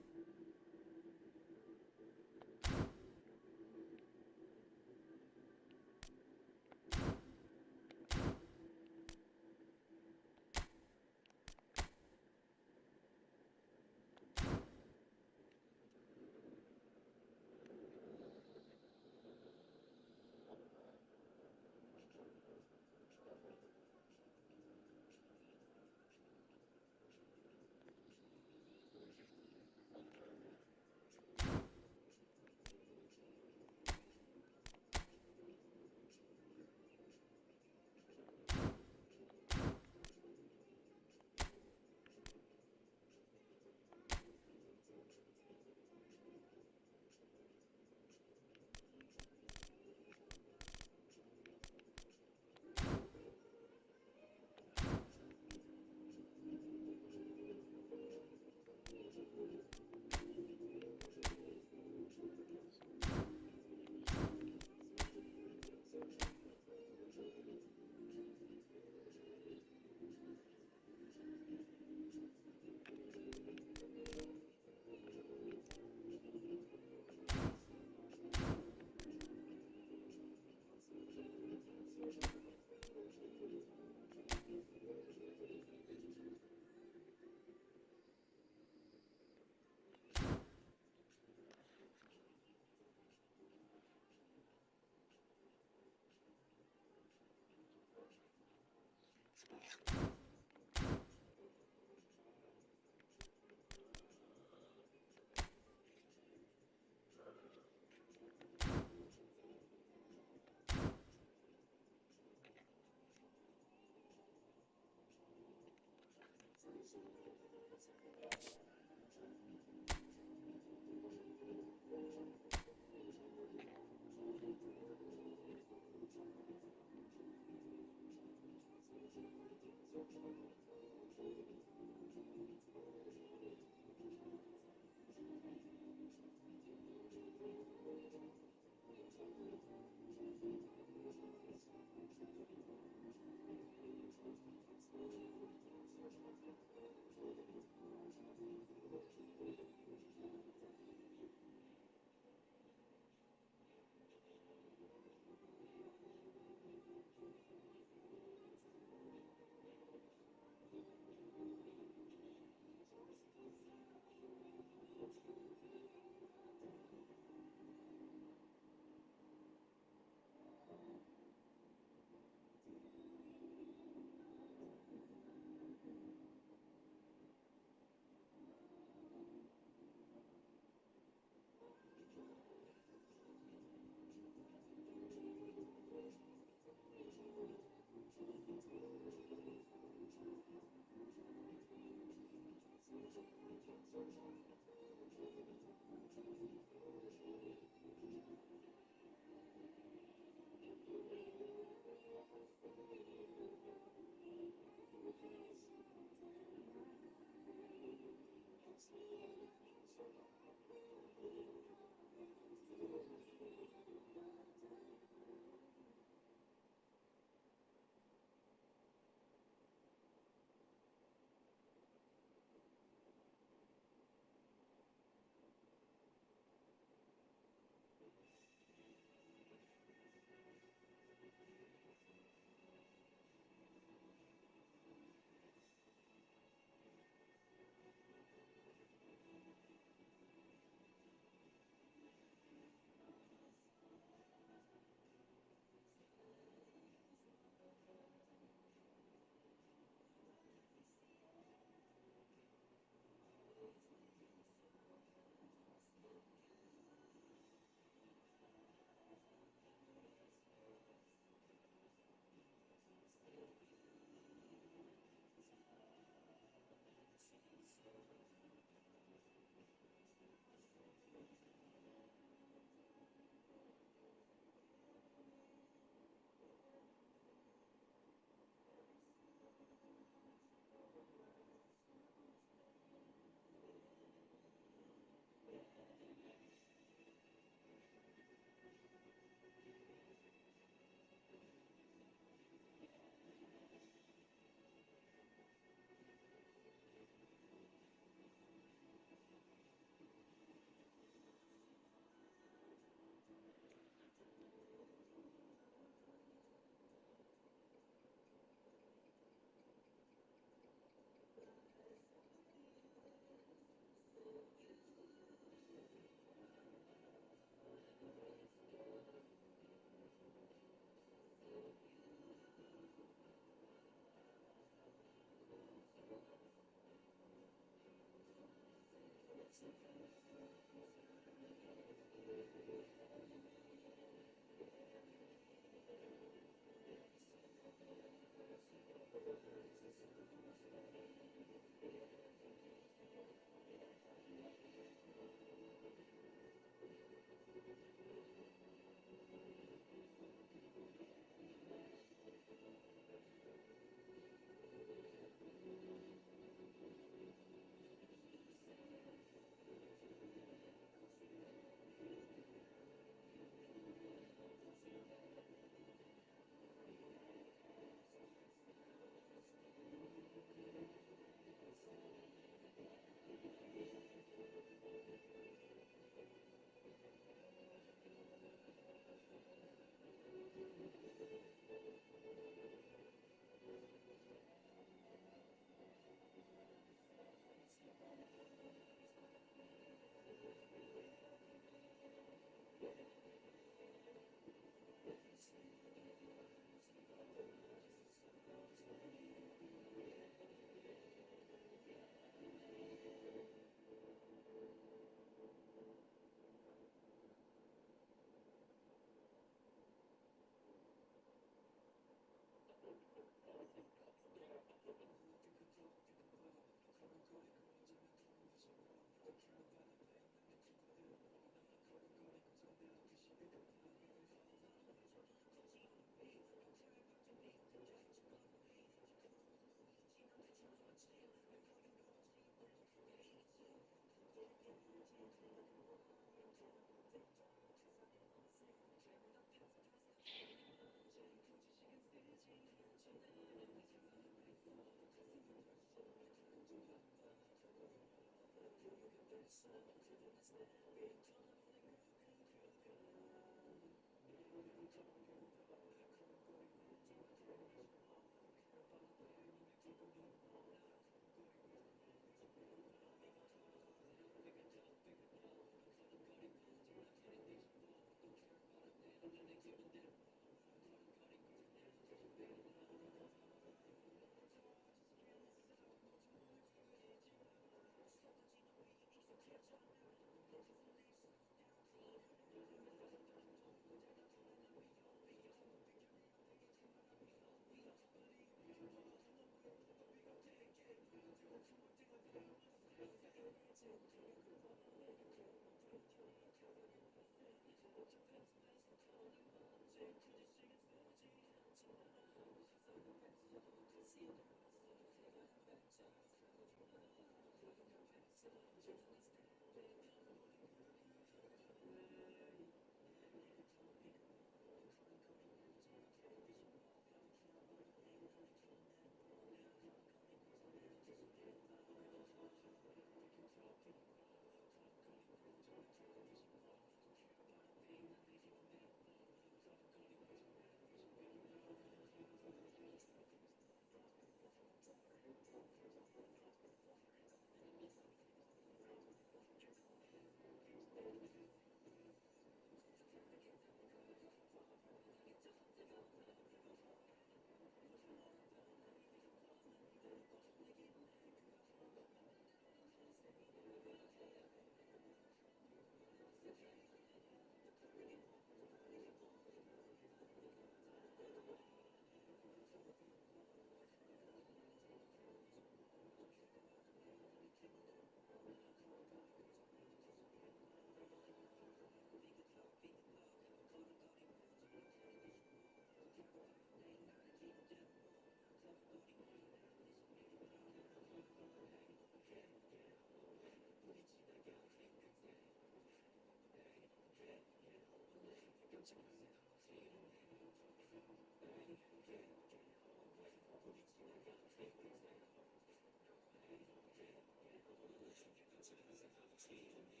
Thank you.